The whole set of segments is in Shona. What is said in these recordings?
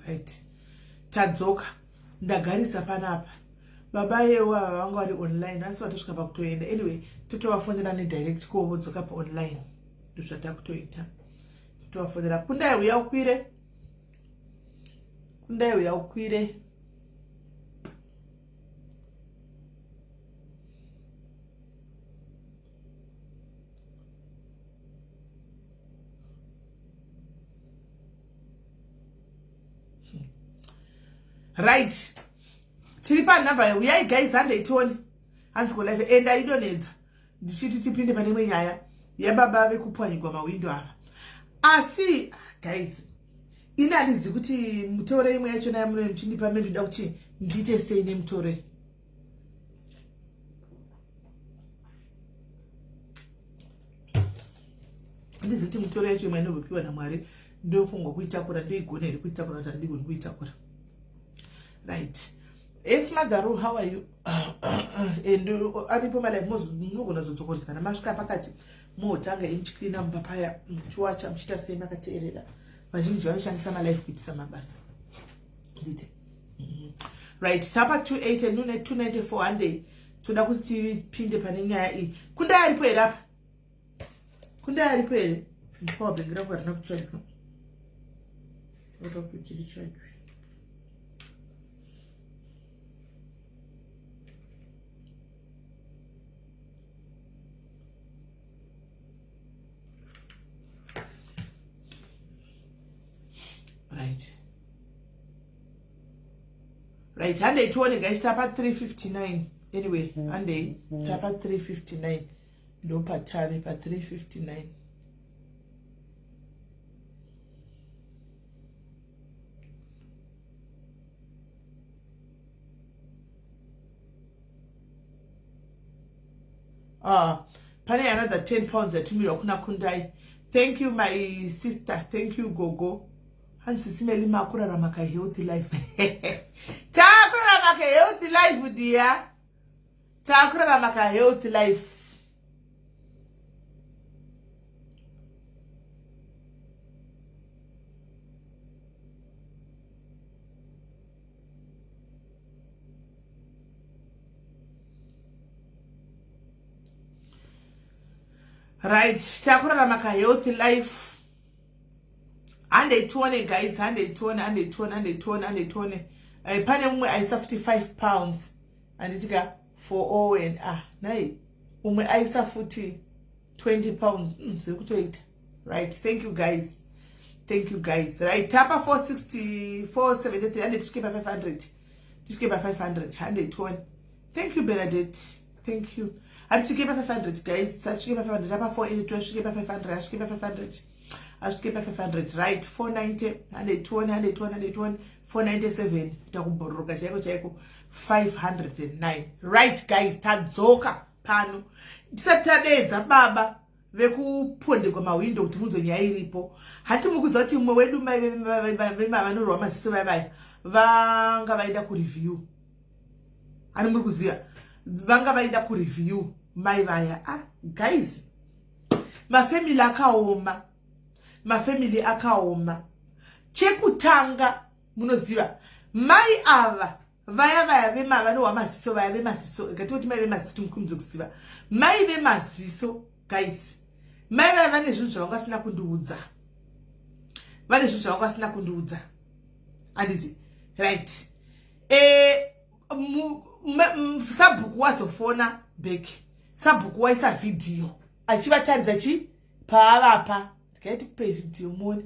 Right. Tadzoka. Ndagarisa panapa. Baba yewa wangu wali online. Asi watoshuka pa kutoenda. Anyway, tutowafondera ni direct ko dzoka pa online. Tuchata kutoita. Tutowafondera. Kundai uya ukwire. Kundai uya ukwire. Right. Tiripa number we are guys and they told Ansko life and I don't need the shitty tipin the money yaya. Yababa kuponi kwa mawindo hapa. See guys. Ina lizikuti mtore imu yacho na yamu mchini pa mendu dauchi mjite seni mtore. Lizikuti mtore yacho imu yacho na mwari ndo fungo kuitakura ndo igone kuitakura tandigo kuitakura. Right. Esma Daru, how are you? And adipo mala mugo na zotokozi kana mashika pakati mo tanga imchikina mpapaya mchwacha mchita sema katerera. Vazhinji vanoshandisa ma life kit sama basa. Ndite. Right, sapa 28 and nune 294 ande toda kuti pinde pane nyaya iyi. Kunda aripo erapa. Kunda aripo ere. Mpobe ngira kwa rina kuchwaika. Oto kuchiri chwaika. Right, and they told guys tap at 359. Anyway, and they tap at 359. No patari at 359. Pani another 10 pounds at me okuna kundai. Thank you, my sister. Thank you, Gogo. Hansi simeli makura ramaka healthy life. Takura ramaka healthy life, dear. Takura ramaka healthy life. Right, takura ramaka healthy life. And they 20 guys, and they 20. Pane umwe aisa 55 pounds. And it got for all and nay. Umwe aisa 20 pounds. Right, thank you guys. Right, tapa 460, 473, and it's keep 500. Just keep 500, and they 20. Thank you, Bernadette. Thank you. And she gave 500, guys. So she gave 500. Tapa 482, she gave 500. She gave 500. I should keep 500, right? 490, 120, 497. 509. Right, guys, tadzoka pano. Saturday baba vekuponde kwa mawindo kuti muzonya iripo. Hati mukuzoti mwe wedu vanorowa masiso bye vanga vaenda ku review. Ani muri kuziya vanga vaenda ku review mai vaya. Guys, mafamily akaoma. Chekutanga munoziva mai ava vaya vema vanowa masiso vaya vemasiso ikatoti mai vemasiso tumukumudza kusiva mai vemasiso. Guys, mai vaya vane zvinhu zvavangosina kundiudza anditi right. Sabhuku wazofona back, sabhuku waisa video achivataridza chi paavapa. Gaiti kupe video mone.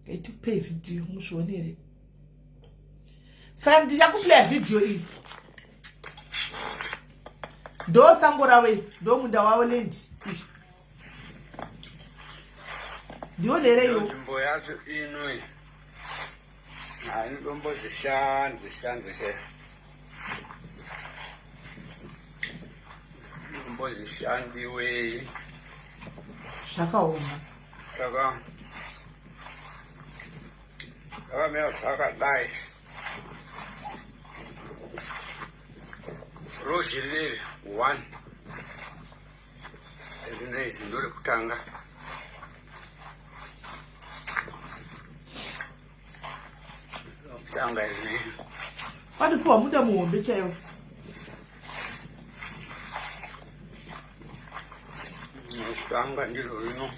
Gaiti kupe video mushonere. Saka ndichakuplay video iyi. Do sangora we, do munda wawo lendi. Ndionere yo. Jimbo yacho ino iyi. Hayi ndombo zishanu se. Ndombo zishandiwe. Shakaoma. Saka. Saka mea saka life. rozhiriri 1 rinei ndori kutanga kutanga rinei watopiwa muda muhombe chaiwo kutanga ndiro rino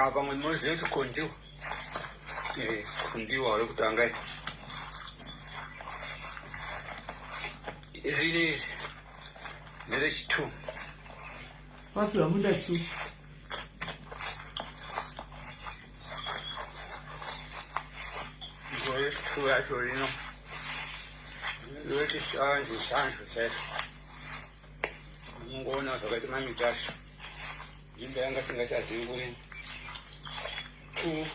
apa mwe mozeti kondiwa kondiwa uri kutanga izvi nderechitu watopiwa muda 2 nderechitu yacho rino ndoti shanju chaicho mungoona zvakaita mamitashi nzvimbo yanga tingachazivi kuri 2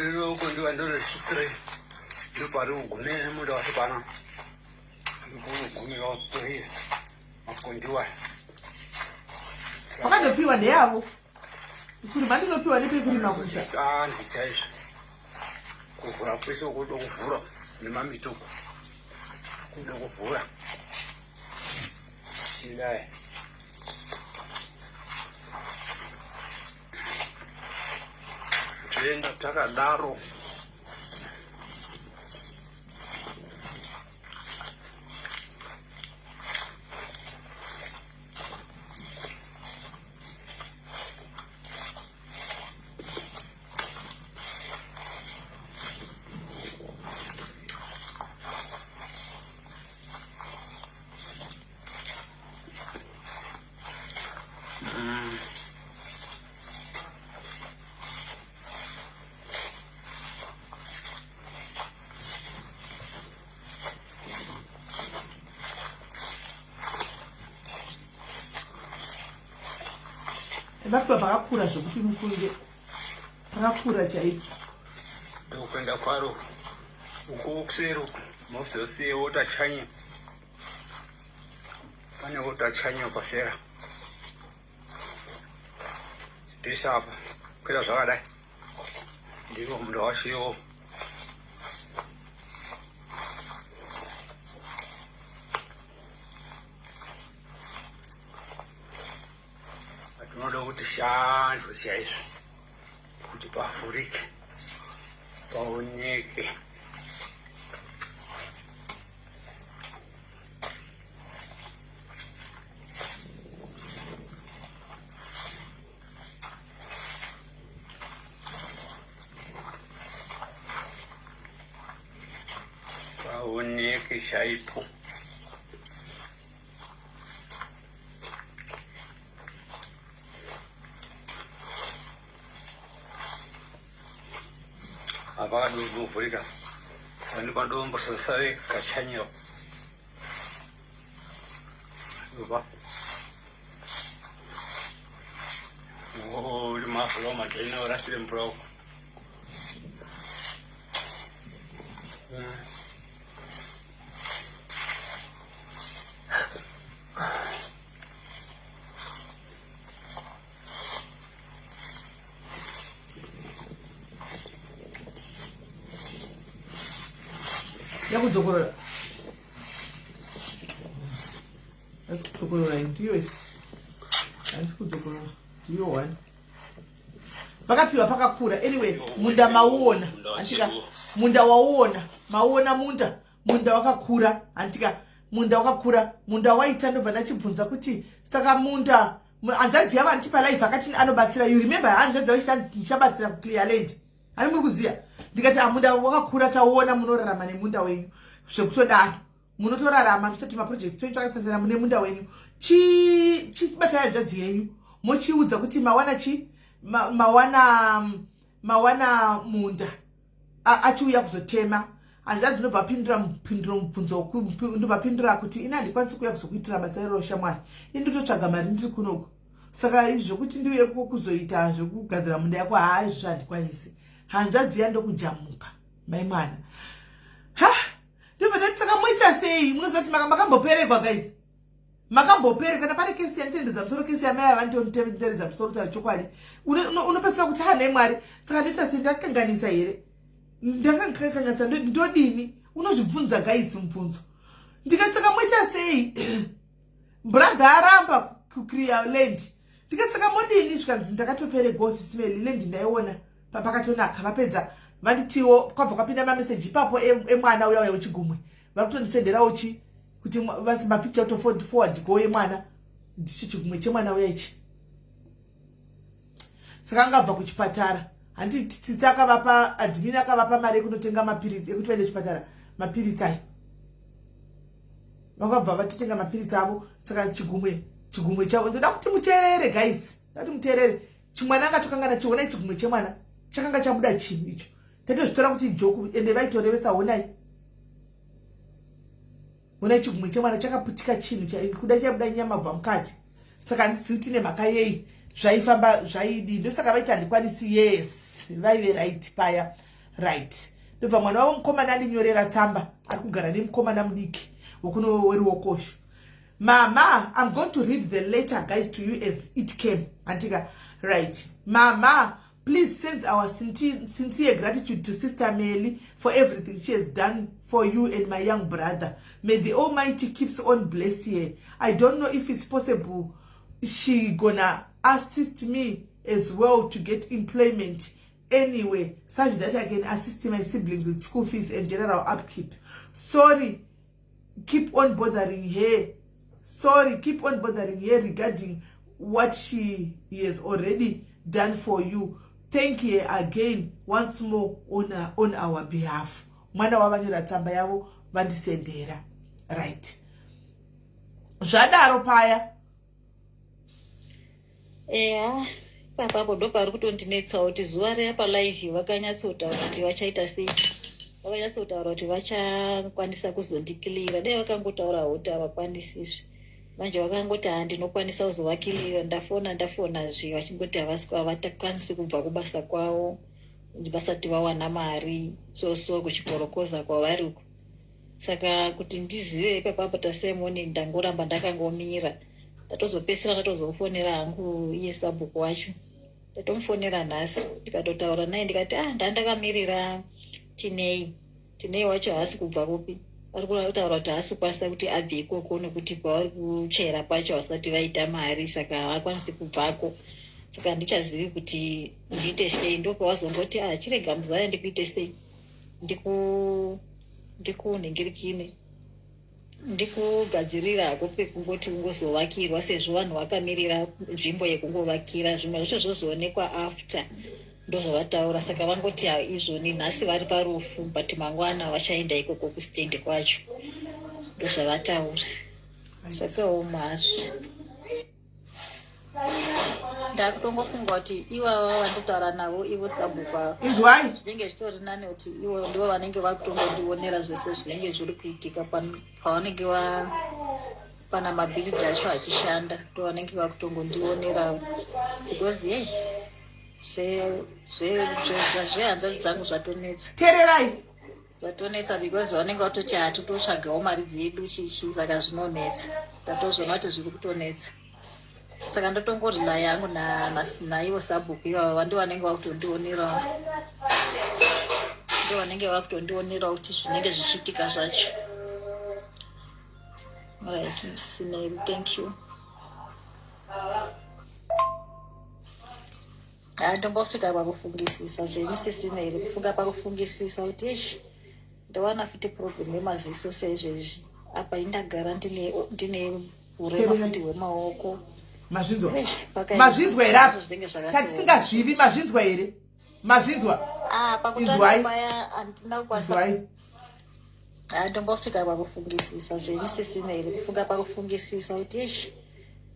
iroko ndiva ndorechitiri ndopari ugumene muda wasipana ndikugumiwa 3 makondiwa wakatopiwa ndeyavo kuri mandinopiwa nepekurima kucha sandi chaizvo kuvhura kwese kuda kuvhura nemamituku kuda kuvhura chidai toenda takadaro vapiwa pakakura zvokuti mufunge pakakura chaipo ndokuenda kwaro uko kusero mozosiye wotachanya pane wotachanya pasera ndisa apa kuita zvakadai ndiko munda washiwo tinoda kuti shanjwe chaizvo kuti pavhurike paoneke paoneke chaipo apa kadovhurika pani padombosasare kachanyiro opa uri mavhura madhaina orasire mvura uko yakudzokorora kudzokorora ndiyo handisi kudzokorora ndiyo 1 vakapiwa pakakura anyway munda mauona antika munda wauona mauona munda wakakura antika munda wakakura munda waita ndobva ndachibvunza kuti saka munda hanzvadzi yava ndipa life akati anobatsira you remember hanzvadzi vachitanzi ndichabatsira kuclear land ani muri kuziya ndikati munda wakakura tauona munorarama nemunda wenyu zvekutodaro munotorarama mutoti maproject 20 akasenzera mune munda wenyu chibatai hanzvadzi yenyu mochiudza kuti mawana munda achiuya kuzotema hanzvadzi ndobva pindura mubvunzo ndobva pindura kuti ina handikwanisi kuuya kuzokuitira basa iroro shamwari inditotsvaga mari ndiri kunoku saka zvokuti ndiuye kuzoita zvokugadzira munda yako izvo handikwanisi. Hanzvadzi yandokujamuka mai mwana. Ndobva saka moita sei? Munozati makamboperekwa guys. Makambopere kana pane kesi yanitendedza musoro, kesi yamai vanitonditendedza musoro ta chokwadi. Unopesera kuti nei Mwari. Saka ndoita sei ndakanganisa here? Ndakanganisa ndodini? Unozvibvunza guys mubvunzo. Ndikatsaka moita sei? Brother aramba kuclear land. Ndikatsaka modini zvikanzi ndakatopere gosi smell land ndaiona papakatonaka vapedza vanditiwo kwabva kwapinda mameseji ipapo emwana uya wechigumwe. Vakutondisenderawo kuti vasi mapicture to forward go emwana ndichichigumwe chemwana uya ichi. Saka ngabva kuchipatara. Handi tsitsi akavapa admin akavapa mari yekunotenga mapiriti ekuti vaende kuchipatara mapiriti ayo. Vakabva vatitenga mapiriti avo. Saka chigumwe chavo ndoda kuti muteerere guys. Ndati muteerere. Chimwana akatokangana chiona chigumwe chemwana chakanga chabuda chinhu icho. Tatozvitora kuti joku ende vaitorevesa honai. Honai chigumwe chemwana chakaputika chinhu kuda chabuda nyama bva mukati. Saka ndisiti nemhaka yei zvaifamba zvaidi. Ndosaka vaiti handikwanisi. Yes, vaive right paya. Right. Ndobva mwana wavo mukomana andinyorera tsamba. Ari kugara nemukomana mudiki wokuno weriwokosho. Mama, I'm going to read the letter, guys, to you as it came. Antika, right. Mama, please send our sincere gratitude to Sister Meli for everything she has done for you and my young brother. May the Almighty keeps on bless her. I don't know if it's possible she gonna assist me as well to get employment anyway, such that I can assist my siblings with school fees and general upkeep. Sorry, keep on bothering her. Sorry, keep on bothering her regarding what she has already done for you. Thank her again once more on our behalf. Mwana wavanyora tsamba yavo vandisendera. Right. Zvadaro paya. Papapo ndo pari kutondinetsawo kuti zuva reya palive vakanyatsotaura kuti vachaita sei. Vakanyatsotaura kuti vachakwanisa kuzondikilira. Dai vakangotaurawo kuti havakwanisizve. Manje vakangoti handinokwanisa kuzovakilira. Ndafonazve vachingoti avatakwanisi kubva kubasa kwavo vasati vawana mari so kuchikorokoza kwavariko. Saka kuti ndizive ipapapo tasemoni ndangoramba ndakangomira. Ndatozopesera ndatozofonera hangu iye sabhuku wacho. Ndatomufonera nhasi ndikatotaura naye ndikati ndandakamirira tinei wacho haasi kubva kupi. Vari kutaura kuti haasi kukwanisa kuti abve ikoko nekuti pavari kuchera pacho vasati vaita mari, saka havakwanisi kubvako. Saka ndichazivi kuti ndiite sei. Ndopawazongoti chirega muzaya ndikuite sei, ndikunhingirikine ndikugadzirira hako pekungoti ungozovakirwa, sezvo vanhu vakamirira nzvimbo yekungovakira. Zvimwe zvacho zvozoonekwa after ndozvavataura. Saka vangoti izvoni nhasi vari parufu but mangwana vachaenda ikoko kusitendi kwacho. Ndozvavataura. Zvakaoma hazvo. Ndakutongofunga kuti ivava vandotaura navo ivo sabhuku avo zvinenge zvitori nani kuti ivo ndivo vanenge vakutongondionera zvese zvinenge zviri kuitika pavanenge pana mabhiridhi acho achishanda. Ndo vanenge vakutongondionera because zvehanzvadzi dzangu zvatonetsa. Tererai. Zvatonetsa because vanenge vatoti hatutotsvagawo mari dzedu chichi, saka zvinonetsa. Ndatozvona kuti zviri kutonetsa. Saka ndotongorila yangu naivo sabhuku ivava ndo vanenge vakutondionerawo. Ndo vanenge vakutondionerawo kuti zvinenge zvichiitika zvacho. Right, Sinei, thank you. Ndombofika pakufungisisa zvenyu Sinei, kufunga pakufungisisa kuti ndawana futi problem yemaziso saizvezvi. Apa indagara ndine urema futi hwemaoko. Mazvinzwa here apa? Tatisingazivi mazvinzwa here? Mazvinzwa? Pakutanga paya handina kukwanisa. Ndombofika pakufungisisa zvenyu Sinei, kufunga pakufungisisa kuti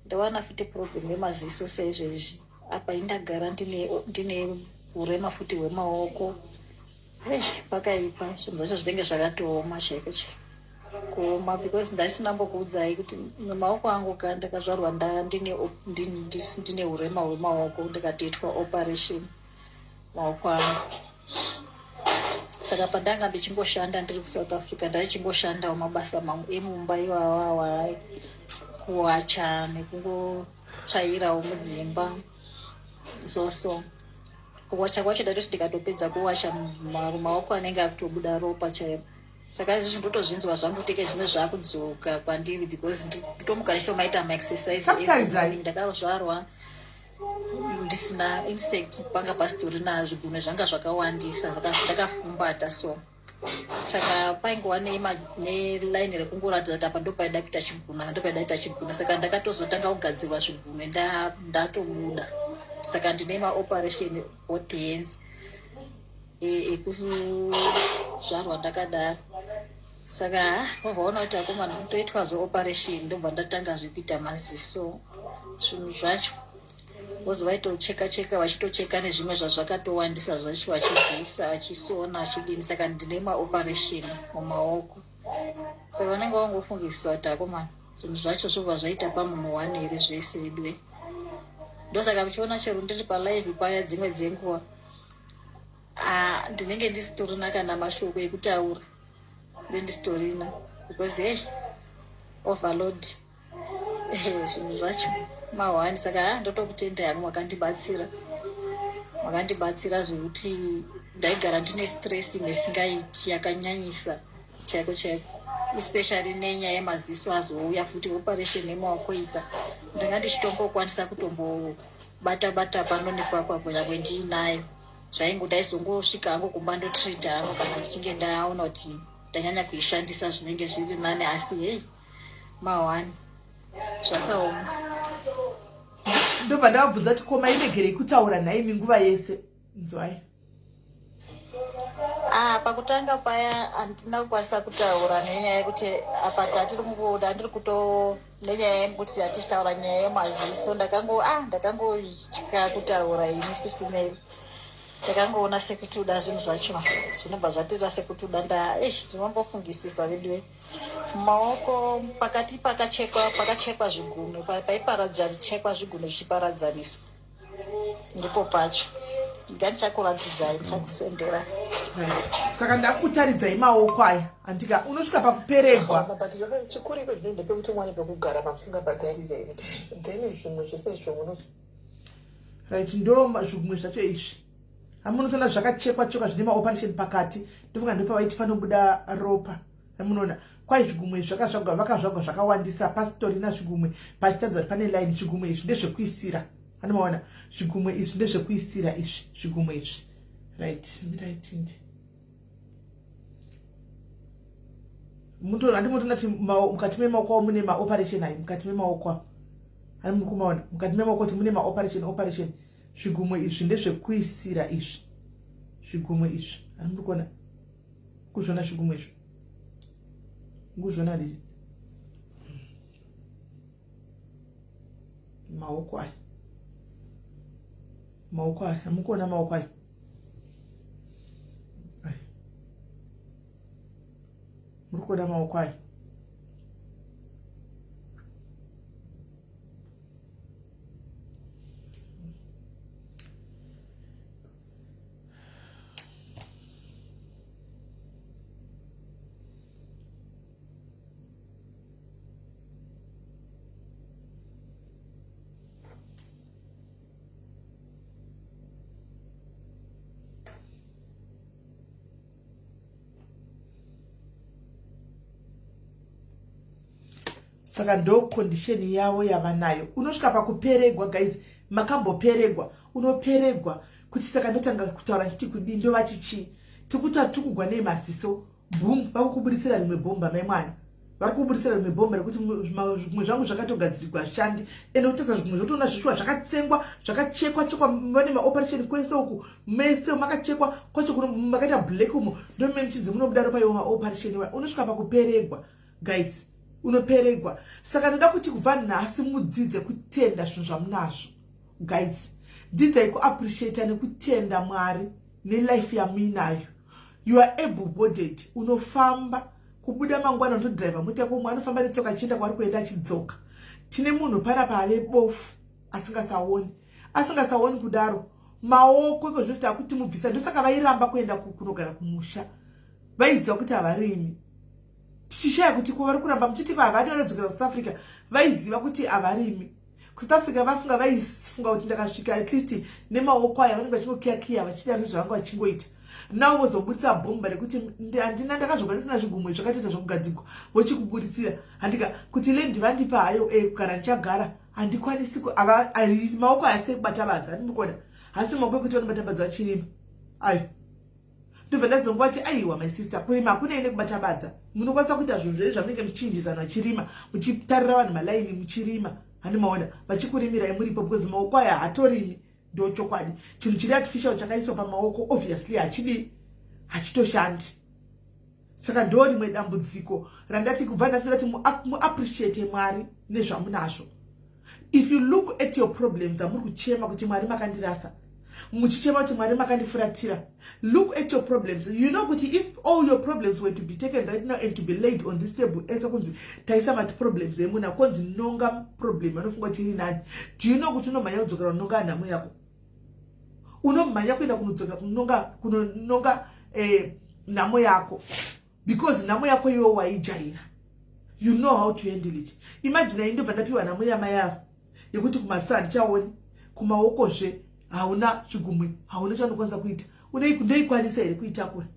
ndawana futi problem yemaziso saizvezvi. Apa indagara ndine urema futi hwemaoko. Pakaipa zvinhu zvacho zvinenge zvakatooma chaiko chaiko. kuoma because ndasina mbokuudzai kuti maoko angu ndakazvarwa ndine urema hwemaoko ndikatoitwa operation maoko angu. Saka pandanga ndichingoshanda ndiri kuSouth Africa ndaichingoshanda mabasa emumba iwawa kuwacha nekungotsvairawo mudzimba so kuwacha kwacho ndatoti ndikatopedza kuwacha maoko anenge akutobuda ropa chaipo. Saka izvi ndotozvinzwa zvangu teke zvimwe zvakudzoka kwandiri because nditomuka ndichomaita maexercise ndakazvarwa ndisina inspect panga pasitorina zvigunwe zvanga zvakawandisa ndakafumbata so saka paingova neline rekungoratidza kuti apa ndopaida kuita chiguna saka ndakatozotanga kugadzirwa zvigunwe ndatobuda. Saka ndine maoperation both hands ekuzvarwa ndakadaro. Saka wavaona kuti akomana kutoitwa zveoperation ndobva ndatanga zvekuita maziso zvinhu zvacho vozi vaitocheka vachitocheka nezvimwe zvazvakatowandisa zvacho vachibvisa vachisona vachidini. Saka ndine maoperation mumaoko. Saka vanenge vangofungisisa kuti akomana zvinhu zvacho zvobva zvaita pamunhu wani here zvese vedwe. Ndosaka muchiona chero ndiri palive paya dzimwe dzenguva ndinenge ndisitorina kana mashoko ekutaura ndisitorina because overload zvinhu zvacho mahwani. Saka ndotokutendai hamwe makandibatsira zvekuti ndaigara ndine stress mesingaiti yakanyanyisa chaiko especially nenyaya yemaziso azouya futi operation yemaoko ika ndanga ndichitombokwanisa kutombobata pano nekwakwa kunyange ndiinayo ndaizongosvika hangu kumba ndotrita hangu kana ndichinge ndaona kuti ndanyanya kuishandisa zvinenge zviri nane. Asi mahwani zvakaoma. Ndobva ndavabvunza kuti koma iregerei kutaura naimi nguva yese nzwai. Pakutanga paya handina kukwanisa kutaura nenyaya yekuti apa tatiri kungoda ndiri nenyaya yekuti hatitaura nyaya yemaziso ndakangotya kutaura ini sisinei. Ndakangoona sekuti uda zvinhu zvacho zvinobva zvatira sekuti uda tinombofungisisa vedwe maoko pakati pakachekwa zvigunwe paichekwa zvigunwe zvichiparadzaniswa ndipo pacho ndichakuratidzai ndichakusendera. Saka ndakutaridzai maoko aya andika unosvika pakuperegwa chikuru iko zvinoenda pekuti mwane pekugara pamusingabhadharira kuti then zvimwe zvese izvo right ndo zvimwe zvacho izvi hamunotoona zvakachekwa zvine maoperation pakati ndofunga ndopavaiti panobuda ropa. Hamunoona kwai zvigumwe vakazvagwa zvakawandisa pasitorina zvigumwe pachitadza kuti pane line zvigumwe izvi ndezvekuisira. Anomaona zvigumwe izvi ndezvekuisira izvi zvigumwe izvi right ndi handimotoona kuti mukati memaoko mune maoperation ayi mukati memaoko handimokumaona mukati memaoko kuti mune maoperation zvigumwe izvi ndezvekuisira izvi zvigumwe izvi handimokuona kuzvona zvigumwe izvi nguzvona rizi maoko aya hamukuona maoko aya muri kuona maoko aya Saka ndo condition yavo yavanayo. Unosvika pakuperegwa guys, makamboperegwa, unoperegwa kuti saka ndotanga kutaura chiti kudii ndo vachichi. Tikuta tukugwa nemaziso, boom, vakukuburisira rimwe bomba mai mwana. Varikuburisira rimwe bomba rekuti zvimwe zvangu zvakatogadzirirwa shandi. Ende utasa zvimwe zvotoona zvishwa zvakatsengwa, zvakachekwa vane maoperation kwese uku, mese makachekwa kwacho kuno makaita black umo, ndo mchizi munobuda ropa yo maoperation wa. Unosvika pakuperegwa guys. Unoperegwa. Saka ndoda kuti kubva nhasi mudzidze kutenda zvinhu zvamunazvo guys. Dzidzai kuappreciate nekutenda Mwari nelife yamuinayo. You are able bodied. Unofamba kubuda mangwana ndodriver mota yako umwe anofamba netsoka achienda kwaari kuenda achidzoka. Tine munhu pana paave bofu asingasaoni kudaro maoko ikozvoti akuti mubvisa. Ndosaka vairamba kuenda kunogara kumusha, vaiziva kuti havarimi. Tichishaya kuti kwavari kuramba muchiti havadi vanodzokera South Africa, vaiziva kuti havarimi. South Africa vaifunga kuti ndakasvika at least nemaoko aya vanenge vachingokiyakiya vachida zvavanga vachingoita. Navo vozobudisa bhomba rekuti handina ndakazvoga ndisina zvigumwe zvakatoita zvokugadzikwa, vochikubuditsira. Handika kuti lendi vandipa hayo kugara ndichagara handikwanisi. Maoko aya sekubata-badza handimukona, hasi maoko ekuti vanobata-badza vachirima. Ayo ndobva ndazongoti aiwa my sister, kurima hakuna ine kubata-badza. Munokwanisa kuita zvinhu zvedu zvamunenge muchinjizana vachirima, muchitarira vanhu malaini muchirima, handimaona vachikurimirai muripo, because maoko aya hatorimi. Ndo chokwadi chinhu chiri artificial chakaiswa pamaoko obviously hachitoshandi. Saka ndo rimwe dambudziko randati kubva ndati muappreciate Mwari nezvamunazvo. If you look at your problems amuri kuchema kuti Mwari makandirasa, muchichema kuti Mwari makandifuratira, look at your problems. You know kuti if all your problems were to be taken right now and to be laid on this table, esa kunzi taisa mati problems emuna konzi nonga problem anofunga kuti iri nani. Do you know kuti unomhanya kudzokera kunonga nhamo yako? Unomhanya kuenda kunodzokera kunonga nhamo yako, because nhamo yako iwe waijaira. You know how to handle it. Imagine ndobva ndapiwa nhamo yamayaro yekuti kumaso handichaoni, kumaokozve hauna chigumwe, hauna chaunokwanisa kuita. Ndoikwanisa here kuitakura?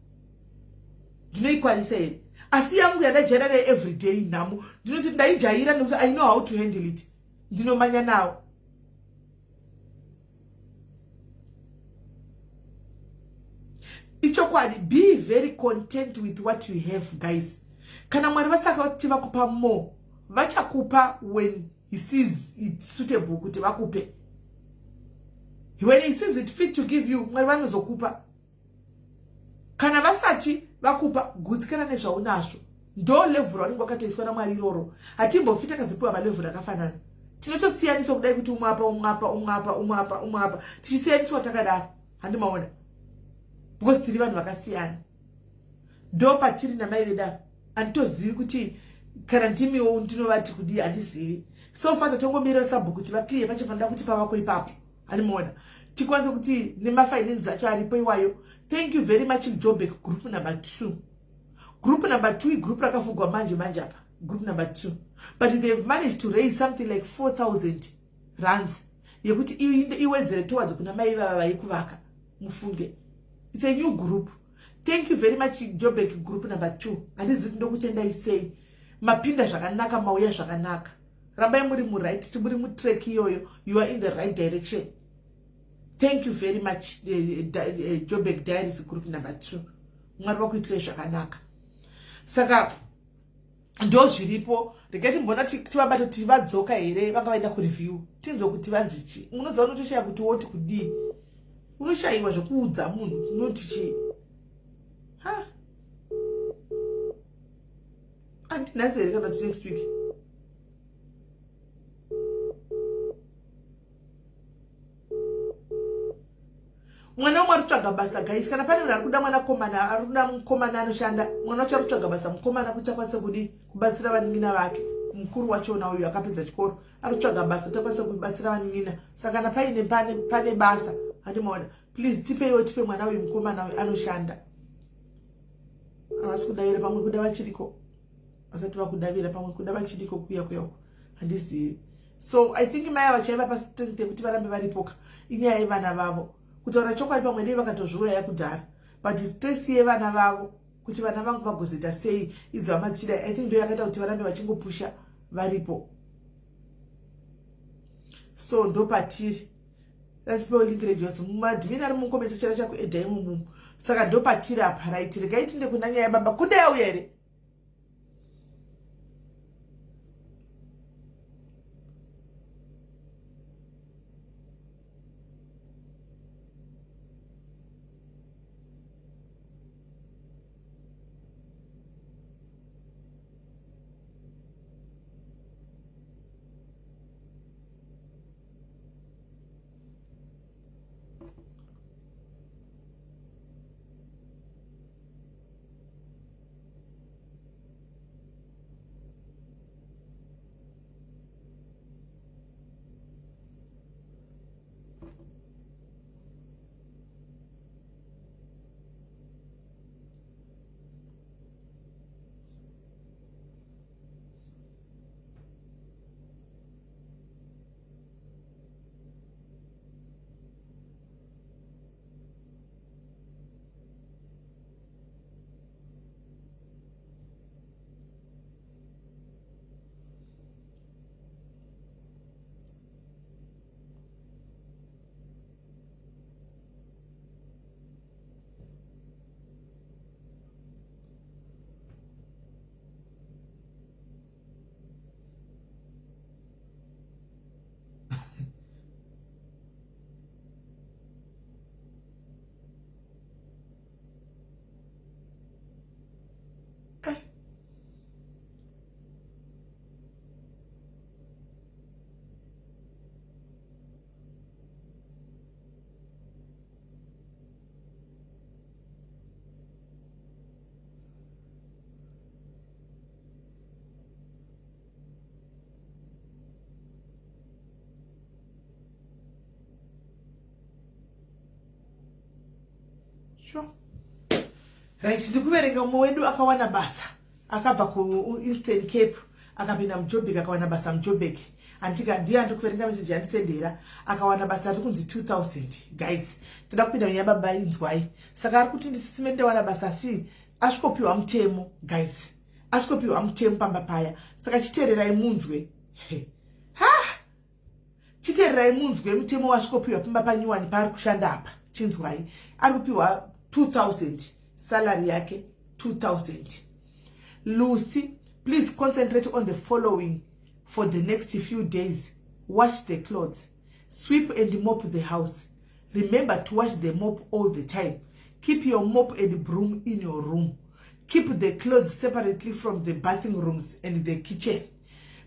Ndinoikwanisa here? Asi yangu yandajaira nayo everyday nhamo ndinoti ndaijaira nekuti I know how to handle it. Ndinomanya nawo. Ichokwadi, be very content with what you have, guys. Kana Mwari vasaka kuti vakupa more, vachakupa when he sees it suitable kuti vakupe. When he sees it fit to give you, Mwari vanozokupa. Kana vasati vakupa, gutsikana nezvaunazvo. Ndo level waringo wakatoiswa naMwari iroro. Hatimbofita kazipiwa malevel akafanana. Tinotosiyaniswa kudai kuti umwapa. Tichisiyaniswa takadaro. Handimaona. Because tiri vanhu vakasiyana. Ndo patiri namai vedu handitozivi kuti kana ndimiwo ndinovati kudii handizivi. So far tatongomira sabhuku kuti vakliye pachipanda kuti pavako ipapo. Handimaona. Tikwanise kuti nemafinance acho aripo iwayo. Thank you very much Joburg group number 2. Group number 2 group rakafugwa manje apa. Group number 2. But they've managed to raise something like 4,000 rands. Yekuti iwenzere towards kuna mai vava vaikuvaka. Mufunge. It's a new group. Thank you very much Joburg group number 2. Handizivi ndokutenda isei. Mapinda zvakanaka, mauya zvakanaka. Rambai muri mu right, muri mu track iyoyo. You are in the right direction. Thank you very much Joburg Diaries group number 2. Mwari vakuitire zvakanaka. Saka ndo zviripo. Rekati mbona tivabata kuti vadzoka here vanga vaenda kureview. Tinzo kuti vanzichi. Unoziva unotoshaya kuti woti kudii. Unoshayiwa zvekuudza munhu unoti chi. Ha? Andinasi here kana next week. Mwana umwe arikutsvaga basa guys. Kana pane munhu arikuda mwanakomana, arikuda mukomana anoshanda, mwana wacho arikutsvaga basa mukomana kuti akwanise kudi kubatsira vaning'ina vake. Mukuru wachona uyu akapedza chikoro arikutsvaga basa takwanise kubatsira vaning'ina. Saka kana pane basa, handimaona. Please tipe mwana uyu mukomana uyu anoshanda. Havasi kudavira pamwe kuda vachiriko. Vasati vakudavira pamwe kuda vachiriko kuya. Handizivi. So I think mai vachaiva pastrength yekuti varambe varipoka. Inyaya yevana vavo. Kutaura chokwadi pamwe dei vakatozviuraya kudhara. But stress yevana vavo kuti vana vangu vagozoita sei idzo amachida. I think ndo yakaita kuti varambe vachingopusha varipo. So ndo patiri. Let's be all ingredient. Mumadhimini ari mukomesa chara chako edha imumu. Saka ndo patiri apa right. Regai tinde kuna nyaya baba kuda auya here. Sure. Right, ndikuverenga umwe wedu akawana basa. Akabva ku Eastern Cape, akapinda muJoburg akawana basa muJoburg. Antika ndiye ndikuverenga message yandisendera akawana basa rikunzi 2000. Guys, toda kupinda munyamba bainzwai. Saka ari kuti ndisisime ndawana basa si asvikopiwa mutemo, guys. Asvikopiwa mutemo pamba paya. Saka chiteererai munzwe. Chiteererai munzwe mutemo wasvikopiwa pamba panyuwani paari kushanda apa. Chinzwai. Ari kupiwa 2000. Salary yake 2000. Lucy, please concentrate on the following for the next few days. Wash the clothes. Sweep and mop the house. Remember to wash the mop all the time. Keep your mop and broom in your room. Keep the clothes separately from the bathing rooms and the kitchen.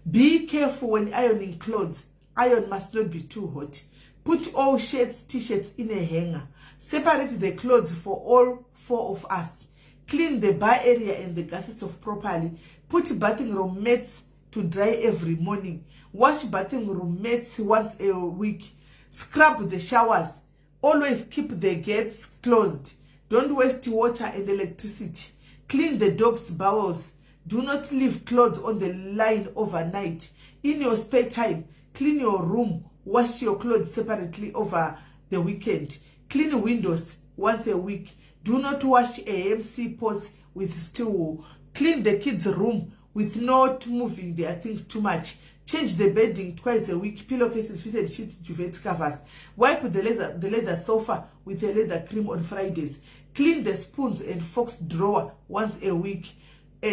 Be careful when ironing clothes. Iron must not be too hot. Put all shirts, t-shirts in a hanger. Separate the clothes for all 4 of us. Clean the bar area and the gas stove properly. Put bathing room mats to dry every morning. Wash bathing room mats once a week. Scrub the showers. Always keep the gates closed. Don't waste water and electricity. Clean the dog's bowels. Do not leave clothes on the line overnight. In your spare time, clean your room. Wash your clothes separately over the weekend. Clean windows once a week. Do not wash AMC pots with stool. Clean the kids' room with not moving their things too much. Change the bedding twice a week. Pillowcases, fitted sheets, duvet covers. Wipe the leather sofa with a leather cream on Fridays. Clean the spoons and forks drawer once a week.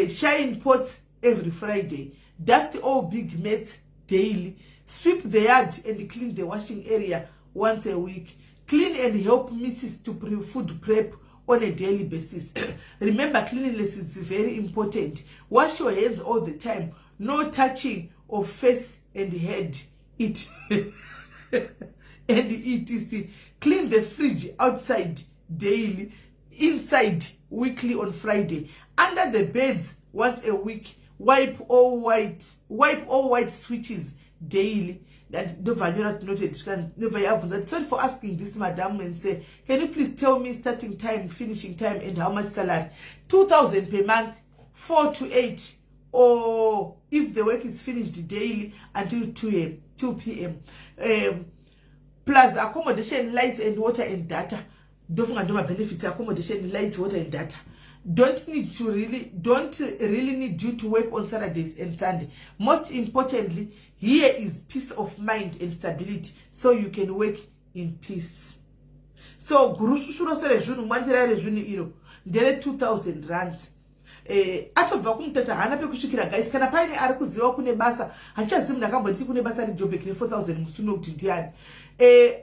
Shine pots every Friday. Dust all big mats daily. Sweep the yard and clean the washing area once a week. Clean and help Mrs. to food prep on a daily basis. Remember, cleanliness is very important. Wash your hands all the time. No touching of face and head. Eat. And etc. Clean the fridge outside daily. Inside weekly on Friday. Under the beds once a week. Wipe all white switches daily. That never noted. Never have that. Sorry for asking this, madam, and say, can you please tell me starting time, finishing time, and how much salary? 2,000 per month, 4 to 8, or if the work is finished daily until 2 p.m. Plus accommodation, lights and water and data. Don't forget my benefits: accommodation, lights, water and data. Don't really need you to work on Saturdays and Sunday. Most importantly, here is peace of mind and stability, so you can work in peace. So guru shuro sele junu mantirare junu iro ndere 2,000 rands. Atobva kumutata hana pekushikira guys, kana paine ari kuziva kune basa hachazimu nakamboti kune basa reJoburg ne 4,000 musuno kuti ndiani.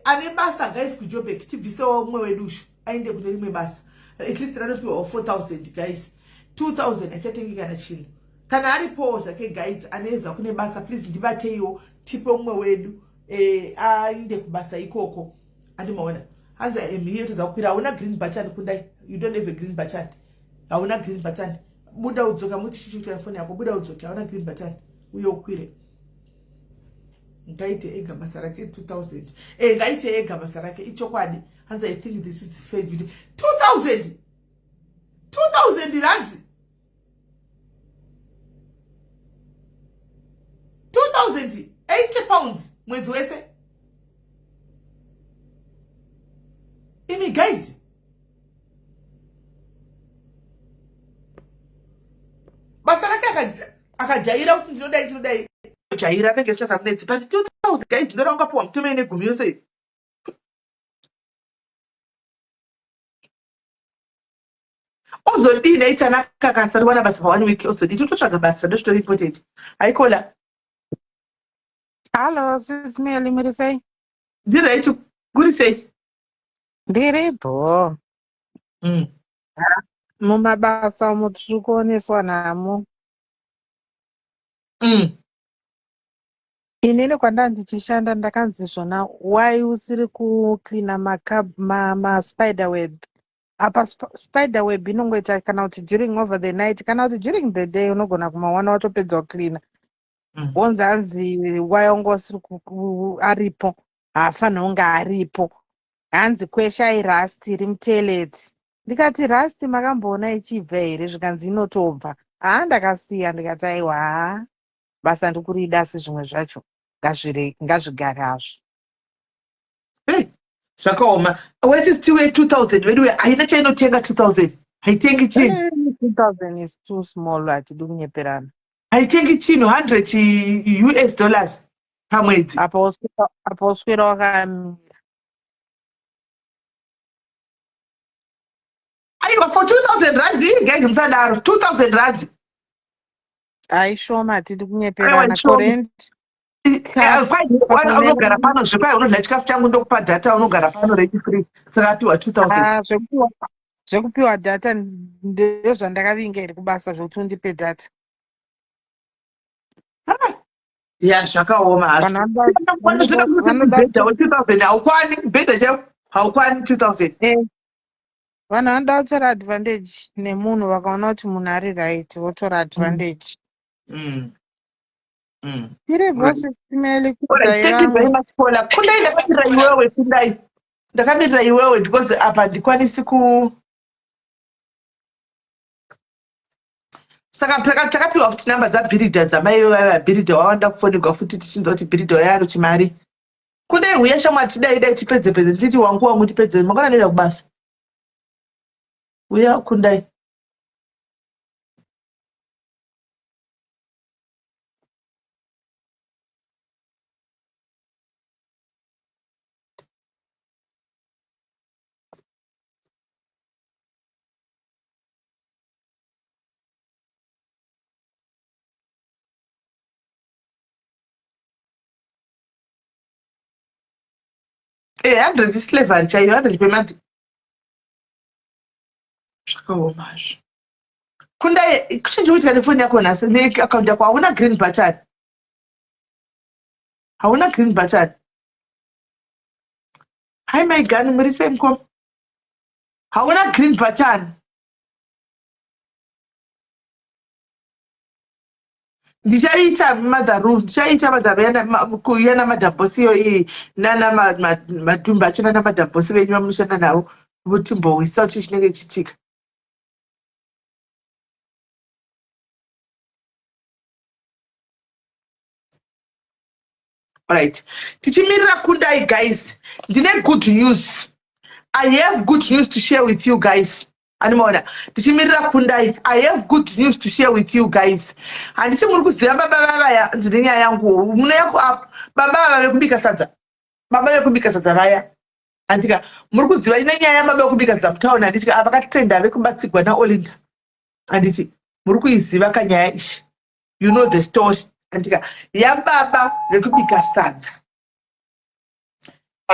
Ane basa guys kuJoburg tibvisewo umwe wedushu ainde kune rimwe basa. At least ranopiwa 4,000 guys. 2,000 achatengeka na chino. Kana aripo zvake guys aneza kune basa, please ndibateiwo tipe umwe wedu ainde kubasa ikoko. Andimaona hanza here tozakwira hauna green button kundai. You don't have a green button. Hauna green button. Buda udzoka muti chichi phone yako, buda udzoka hauna green button. Uyo ukwire. Ngaite ega basa rake 2,000. Ngaite ega basa rake ichokwadi. Hanza, I think this is fair. 2,000 rands. 2,080 pounds. Mwezi wese. Imi guys. Basaraka akajaira kuti ndinodai. Jaira nenge stress amnetsi. But 2,000 guys ndoranga po mtume ine gumi yose. Ozodini aitana kakatsarwana basa pa 1 week ozodini totsvaga basa ndochitori important. Aikola. Hello, it's me, Alimurisei. Ndiri kuri sei? Ndiripo. Mumabasa umo tiri kuoneswa namo. Inini kwanda ndichishanda ndakanzi zvona why usiri kucleana ma-spider web. Apa spider web inongoita kana kuti during over the night kana kuti during the day unogona kumawana watopedza kucleana. Onzi hanzi waingosiri aripo haafanira kunge aripo. Hanzi kwesha irasti iri mutoilet ndikati rasti makamboona ichibva here zvikanzi inotobva ndakasiya ndikati aiwa basa ndikurida asi zvimwe zvacho ngazvigare hazvo. Zvakaoma. Wesiti we2000 wedu haina chainotenga 2000. Haitengi chinhu. 2000 is too small hatidi kunyeperana. Haitengi chinhu $100 pamwedzi. Apa uswera wakamira. Aiwa, for 2000 rands ingaidi musadaro 2000 rands. Aishoma hatidi kunyeperana. Correct. Unogara pano zvekwai unodya chikafu changu ndokupa data unogara pano renti free sakapiwa 2000. Zvekupiwa data ndezvandakavinga iri kubasa zvokuti undipe data. Ya zvakaoma. Mubhedha we2000 haukwani, mubhedha chaiwo haukwani 2000. Vanhu vanoda kutora advantage nemunhu vakaona kuti munhu ari right votora advantage. Iri bosi simeli kudai. Kundai ndakamirira iwewe kundai. Ndakamirira iwewe because apa ndikwanisi ku saka takapiwa kuti namba dzabhirida dzamai vabhirida wawanda kufonirwa futi tichinzwa kuti bhirida yaro chimari. Kundai huya shamwa tidai tipedze nditi wangu tipedze makana nenda kubasa. Huya kundai. Eh, 100 slavery chaiyo 100 pemati. Zvakaoma hazvo. Kundai kuchinjikuitika nefoni yako nhasi neakaunti yako hauna green button. Hauna green button. Hai maigani muri semkom. Hauna green button. Ndichaita mother room, ndichaita mother yana madhabhosi iyi nana madhumba acho nana madhabhosi venyu vamunoshanda navo votimbowisa kuti chinenge chichitika. Alright. Tichimirira kundai guys. Ndine good news. I have good news to share with you guys. Animona. Tichimirira kundai. I have good news to share with you guys. Handisi muri kuziva baba ya ndine nyaya yangu. Muna yako baba vekubika sadza. Baba vekubika sadza vaya. Andika muri kuziva ine nyaya baba vekubika sadza mutaona handika apa katenda vekubatsigwa naOlinda. Handiti muri kuiziva kanyaya ishi. You know the story. Andika ya baba vekubika sadza.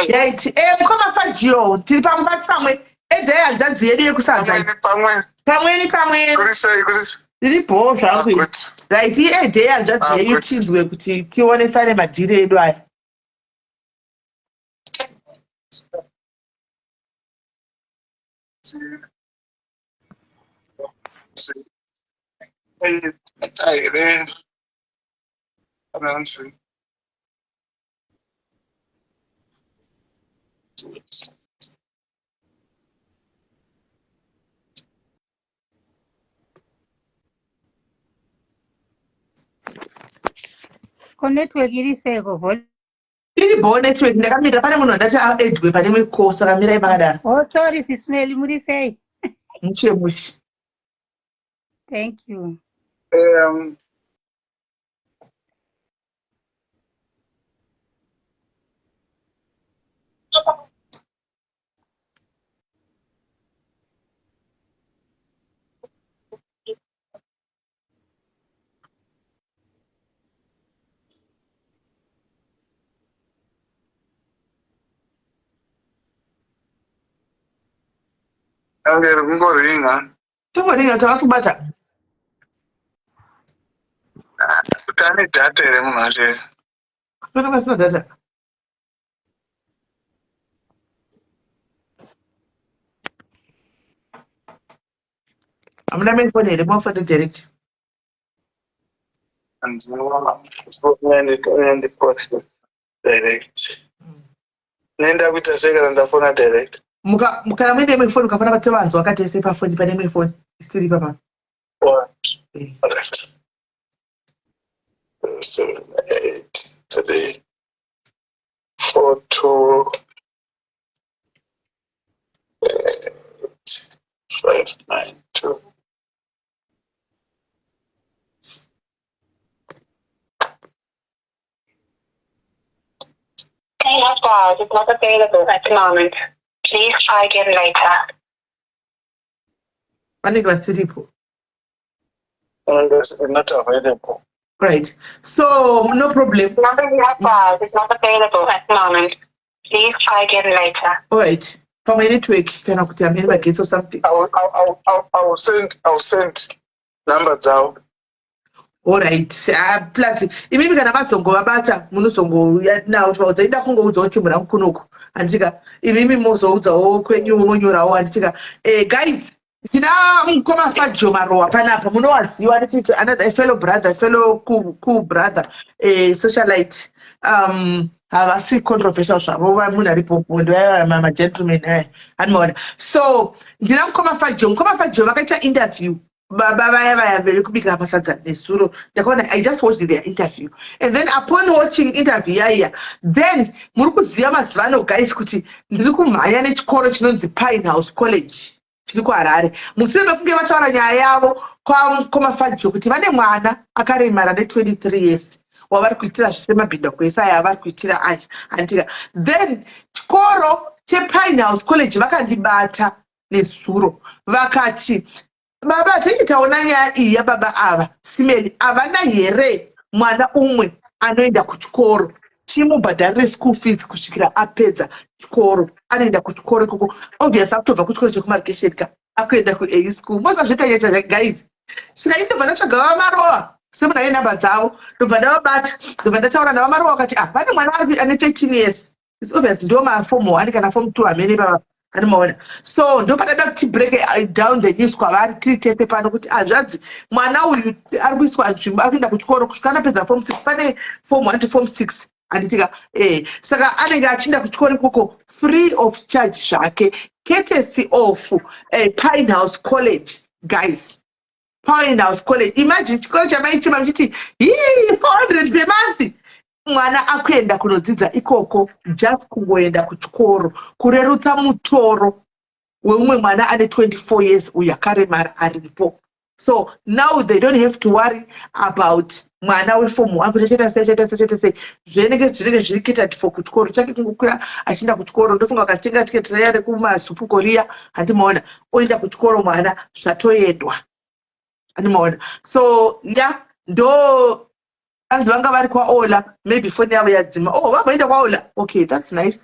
Yaiti mukoma fajiyo tiri pamwe edha yanzvadzi yedu yekusadza pamweni riripo zvangu right edha yanzvadzi yedu tinzwe kuti tionesane madhiri edu aya. Ko network iri seko vol. Iripo network ndakamira pane munhu andati edwe pane miko saka mirai makadaro. Oh sorry sismeli muri sei. Mushi. Thank you. Angere kungoringa. Tungoringa takakubata. Utane data ere munhu ache. Pana pasina data. Hamuna main phone here, mofata direct. And post direct. Nenda kuita seka ndafona direct. Mukana mwende mwefoni ukafana bate vanzo wakati ese pafoni pane mwefoni isiri papa. Alright. 7, 8, 3, 4, 2, 8, 5, 9, 2. Kayla's bar is not available at the moment. Please try again later. Pane vasiripo. It's not available. Right. So no problem. Number you have dialed is not available at the moment. Please try again later. All right. From my network, can I put a case or something? I will send number down. All right. Plus, imimi kana masongo abata munusongo now twazaida kungo uzoti mura kunuku andika imimi mozoudza okwenyu monyorawo andika guys tina mukoma fajo marowa panapa munowaziwa nditi another fellow brother fellow cool brother socialite havasi controversial zvavo munhu aripo ma gentleman anoona so ndina mukoma fajo vakaita interview baba vaya veri kubika pasadza nesuro ndakaona I just watched their interview and then upon watching interview yaiya then muri kuziva mazivano guys kuti ndiri kumhanya nechikoro chinonzi Pine House College chiri kuHarare mushure mekunge vataura nyaya yavo kwamafajo kuti vane mwana akaremara ne23 years wavari kuitira zvisemabhinda kwese aya avari kuitira aya andika then chikoro chePine House College vakandibata nezuro vakati baba tichitaona nyaya iyi yababa ava simeni havana here mwana umwe anoenda kuchikoro timubhadharire school fees kusvikira apedza chikoro anoenda kuchikoro ikoko obviously akutobva kuchikoro chekumarikesheni ka akuenda kuA school mosazvitaita guys saka indobva ndatsvaga vamarowa semunhu ane nhamba dzavo ndobva ndavabata ndobva ndataura navamarowa vakati pane mwana ane 13 years is obvious ndo maform 1 kana form 2 amene baba anomaona so ndo padada kuti break down the news kwavari tiri tese pano kuti zvanzi mwana uyu ari kuiswa nzvimbo ari kuenda kuchikoro kusvika anapedza form 6 pane form 1 to form 6 anditika saka anenge achienda kuchikoro ikoko free of charge zvake courtesy of Pine House College guys. Pine House College imagine chikoro chamaichima muchiti 400 per month mwana akuenda kunodzidza ikoko just kungoenda kuchikoro kurerutsa mutoro weumwe mwana ane 24 years uyu akaremara aripo so now they don't have to worry about mwana weform 1 kuti achaita sei zvinenge zviri catered for kuchikoro chake kungokwira achienda kuchikoro ndofunga akatenga tiketi raya rekumazupu korea handimaona oenda kuchikoro mwana zvatoendwa handimaona so ndo anzi vanga vari kwaOla maybe foni yavo yadzima vamboenda kwaOla okay that's nice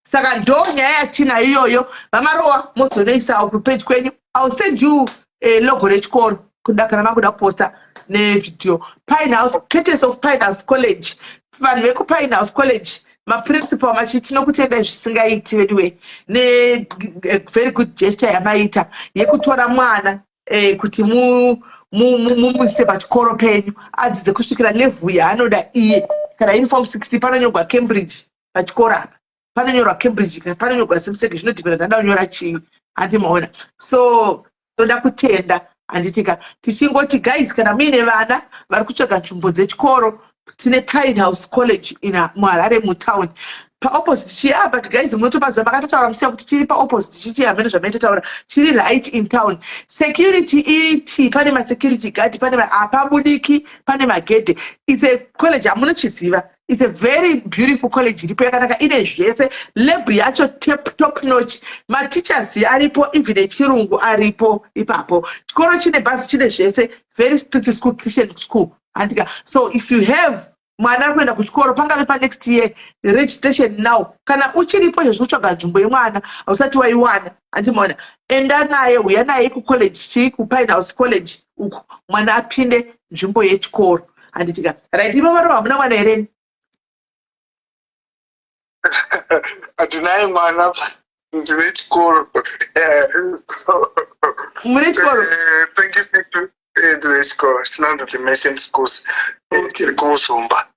saka ndo nyaya yatina iyoyo vamarowa mozonoisawo kupage kwenyu I'll send you logo rechikoro kana makuda kuposta nevideo Pine House courtesy of Pine House College vanhu vekuPine House College maprincipal machiti nokutenda zvisingaiti anyway ne very good gesture yamaita yekutora mwana kuti mumuise pachikoro penyu adzidze kusvikira level yaanoda iye kana uniform 60 panonyorwa Cambridge pachikoro apa panonyorwa Cambridge kana panonyorwa Semseke zvinodhipenda ndanda kunyora chii handimaona so toda kutenda handitika tichingoti guys kana muine vana vari kutsvaga nzvimbo dzechikoro tine Pine House College muHarare mutown paopposite chiya but guys munotopaziva makatotaura musiya kuti chiri paopposite chichiya hamene zvamaitotaura chiri right in town security iti pane masecurity guard pane hapabudiki pane magedhe it's a college hamunochiziva it's a very beautiful college iripo yakanaka ine zvese lab yacho top notch mateachers aripo even echirungu aripo ipapo chikoro chine basi chine zvese very strict school Christian school andika so if you have mwana ari kuenda kuchikoro pangave panext year registration now kana uchiripo zvekutsvaga nzvimbo yemwana hausati waiwana handimaona enda naye uya naye kucollege chii kuPine House College uku mwana apinde nzvimbo yechikoro handitika right ivo varowa hamuna mwana hereni Atinai mwana ndine chikoro mune chikoro thank you ndine chikoro sinanzi the mission schools tiri kuZumba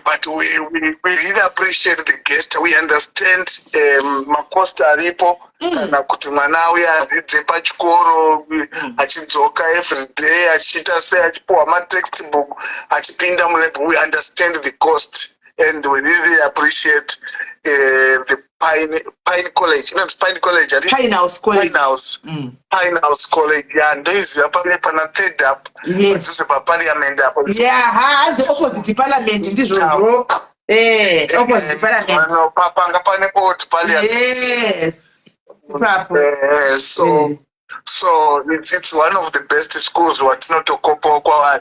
But we really appreciate the guest. We understand makosta aripo kana kuti mwana uya adzidze pachikoro achidzoka every day achiita sei achipuwa matextbook achipinda mulab. We understand the cost and we really appreciate the Pine College. You know, it's Pine College. Pine House College. Pine House College. Yeah, and there is a third up. Yes. This is a parliament up. Yeah, the opposite parliament in this room. Opposite parliament. No, Papa parliament. Yes. So it's one of the best schools. What's not to kopa kwa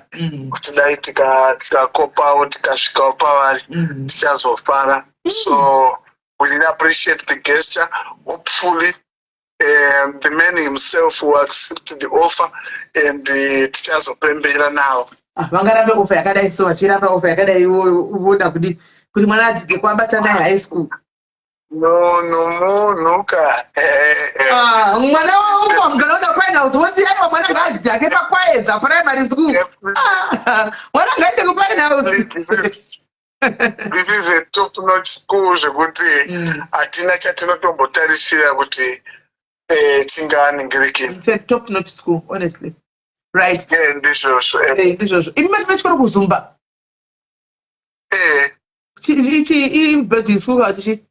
kutidai tikakopa tikashika pawa tichazofara. So we really appreciate the gesture. Hopefully, the man himself will accept the offer and the teachers of Pembera now. Vangarambe offer yakadai so vachirapa offer yakadai uvoda kuti mwana adzidze kuambata naye high school. No ka. Mwana wangu mgaloda Pine House woti hapa mwana ngadzidze ake pakwaedza primary school. Mwana ngaende ku Pine House. This is a top-notch school zvekuti hatina chatinotombotarisira kuti chingaaningiriki. It's a top-notch school, honestly. Right. Ndizvozvo. Imi mati machikora kuzumba. Ichi boarding school kana chichi?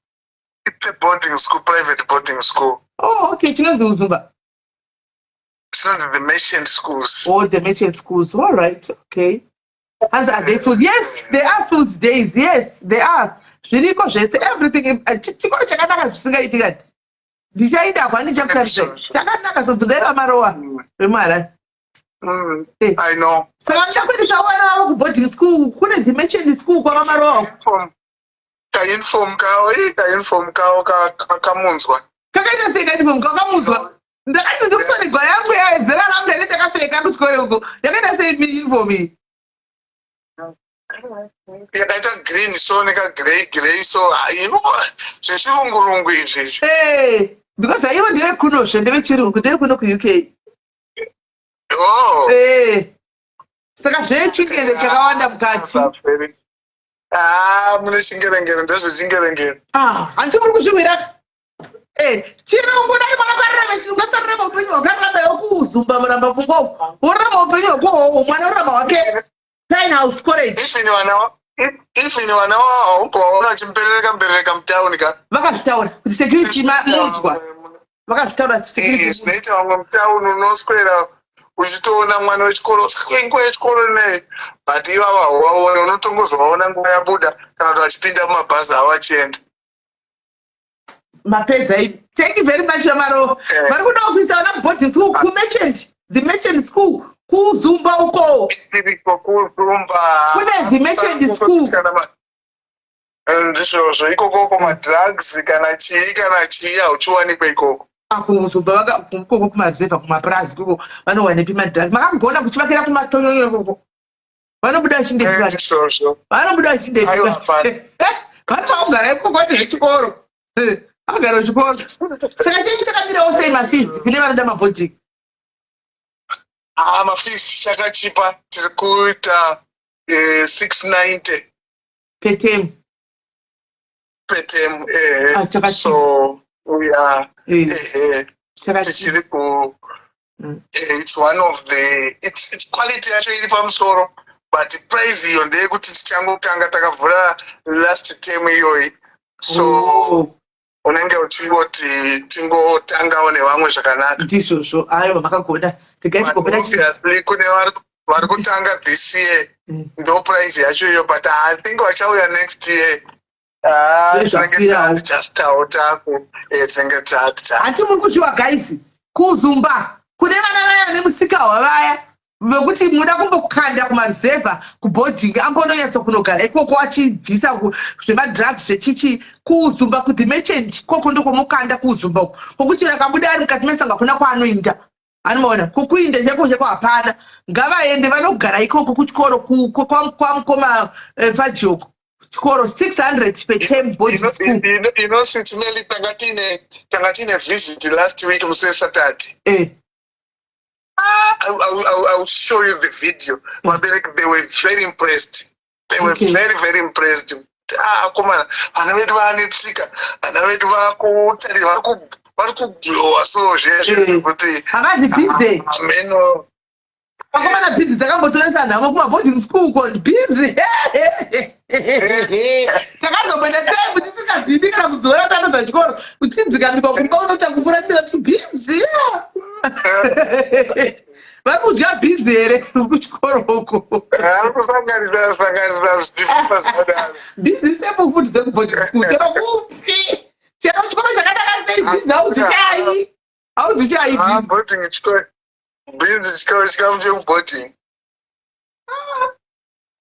It's a boarding school, private boarding school. Oh, okay. Chinonzi Uzumba. It's not the merchant schools. Oh, the merchant schools. All right. Okay. And are they full? Yes, they are full days. Yes, they are. Zviriko zvese everything. Chikoro chakanaka zvisingaitika. Ndichaenda kwa ndichaptarisa. Chakanaka sobvunzai vamarowa vemara. I know. Saka ndichakuendesa vana vavo kuboarding school. Kune the merchant school kwa vamarowa. Kainform kawo kamunzwa. Kakaita sei kainform kamunzwa? Ndakati ndikusonigwa yangu yazera rangu ndakapfeka kuchikoyoko. Yakaita sei uniform iyi? Yakaita green so grey so zvechirungu izvi. Because ivo ndeve kunosha ndeve chirungu ndeve kuno kuUK. Oh. Saka zvechingere chakawanda mukati. Mune chingerengere ndezvechingerengere. Hanzi muri kuzvimira. Chirungu dai makaparira vechirungu asararama upenyu hwakaramba yokuzumba muramba pfungwa. Worarama upenyu hwakohwo mwana orarama wake. Pine House College. Ifini wana wao umboona achimberereka mutauni ka. Vakazvitaura kuti security munzwa. Vakazvitaura kuti security. Zvinoita vamwe mutauni unoswera uchitoona mwana wechikoro nguva yechikoro nei. But ivava waona unotongozovaona nguva yabuda kana kuti vachipinda mumabhazi avo vachienda. Mapedza ipi. Thank you very much Maro. Vari kuda kuisa vana boarding school kumerchant. The merchant school. Kuzumba uko. Kuzumba. Kune the merchant school. Ndizvozvo ikoko madrugs kana chii hauchiwanikwa ikoko. Kuzumba koko kumazeva kumaprazi koko vanowanepi madrugs. Makagona kuchivakira kumatonyo koko. Vanobuda vachindepika. Vanobuda vachindepika. Vanogara ikoko kuti zvechikoro. Agara kuchikoro. Saka chii chakamirawo sei mafees kune vanoda mabhodhingi? Mafees chakachipa tiri kuita 690 per term. So we are tichiri ku it's one of the it's quality yacho iri pamusoro but price iyo ndeyekuti tichangotanga takavhura last term iyoyi so unenge uchingoti tingotangawo nevamwe zvakanaka. Ndizvozvo aiwa makagona obviously kune vari kutanga this year ndo price yacho iyo but I think vachauya next year. Just tautaku tinenge tata. Hati muri kuchiwa guys kuzumba kune vana vaya vane musikahwa vaya vekuti muda kumbokanda kumaruzevha kuboarding angononyatsa kunogara ikoko achibvisa zvemadrugs zvechichi kuzumba kuThe Merchant koko ndokwomukanda kuzumba uko kokuti akabuda ari mukati mesanga kuna kwaanoinda anomaona kokuinda chako hapana ngavaende vanogara ikoko kuchikoro kwamukoma Fajoko chikoro 600 per term boarding school. You know Sitimeli tanga tine visit last week on Saturday. I will show you the video. They were very impressed. They were Okay. very, very impressed. Komana, vana vedu vanetsika, vana vedu vakutarira, varikuglowa so zvezvo kuti Akazi busy. meno. Vakomana busy dzakambotoresa nhamo kumaboarding school uko busy. Takazomboenda time tisingazivi kana kudzora tanodza chikoro kuti dzikamika kumba unota kufuratira kuti busy. Vari kudya busy here kuchikoro uko. Arikusanganisa zvichifamba zvinodaro. Busy semufundi dzekuboarding school. Chero kupi. Chero chikoro chakanaka sei busy haudzichai. Haudzichai busy. Boarding chikoro. Busy chikoro chikamuche kuboarding.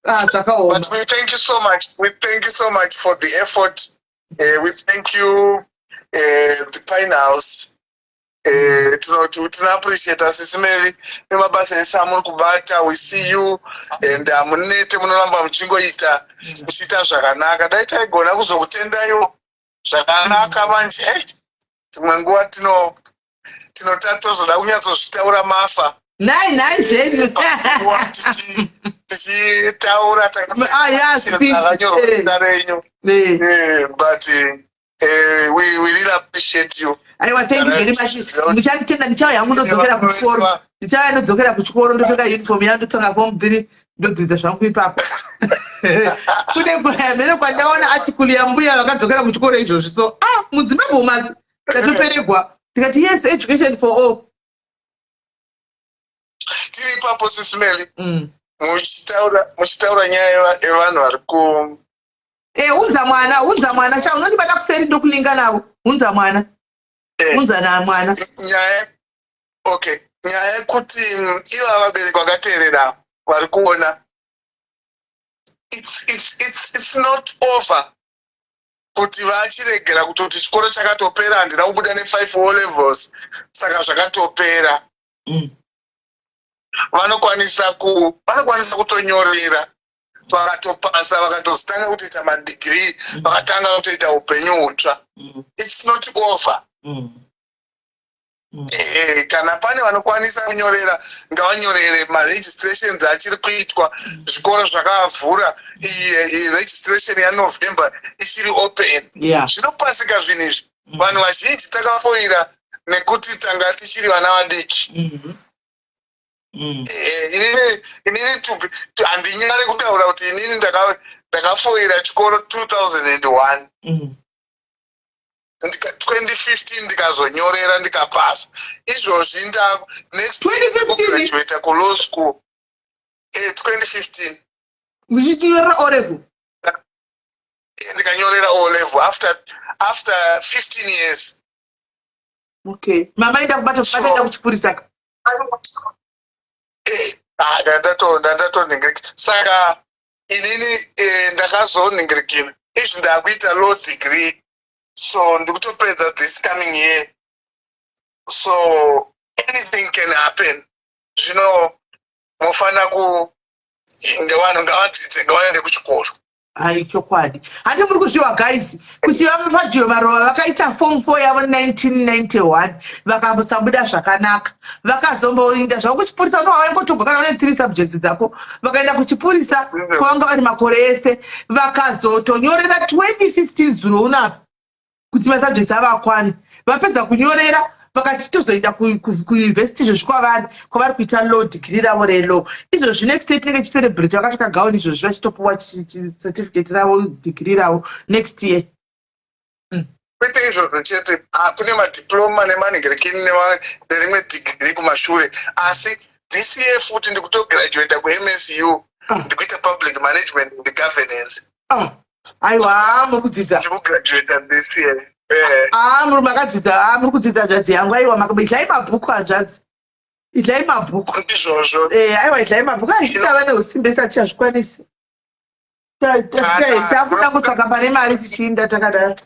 Zvakaoma. But we thank you so much. We thank you so much for the effort. We thank you, the Pine House. Tuna appreciate asisi Mary nemabasa ese amuri kubata. We see you and munete munoramba muchingoita muchiita zvakanaka. Dai taigona kuzokutendayo zvakanaka manje. Dzimwe nguva tozoda kunyatsozvitaura mafa. Nai zvenyu. Tichitaura takanyorwa renyu. But we really appreciate you. Aiwa, thank you very much. Muchanditenda ndichauya hangu ndodzokera kuchikoro. Ndichauya ndodzokera kuchikoro ndopfeka uniform yangu ndotsonga form 3 ndodzidza zvangu ipapo. Kune mhere kwandaona article yambuya vakadzokera kuchikoro izvozvi. So muZimbabwe umazi tatoperekwa. Tikati yes, education for all. Tiri ipapo sisimeli. Muchitaura nyaya yevanhu vari ku unza mwana cha unondibata kuseri ndokulinga navo. Unza mwana. Unza na mwana. Nyaya yekuti ivo vabereki vakateerera vari kuona. It's not over. Kuti vachiregera kutoti chikoro chakatopera handina kubuda ne5 O levels saka zvakatopera. Vanokwanisa kutonyorera vakatopasa vakatozotanga kutoita madegree vakatanga kutoita upenyu hutsva. It's not over. Kana pane vanokwanisa kunyorera ngavanyorere maregistrations achiri kuitwa zvikoro zvakavhura registration yaNovember ichiri open. Zvinopasika zvinhu izvi. Vanhu vazhinji takafoira nekuti tanga tichiri vana vadiki. Inini handinyare kutaura kuti inini ndakafoira chikoro 2001. 2015 ndikazonyorera ndikapasa. Izvozvi next year ndikugraduate kulaw school. 2015. Muchitinyorera O level? Ndikanyorera O level after 15 years. Okay. Mama enda kubata kuchipurisa. Ndatoningirika. Saka inini ndakazoningirikira. Izvi ndakuita law degree. So ndikutopedza this coming year. So anything can happen. Mofana ngevanhu ngavadzidze ngavaende kuchikoro. Chokwadi. Handi muri kuzviwa guys kuti vamapadziwe marova vakaita form 4 yavo 1991 vakasabuda zvakanaka. Vakazomboinda zvavo kuchipurisa vaingotogwa kana une 3 subjects dzako. Vakaenda kuchipurisa kwavanga vari makore ese. Vakazotonyorera 2015 zuro unapo kuti masubjects avakwani. Vapedza kunyorera vakachitozoenda kuuniversity zvezvikwavari kwavari kuita law degree ravo relaw. Izvozvi next year tinenge chicelebrate vakasvika gauni izvozvi vachitopuwa certificate ravo degree ravo next year. Kwete izvozvo chete kune madiploma nemaningirikini nerimwe degree kumashure. Asi this year futi ndikutograduata kuMSU ndikuita public management and governance. Aiwa mukudzidza. Ndikugraduata this year. Muri makadzidza muri kudzidza zvanzi yangu aiwa idlai mabhuku hanzvadzi. Idlai mabhuku. Izvozvo. Aiwa idlai mabhuku aichitava neusimbe isati chazvikwanisi. Takuda kutsvaka pane mari tichiinda takadaro.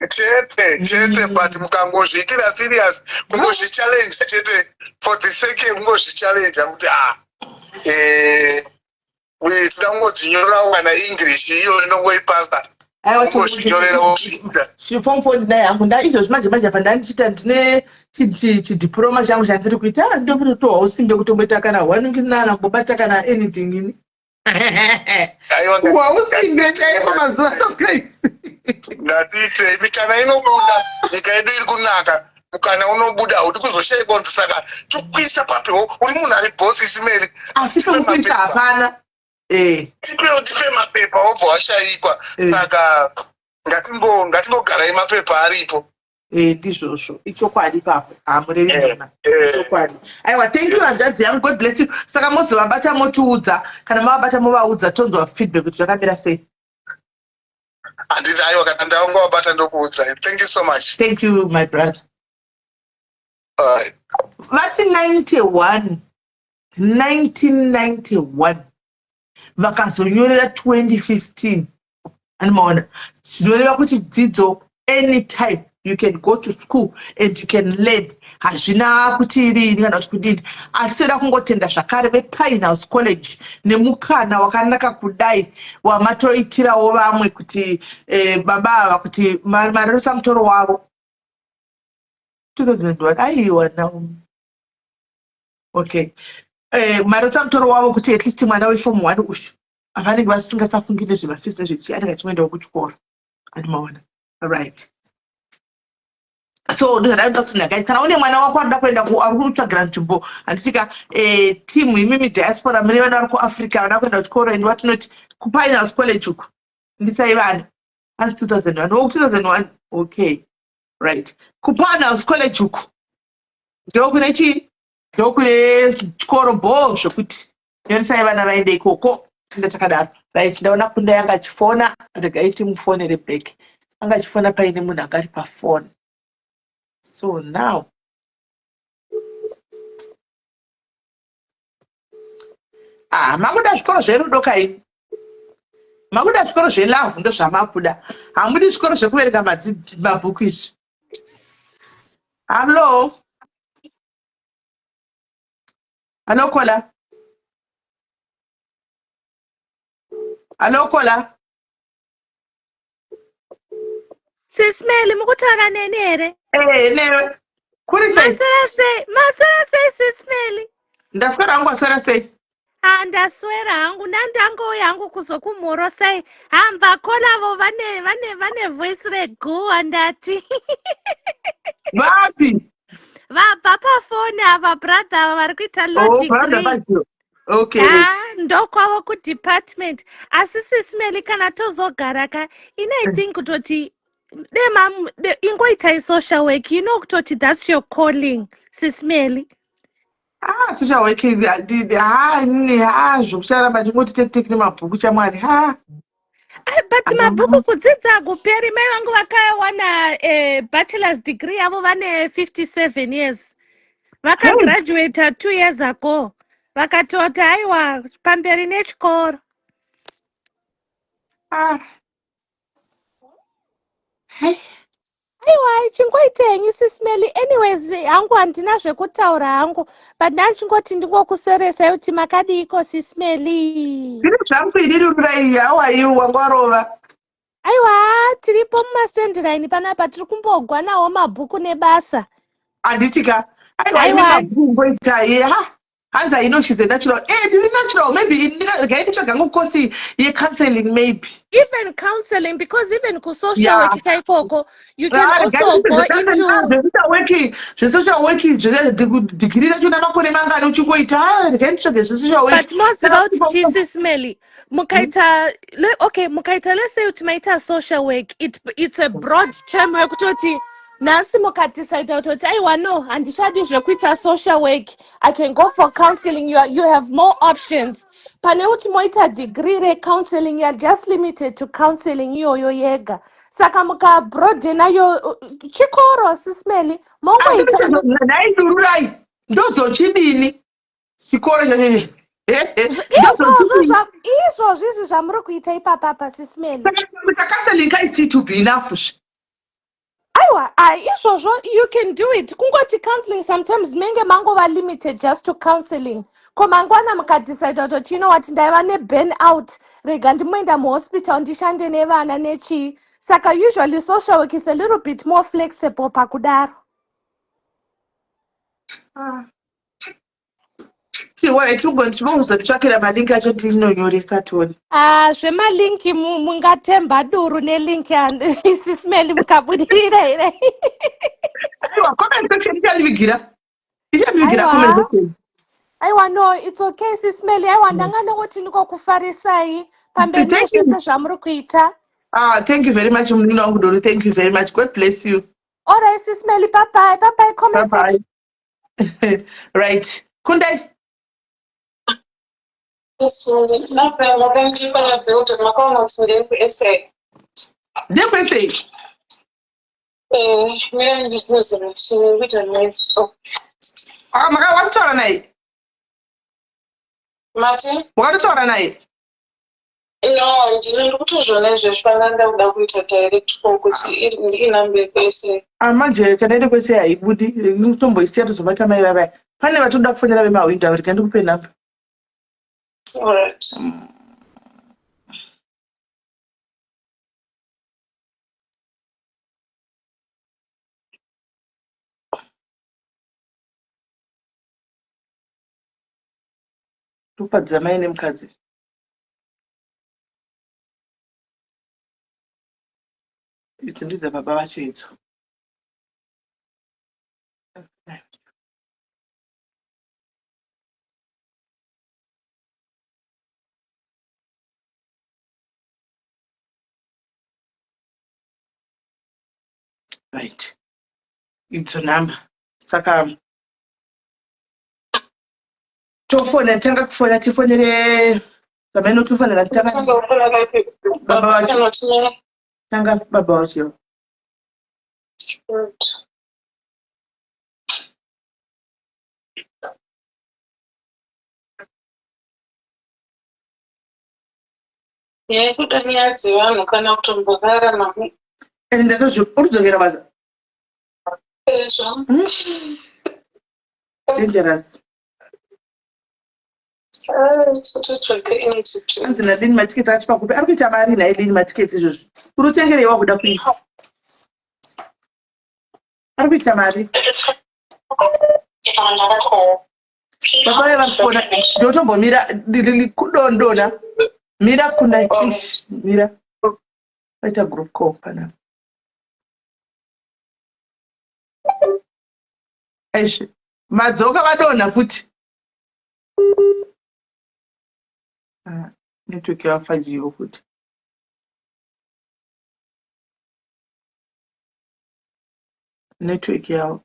Chete but mukangozviitira serious kungozvichallenge chete for the sake kungozvichallenge kuti tida kungodzinyorera kana English iyo inongoipasa. Aiwa form 4 ndinai hangu izvozvi manje apa ndandichita ndine chidiploma changu chandiri kuita ndombototowawo simbe kutomboita kana 1 ngisina kubata kana anything ini. Aiwa, Wausimbe chaipo mazuva ano guys. ngatite mikana inobuda nyika yedu iri kunaka mukana unobuda hauti kuzoshayikwa kuti saka tokuisa papewo uri munhu ari bhosi Ismail Asi tokuisa hapana. tipe mapepa wobva washayikwa saka ngatingogarai mapepa aripo. Ndizvozvo ichokwadi papo hamurevi ichokwadi. Aiwa, thank you hanzvadzi yangu, God bless you. Saka mozovabata motiudza, kana mavabata movaudza tonzwa feedback kuti zvakamira sei. Handiti aiwa, kana ndaungavabata ndokuudzai. Thank you so much. Thank you my brother. Alright. Vati 1991 vakazonyorera 2015 animaona zvinoreva kuti dzidzo anytime you can go to school and you can learn. Hazvina kuti irini kana kuti kudini, asi toda kungotenda zvakare vePinehouse College nemukana wakanaka kudai wamatoitirawo vamwe kuti baba ava kuti marerusa mutoro wavo 2001 aiwa now. Okay. Marerusa mutoro wavo kuti at least mwana weform 1 ushu avanenge vasingasafungi nezvemafees nezvechi anenge achiendawo kuchikoro animaona. Right. So ndinoda kuti guys, kana une mwana wako anoda kuenda ari kutsvagira nzvimbo handitika team imimi diaspora mune vana vari kuAfrica vanoda kuenda kuchikoro and watinoti kuPinehouse College uku ndisai vana asi 2001 2001. Okay, right. kuPinehouse College uku ndokune chii ndokune chikoro bho zvokuti nyorisai vana vaende ikoko. Enda chakadaro. Right, ndaona kunda yanga achifona, regaiti mufonere back. Anga achifona paine munhu angari pafoni. So now makuda zvikoro zverudo kai, makuda zvikoro zvelavhu ndo zvamakuda, hamudi zvikoro zvekuverenga mabhuku izvi. Hello Kola. Hello Kola. Sismeli mukutaura neni here? Newe. Kuri sei? Maswera sei Sismeli? Ndaswera hangu aswera sei? Ndaswera hangu ndangouya hangu kuzokumhoro sei. Vakolavo vane voice reguwa ndati. Vapi? Vabva pafoni ava brother ava vari kuita low degree. Okay. Ndokwavo kudepartment. Asi Sismeli kana tozogara ka I think kutoti ingoitai social work, you know kutoti that's your calling Sismeli. Social work zvokusaramba ndingoti tek nemabhuku chamwari. But mabhuku kudzidza kuperi. Mai vangu vakawana bachelor's degree yavo vane 57 years. Vakagraduate 2 years ago. Vakatoti aiwa pamberi nechikoro. Aiwa chingoitenyi Sismeli. Anyways hangu handina zvekutaura hangu, but ndachingoti ndingokusveresai kuti makadiko Sismeli. Zviri zvangu inini urai. How are you wangwarova? Aiwa tiripo mumasendirine panapa tiri kumbogwa nawo mabhuku nebasa. Handitika. Aiwa mabhuku ngoitai. Hanza she's a natural. Did natural maybe gaiti course counseling maybe. Even counseling, because even ku social work taifoko you can also go into social working degree racho namakore mangani uchingoita gaiti social work. But most about Jesus Smelly. Mukaita let's say utimaita social work, it's a broad term wekutoti nasi mukadecide kuti aiwa no handishadi zvekuita social work, I can go for counseling. You have more options. Pane kuti moita degree counseling, you are just limited to counseling iyoyo yega. Saka muka broaden nayo chikoro Sismeli mongoita naidururai ndozochidini chikoro chacho. Izvozvi zvamuri kuita ipapa Sismeli. Saka counseling kaiti to be enough. Aiwa, izvozvo you can do it. Kungoti counseling sometimes menge mangova limited just to counseling. Ko mangwana mukadecide kuti you know what ndaiva ne-burn out, rega ndimoenda muhospital ndishande nevana nechi. Saka usually social work is a little bit more flexible pakudaro. why tinozotitsvakira malinki acho tinonyoresa toni. Zvemalinki mungatemba duru nelinki isismeli mukabudirira here. Aiwa, comment section ichanivigira. Ichanivigira comment section. Aiwa, no, it's okay, sismeli. Aiwa, ndangana kuti ndikokufarisai. Pamberi nezvese zvamuri kuita. Thank you very much, Munina Nguduru. Thank you very much. God bless you. All right, sismeli. Bye-bye. Bye-bye. Comment section. Right. Kundai. Wakataura naye? Wakataura naye? No, ndiri kutozvona izvezvi pananda kuda kuita direct call kuti inambe kwese. Manje kana ende kwese haibudi, mutomboisiya tozobata mai vavaya. Pane vatoda kufonera vemahwindo vari kandi kupe namba. All right. Tupadza mai nemukadzi. Idzi ndidza baba vacho idzo. Right. Idzo namba. Saka tofona tanga kufona tifonere kameno tofonera tanga baba vacho. Tanga baba vacho. Kuda niadzi vanhu kana kutombogara Ende urudzokera basa. Dangerous. Anzi nadini matiketi achipa kupe ari kuita mari naye dini matiketi izvozvo. Urutengereiwa kuda kuita. Ari kuita mari. Baba vaye varikufona ndotombomira ndiri kudondona. Mira kuna ish mira. Waita group call pana. Aish. Madzoka vadona futi. Network yafajiwa futi. Network yao.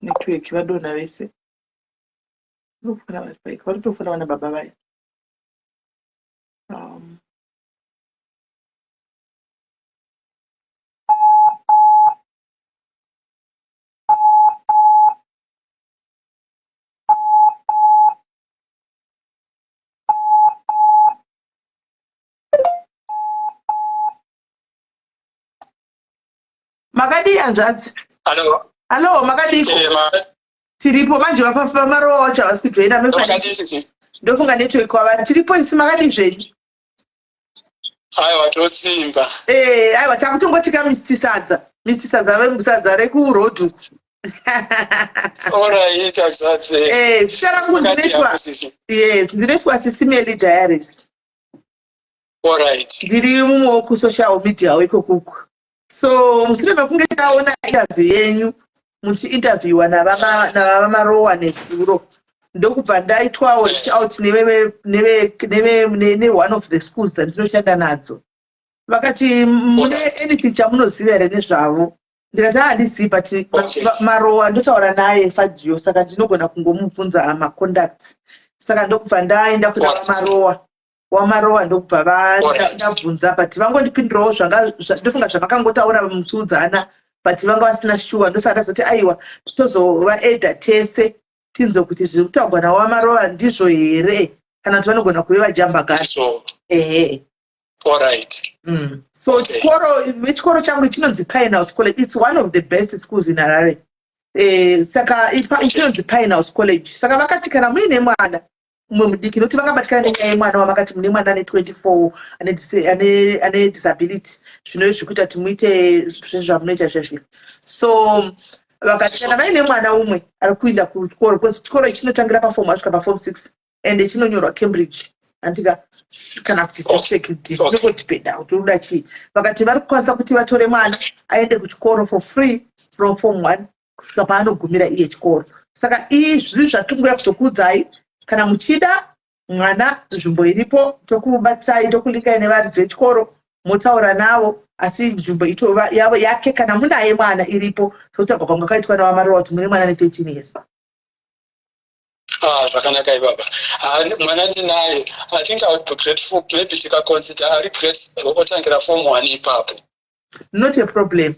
Network vadona vese. Ndofuna vari varikufuna vana baba vaye. Makadi hanzvadzi. Hello, makadiko. Tiripo manje vafafa marowa wacho havasi kujoina mekadi. Ndofunga network kwavari. Tiripo isi makadi zvenyu. Aiwa tosimba. Aiwa takutongotika Mr. Sadza. Mr. Sadza vemusadza rekurodhu. Alright, exactly. Zvicharangu ndiretwa Sisimeli Diaries. Alright. Ndiri mumwe kusocial media wekokoko. So mushure mekunge taona interview yenyu muchiinterviewa navamarowa nezuro ndokubva ndaitwawo reach out neve one of the schools dzandinoshanda nadzo. Vakati mune anything chamunoziva here nezvavo? Ndikati handizivi but marowa ndotaura naye Fadzio saka ndinogona kungomubvunza maconduct. Saka ndokubva ndaenda kuna wamarowa ndokubva ndabvunza but vangondipindirawo ndofunga zvavakangotaura mutudzana but vanga vasina shuwa ndosaka ndazoti aiwa tozovaedha tese tinzo kuti zviri kutaurwa nawamarowa ndizvo here kana kuti vanogona kuve vajambagari. So chikoro changu chinonzi Pinehouse College. It's one of the best schools in Harare. Saka chinonzi Pinehouse College. Saka vakati kana muine mwana mumwe mudiki noti vakabatikana nenyaya yemwana wavakati mune mwana ane 24 ane disability zvino zvikuita kuti muite zvezvamunoita zvezvi. So vakati kana vaine mwana umwe ari kuenda kuchikoro kwezi chikoro chinotangira paform asvika paform 6 ende chinonyorwa Cambridge andika kana kuti zvinongodipenda kuti uda chii. Vakati vari kukwanisa kuti vatore mwana aende kuchikoro for free from form 1 kusvika paanogumira iye chikoro. Saka iyi zvinhu zvatingoya kuzokuudzai kana muchida mwana nzvimbo iripo tokubatsai tokulingai nevaridzi vechikoro motaura navo asi nzvimbo itova yavo yake kana munaye mwana iripo sokutabva kwanga kaitwa navamarowa kuti mune mwana ne13 years. Zvakanaka ibaba. Mwana ndinaye. I think I would be grateful maybe tikaconsider ari grade otangira form 1 ipapo. Not a problem.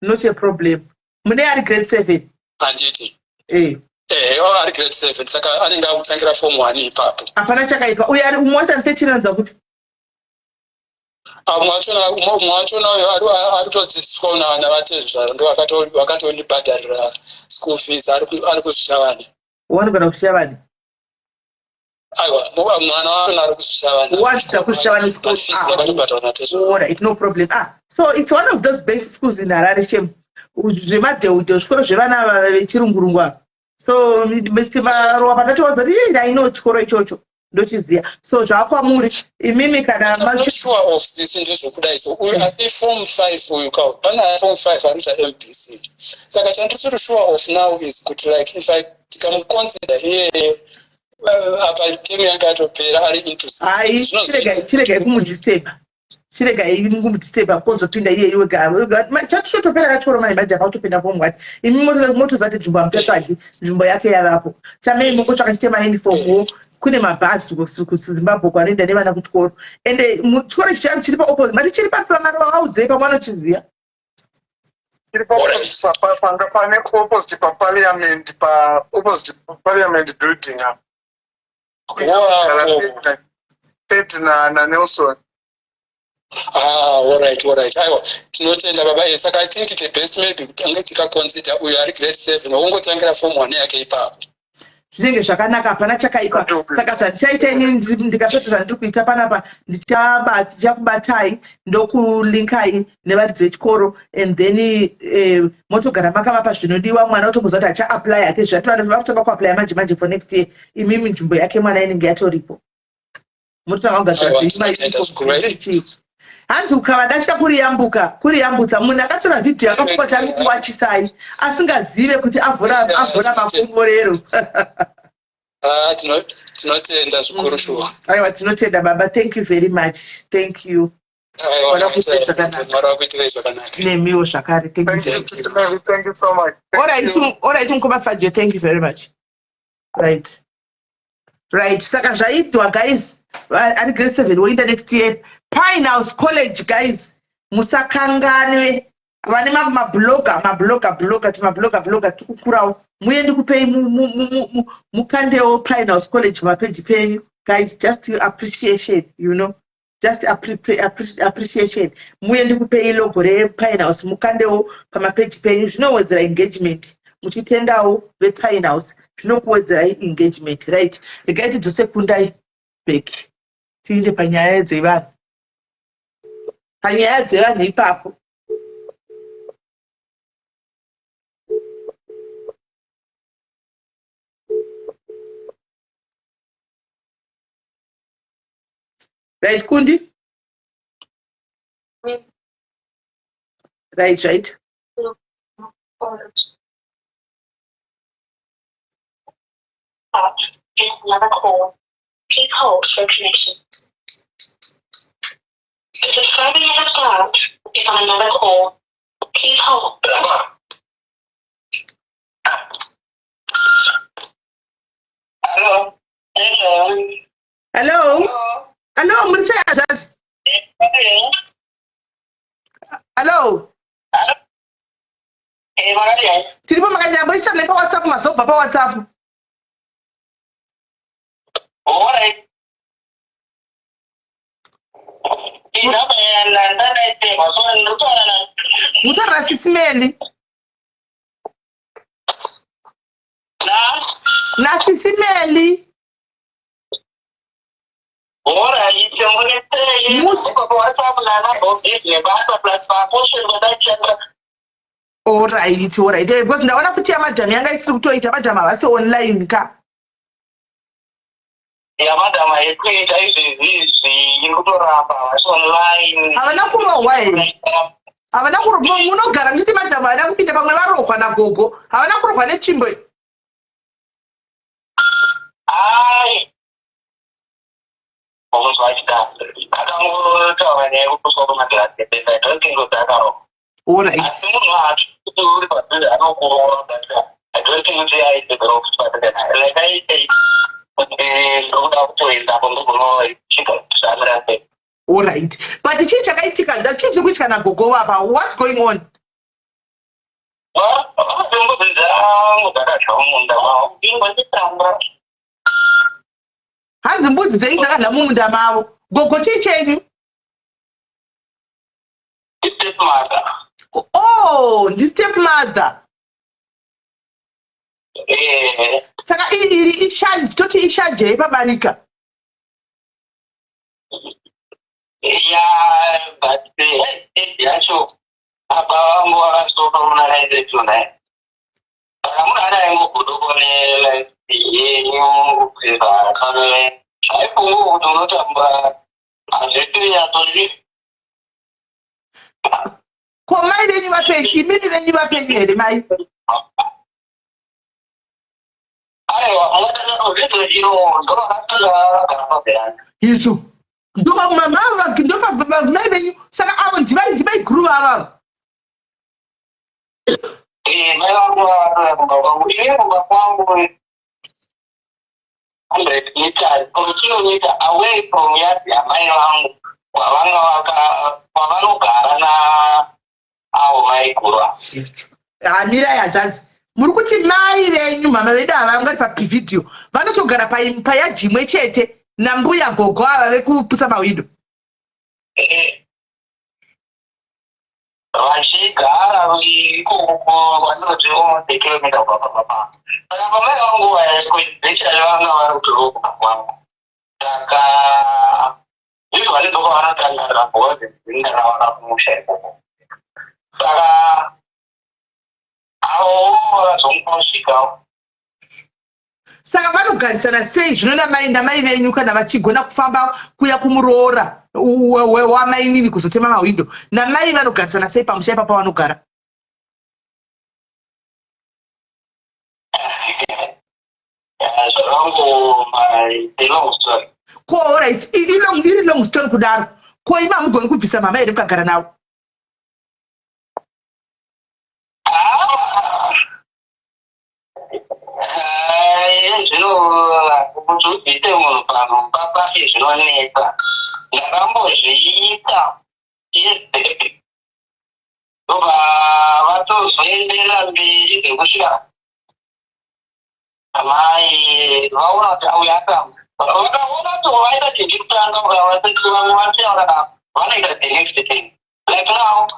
Not a problem. Mune ari grade 7. Handiti. Ari grade 7 saka anenge akutangira form 1 ipapo. Hapana chakaipa. Uyo ari umwacho 13 anza kuti mwachona ari kutodzidziswa navatezvaro ndo vakatolibhadharira school fees ari kuzvishavani. Wanogona kushavani? Aiwa, mwana wacho ari kuzvishavani. Wachita kuzvishavani school. Alright, no problem. So it's one of those basic schools in Harare Shem. Zvemadheudheu zvikoro zvevana vechirungurungu. So Mr. Marowa pandatowadza kuti ndaino chikoro ichocho ndochiziya. So zvakwamuri imimi kana sure of this ndezvokudai so form 5 uyu kawo pana form 5 anoita MBC. Saka chandisiri sure of now is kuti like if I tikamuconsider iye apa temu yanga yatopera ari into chiregai kumudisturba. Chiregai kumudisturba kozopinda iye wega. Chatotopera kachoro manje majaha utopinda form 1. Imi moto zati nzvimbo amuchatsvagi nzvimbo yake yavapo. Chamei mongotsvaka chitema uniform kune mabhazi kuZimbabwe kwanoenda nevana kuchikoro ende chikoro chichangu chiri paopposite mati chiri pamarowa audzei pamwanochiziya panga pane opposite parliament building na Nelson. Alright. Aiwa, tinotenda baba. Saka I think the best maybe ange tikaconsider uyu ari grade 7 ongotangira form 1 yake ipapo. Zvinenge zvakanaka hapana chakaipa. Saka zvandichaita ini ndikapedza zvandiri kuita panapa ndichakubatai ndokulinkai nevaridzi vechikoro and then motogara makavapa zvinodiwa mwana otomboziva kuti acha-apply yake zvatotanga kuapply manje for next year imimi nzvimbo yake mwana inenge yatoripo mototanga kugadzira hanzi ukavadachita kuriyambutsa munhu akatora vhidhiyo akapota ari kuwachisai asingazive kuti avhura makomborero. Tinotenda zvikuru shuwa. Aiwa tinotenda baba, thank you very much. Thank you. Nemiwo zvakare. Thank you so much. Alright mukoma Fajo, thank you very much. Right. Saka zvaitwa guys ari grade 7 woinda next year Pine House College guys, musakanganwe vane mabloga tikukurawo muende kupei mukandewo Pine House College mapeji penyu guys, just appreciation, you know, just appreciation. Muende kupei logo rePine House mukandewo pamapeji penyu zvinowedzera engagement. Muchitendawo vePine House zvinokuwedzera engagement, right? Regai tidzose kundai back tiinde panyaya dzevanhu. Panyaya dzevanhu ipapo. Right, Kundi? Right. There's another call. Please hold for connection. The phone you have dialed is on another call. Please hold. Hello, Mr. Hello. Tiripo makanyamba ichane pa WhatsApp masobva pa WhatsApp. Alright. Mutara Sisimeli. Na Sisimeli. Alright, Alright. Because ndaona kuti madam yanga isiri kutoita madam avasi online ka. Ya madam ayikuita izvi ikutoramba avasi online. Havana kurohwa here. Havana kurohwa munogara muchiti madam havana kupinda pamwe varohwa nagogo. Havana kurohwa netsvimbo. Ai. Almost like that. I don't know any of the sort of that. I don't think that out. All right. I don't know how to do it, but I don't know that. I don't think I did the wrong spot. Like I say, look up to it. I don't know. Chicken. All right. But the chicha kaitika, the chicha which can go up. What's going on? Well, I don't know that. Hanzi mbuzi zeinza kana mumunda mavo. Gogo chichenyu. Stepmother. Oh, the stepmother. Saka iri ishaji, toti ishaje pabanika. Yeah, but yeah, so about more so from the tonight. I'm not going to go Kwa mai venyu vapenyu, imini venyu vapenyu here mai. Yesu. Ndoka mama, ndoka mai venyu, saka avo ndivai guru vava. Away from your mind, Amira yajanzi. Muri kuti mai venyu mama vedu havangari pavidhiyo vanotogara paimba yajimwe chete nambuya gogo ava vekupusa mawindo. Vachigara ikoko vanoti kilomita papapapa. Saka pamai vangu vaikudzechera vanga vari kudhorobha kwangu. Saka izvo vanenge vanotangarira bhozi dzingarava kumusha ikoko. Saka avo vakazongosvikawo. Saka vanogarisana sei zvino namai venyu kana vachigona kufamba kuya kumuroora wamai nini kuzotema mawindo namai vanogarisana sei pamusha ipapa vanogara? Ko alright, iri long story kudaro. Ko ima hamugoni kubvisa mama here mukagara navo? Zvinoite munhu pano papashe zvinonetsa ndakambozviita ndobva vatozoenderera mberi zvekusvika mai vaona kuti auya atamba vakaona kuti vaita chinji kutanga vamwe vachivakana vanoita the next thing like now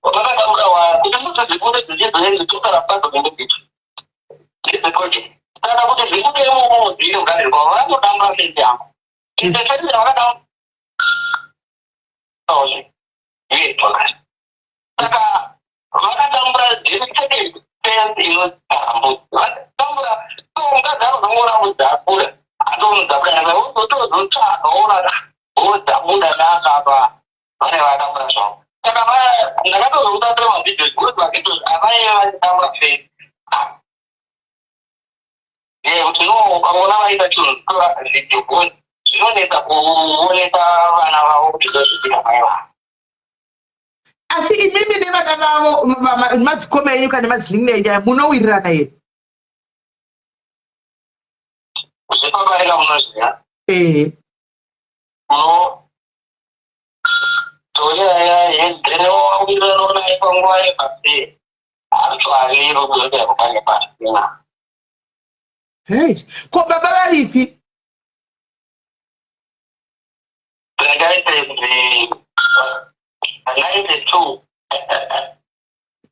vakataura kuti mudzidzi kunde dzichizoenzi tokarapado nendobiti ndezvekoje saka kuti zvikutemumo dziri kugarirwa vanotamba fenzi yangu fenzi vakatamba saka vakatambura dziri fenzi inotambudzi vakatambura ungazaro zongona mudzakura andomudzakura otozotsvakaona odzabuda nakapa vane vatambura zvavo saka ndakatozokutatira mavhidhios kuti vakiti avaive vachitambura fenzi kuti ukaona vaita chinhu tora vhidhio goni zvinonetsa kuonesa vana vavo kuti zozviita mai vavo. Asi imimi nevana vavo madzikoma enyu kana madzinin'enyu munowirirana here? Zvepabaika munoziva? toyayayendrewawirirana naye panguva yepasi actually rokuzoita kupane pasina. Hey, ko baba varipi?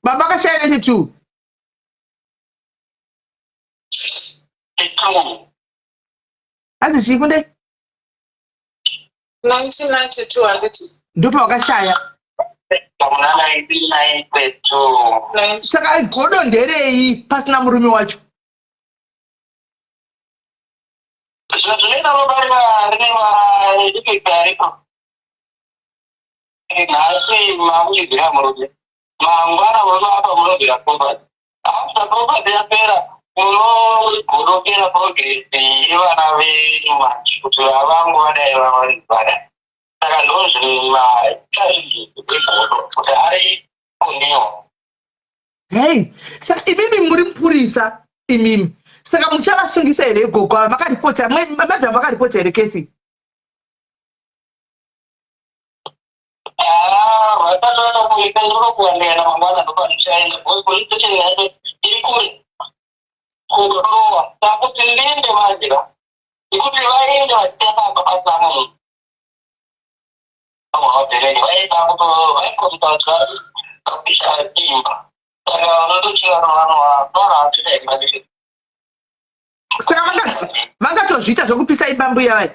Baba kashaya 92. 92. Azi chikunde? 1992 handiti. Ndipo wakashaya. Saka godo nderei pasina murume wacho. Hey, saka imimi muri mpurisa imimi. Saka muchavasungisa here gogo makaripota madam vakaripota here kesi. Saka vangatozviita zvokupisa ibambu yavai.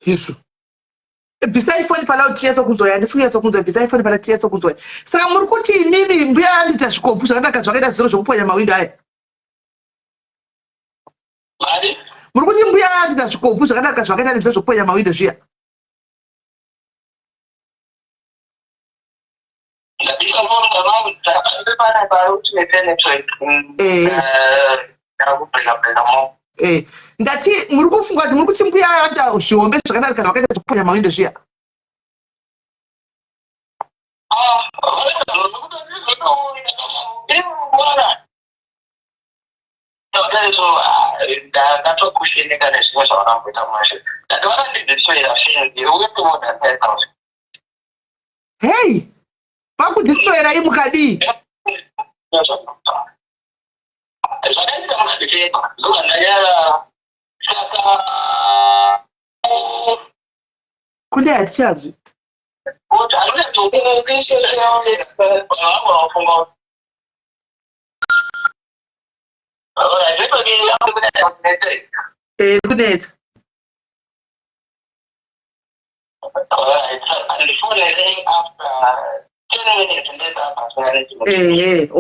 Yesu. Bisai foni pala utiyeso kunzwa yandi sikuyeso kunzwa bisai foni pala tiyeso kunzwa. Saka muri kuti inini mbuya andita zvikopu zvakanaka zvakaita zero zvokuponya mawindo aya. Muri kuti mbuya andita zvikopu zvakanaka zvakaita zero zvokuponya mawindo zviya. Ndati muri kufunga kuti muri kuti mbuya anda zvihombe zvakanaka zvakaita zvokuponya mawindo zviya. Hey, pakudistroyera imukadi. Kunde atichazvi. Kunetsa. All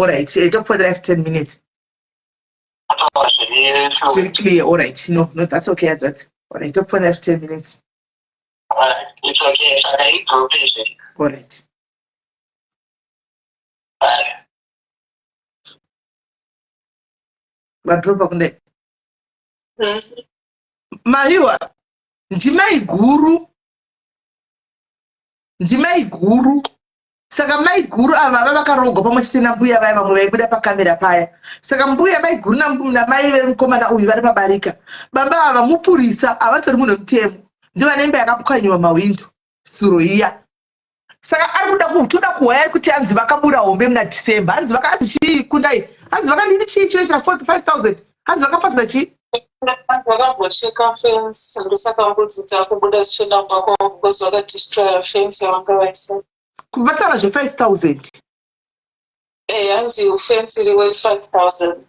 right. Talk for the next 10 minutes. Very clear. All right. No, that's okay. That's all right. Talk for the next 10 minutes. It's okay. All right. Madropa kunde. Mahiwa. Ndimai guru. Saka mai guru ava vakarogwa pamwe chete nambuya vaya vamwe vaibuda pakamera paya. Saka mbuya mai guru namai vemukomana uyu vari pabarika. Baba ava mupurisa avatori munhu mutemo. Ndivo vanemba yakapwanyiwa mawindo suro iya. Saka ari kuda kuwaya kuti hanzi vakabura hombe muna December. Hanzi vakazi chii kundai. Hanzi vakandini chii chinoita 45,000. Hanzi vakapasina chii. Vakambocheka fence ndosaka mbudzita kubuda zichenda mbako because vakadestroya fence yavanga vaisa. Kuvatara zve 5,000. Hanzi fence iri we 5,000.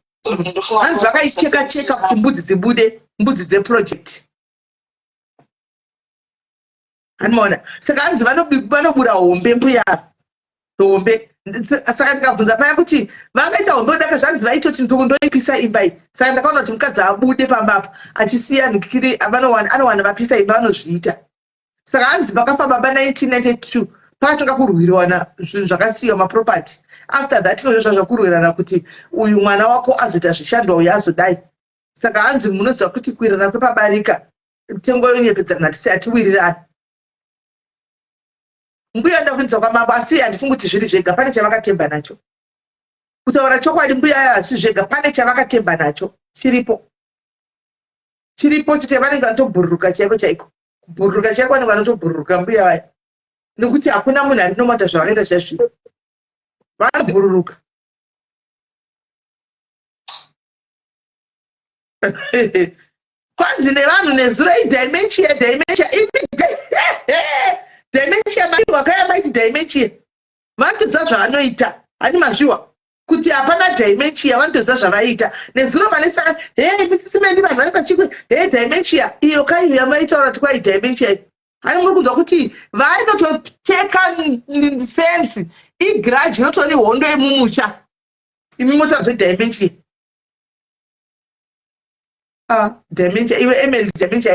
Hanzi vakaicheka kuti mbudzi dzibude, mbudzi dzeproject. Hanimona. Saka hanzi vanobura hombe mbuya. Hombe. Saka tikabvunza paya kuti vangaita hombe kudaka zvanzi vaitoti ndoipisa imba iyi. Saka ndakaona kuti mukadzi abude pambapa achisiya nhikiri anowana vapisa imba vanozviita. Saka hanzi pakafa baba 1992 pakatanga kurwirwana zvinhu zvakasiyiwa maproperty. After that nozvo zvakurwirana kuti uyu mwana wako azoita zvishando uyu azodai. Saka hanzi munoziva kuti kuwirana kwepabarika mitengo yonyepedzana tisi atiwirirani. Mbuya ndakunzwa kwamambo asi handifungi kuti zviri zvega pane chavakatemba nacho. Kutaura chokwadi mbuya aya hasi zvega pane chavakatemba nacho. Chiripo chete vanenge vanotobhururuka chaiko. Kubhururuka chaiko vanenge vanotobhururuka mbuya vaya. Nekuti hakuna munhu ari nomata zvavakaita zvazvino. Vanobhururuka. Kwanzi nevanhu nezuro dementia dementia mai wakaya maiti dementia. vanotoziva zvavanoita hani mazviwa kuti hapana dementia vanotoziva zvavaita nezuro vane saka misisimendi vanhu vari pachikwe dementia iyo kaiyo yamaitaura kuti kwai dementia hani muri kunzwa kuti vainototeka fensi igiraji inotori hondo yemumusha imi motaura zvedementia dementia iwe Emily dementia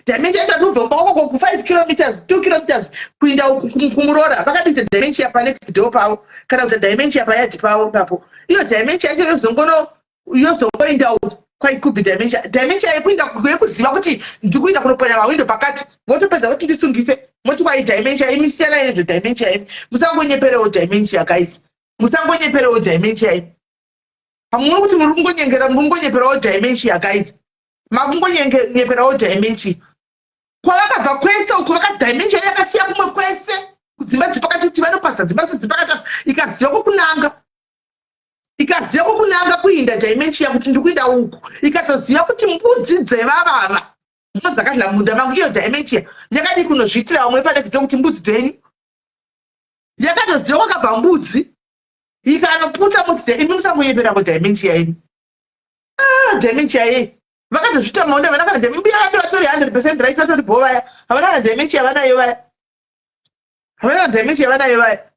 dementia inotobva paoko ku 5 kilometers 2 kilometers kuinda kumurora vakadita dementia pa next door pavo kana kuti dementia payadi pavo papo iyo dementia yacho yozongoinda quite could be dementia yekuinda kuziva kuti ndikuinda kunoponya mawindo pakati votopedza kuti ndisungise moti kwai dementia imisiyana yezvo dementia imi musangonyeperewo dementia guys musangonyeperewo dementia imi hamuna kuti muri kungonyeperawo dementia guys makungonyeperawo dementia kwavakabva kwese uku dementia yakasiya kumwe kwese kudzimba dzipakati kuti vanopasa dzimba dzipakati ikaziva kokunanga kuinda dementia kuti ndikuinda uku ikatoziva kuti mbudzi dzevavava ndo dzakadla munda mangu iyo dementia yakadi kunozviitira vamwe panekizo kuti mbudzi dzenyu yakatoziva kwakabva mbudzi ikanoputsa mudzi imi musangonyeperako dementia imi dementia yei vakatozvita maunda vanakana dementia vatori 100% right vatori bho vaya havana dementia vanayo vaya havana dementia vanayo vaya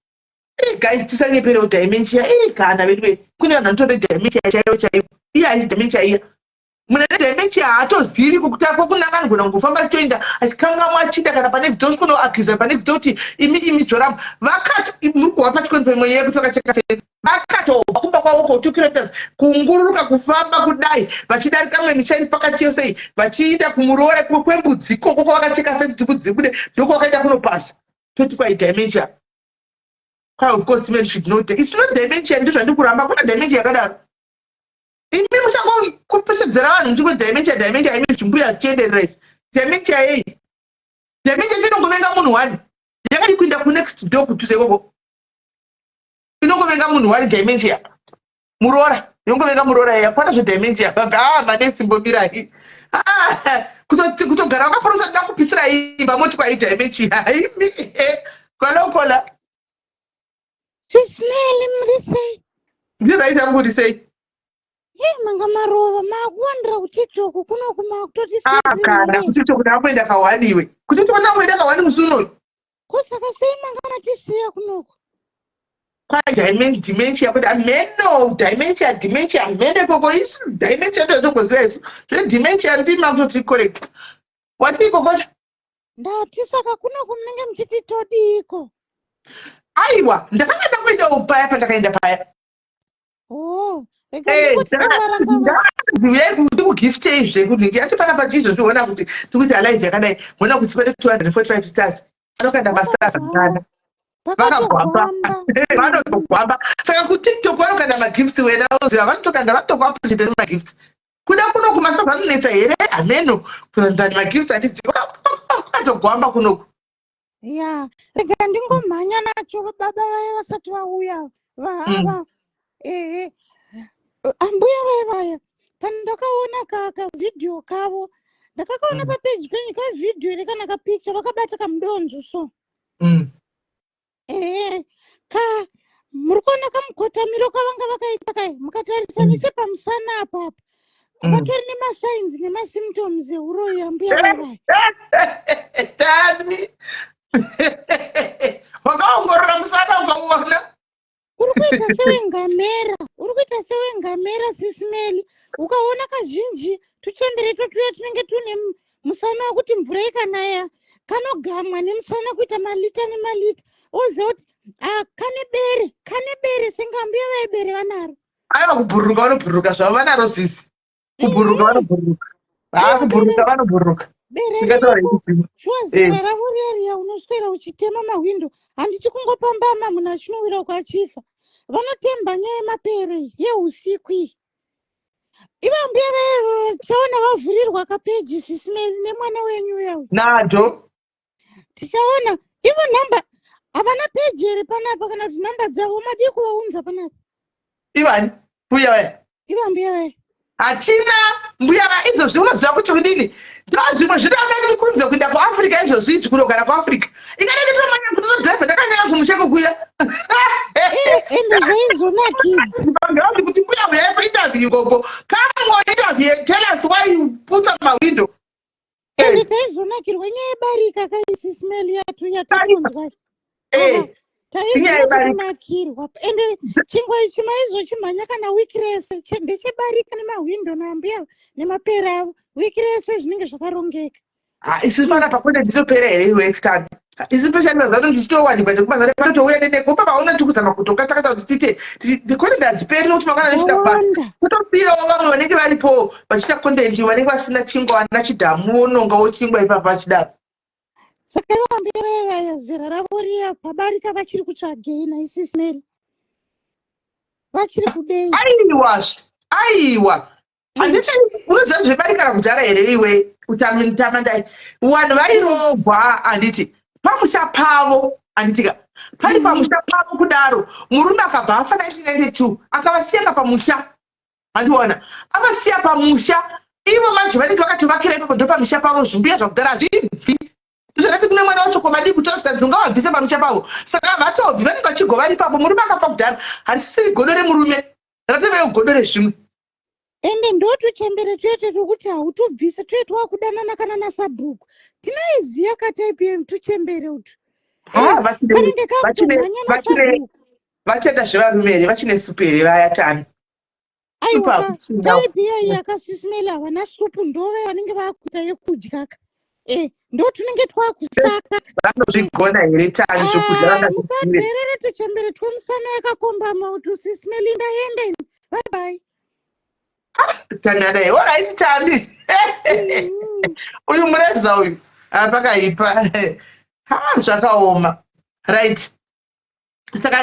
guys tisanyeperewo dementia kana vedu kune vanhu vanotore dementia chaiyo iya haisi dementia iya mune dementia haatozivi kokunanga anogona kungofamba achitoenda achikangamwa achida kana panext door kunoacusa panext door kuti imi joramu vakati muri kuhwa pachikwenzi imwe yekuti vakacheka fenzi vakatobva kumba kwavo ko 2 kilometers kungururuka kufamba kudai vachidarika kamwe michaini pakati yose vachienda kumurore kwembudzi koko kwavakacheka fenzi kuti mbudzi dzikude ndoko vakaenda kunopasa toti kwai dementia of course men should know it's not dementia ndizvo zvandikuramba kuna dementia yakadaro imi musangopeshedzera vanhu ndikwe dementia imi zvimbuya zvichienderera dementia yei dementia inongovenga munhu wani yakadi kuinda kunext door kutuse ikoko inongovenga munhu wani dementia murora inongovenga murora yapana zvedementia manesimbomirai kutogara wakapora usati ndakupisira imba moti kwai dementia imi kwalokola Sismeli murisei. Ndiraita murisei. Manga marova makuwandira kuTikTok kuno kumakutoti kana kuTikTok ndakuenda kawaniwe. kuTikTok ndakuenda kawani musuno. Kusaka sei manga matisiya kunoko. Kwa dementia kuti ameno dementia mene koko isu dementia ndozokuziva isu. Dementia ndima kuti correct. Wati kokota? Ndatisaka kuno kumunenge muchiti todiko. Aiwa, ndakada kuenda upaya pandakaenda paya. Kuti kugifte izve yati pana pachizo zviona kuti tikuti alive yakadai kuona kuti pane 245 stars anokanda mastars akana vakagwamba vanotogwamba saka kuTikTok vanokanda magifts wena uziva vanotokanda vatogwamba chitene magifts kuda kuno kumasa vanonetsa here ameno kuanzani magifts atiziva vakatogwamba kunoku ya rega ndingomhanya nacho baba vaya vasati vauya vahava ambuya vaya pandakaona kavidhiyo kavo ndakakaona papeji penyu kavidhiyo iri kana kapicha vakabata kamudonzo so muri kuona kamukotamiro kavanga vakaita kai mukatarisa nechepamusana apapo vatori nemasainzi nemasymptoms euroyi ambuya vaya tani wakaongorora musana ukauona uri kuita sewengamera sisimeli ukaona kazhinji tuchembereto tuya tunenge tune musana wekuti mvura ikanaya kanogamwa nemusana kuita malita nemalita oziva kuti kane bere sengambuya vaibere vanaro aiva kubhururuka vanobhururuka zvavo vanaro sisi kubhururuka vanobhururuka kubhururuka vanobhururuka zviwazira ravo riya unoswera uchitema mawindo handiti kungopambama munhu achinowira uko achifa vanotemba nyaya yemapere yeusiku iyi ivambuya tichaona vavhurirwa kapeji sisimeli nemwana wenyu uya nadzo tichaona ivo nhamba havana peji here panapa kana kuti nhamba dzavo madii kuvaunza panapa ivani mbuya vaya ivambuya vaya hatina mbuya izvozvi unoziva kuti kudini ndozvimwe zvinoda ndikurumbidza kuenda kuafrica izvozvi izvi kunogara kuafrica ikadai nditomanya kuti nodhiraivha ndakanyanya kumusheko kuya ende zvaizonakidza kuti mbuya uyai painterview ikoko kamwe tell us why you put up my window ende taizonakirwa nyaya yebarika kaisismeli yatu yatatonzwa taizonakirwa ende chingwa ichi maizochimhanya kana wiki rese ndechebarika nemahwindo nambuya nemapera avo wiki rese zvinenge zvakarongeka isi pana pakwete ndinopera here iwe kutanga isi peshani zano ndichitowanikwa ndekubazare panotouya nenekupa paunoti kuzama kutokatakata kuti tite kwete ndadziperi nokuti makana nechida basa kutopirawo vamwe vanenge varipo vachita kondendi vanenge vasina chingwa vana chidhamu onongawo chingwa ipapo vachidaro saka ivambireva zera ravo riya pabarika vachiri kutsvageina isismeri vachiri kudei aiwa handiti unoziva zvebarika rakudhara here iwe utamandai vanhu vairogwa handiti pamusha pavo handitika pani pamusha pavo kudaro murume akabva afa 1992 akavasiya pamusha handiona avasiya pamusha ivo manje vanenge vakatovakira ipapo ndo pamusha pavo zvimbuya zvakudhara hazvibvi zvakati kune mwana wacho komadi kutoa ungavabvise pamusha pavo saka vatobvi vanenge vachigova ipapo murume akafa kudhara harisisiri godo remurume ratoveo godo rezvimwe ende ndotuchembere tuete tokuti hautobvise tuete wakudanana kana nasabhuku tinaiziya kataipi tuchembere utu kanenge kakumhanya nasabhuku vachenda zvevarume here vachine supu here vaya tani aiwa taipi yai yakasismela havana supu ndove vanenge vakuita yekudya ka ndo tunenge twakusaka vanozvigona here tani zvokudya musaterere tuchembere twemusana yakakombama kuti usismeli ndaende bye bye tanganai oraiti tandi uyu mureza uyu apakaipa zvakaoma right saka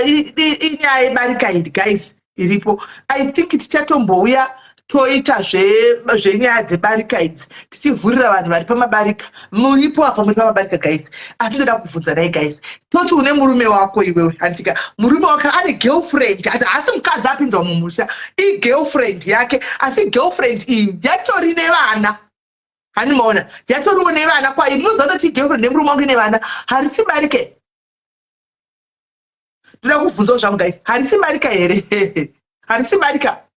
inyaya yebarika iri guys iripo I think tichatombouya toita zvenyaya dzebarika idzi tichivhurira vanhu vari pamabarika muripo apa muri pamabarika guys asi ndoda kubvunza nai guys toti une murume wako iwewe handika murume wake ane girlfriend asi mukadzi apinzwa mumusha igirlfriend yake asi girlfriend iyi yatori nevana hanimaona yatoriwo nevana kwairi munoziva kuti girlfriend nemurume wangu nevana harisi barika ndoda kubvunzawo zvangu guys harisi barika here harisi barika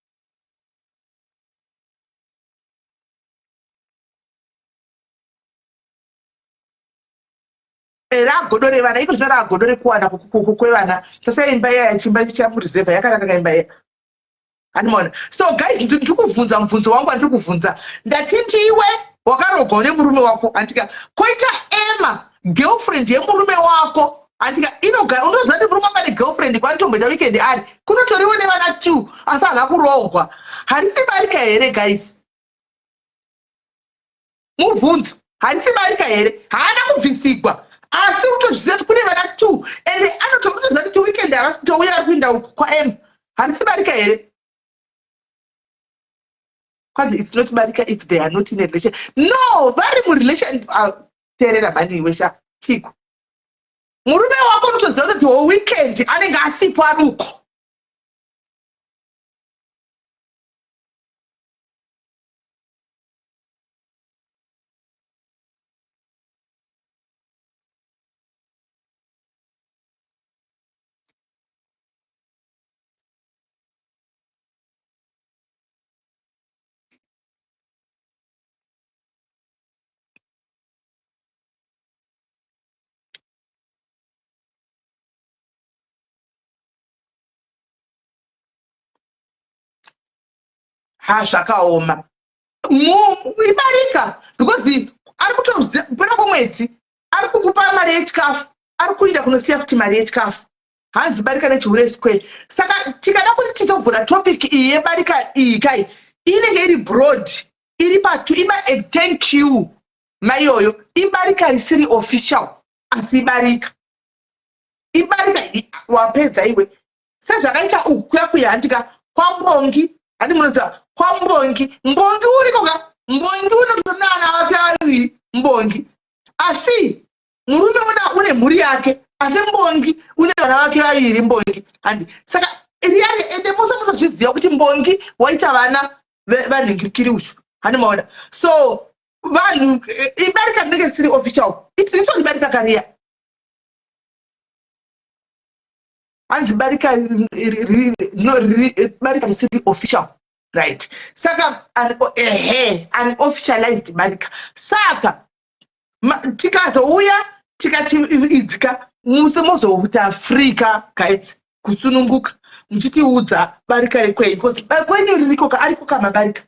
ragodo revana iko zvino ragodo rekuwana kwevana tasai imba iya chimba chamureserva yakanaka imba iya hanimaona so guys ndikubvunza mubvunzo wangu andiri kubvunza ndatiti iwe wakarogwa nemurume wako andika koita Emma girlfriend yemurume wako andika unoziva kuti murume wako ane girlfriend kwanitomboita weekend ari kunotoriwo nevana 2 asi haana kurogwa harisi barika here guys mubvunzo harisi barika here haana kubvisigwa asi utozviziva kuti kune vana 2 ende anotoziva kuti weekend havasitouya ari kuenda kwaEm harisi barika here kwanzi it's not barika if they are not in a relation no vari murelation teerera mani iwesha chiko murume wako unotoziva kuti weekend anenge asipo ari uko zvakaoma ibarika because ari kutopera kwemwedzi ari kukupa mari yechikafu ari kuenda kunosiya futi mari yechikafu hanzi barika nechiuresque saka tikada kuti titovhura topic iyi yebarika iyi kai inenge iri broad iri patu thank you maiyoyo ibarika risiri official asi ibarika wapedza iwe sezvakaita ukuyakuya handika kwambongi handi munoziva kwambongi mbongi urikoka mbongi unotonana vake vaviri mbongi asi murume une mhuri yake asi mbongi une vana vake vaviri mbongi handi saka riyake ende mose munozviziva kuti mbongi waita vana vanhingirikiri uchu Hanimoda. So vanhu ibarika rinenge risiri official. It's ibarika career. Hanzi barika barika risiri official. Right. Saka an officialized barika. Saka tikazouya tikati idzika musemozouta Africa guys kusununguka muchitiudza barika rekwei because kwenyu ririko ariko kamabarika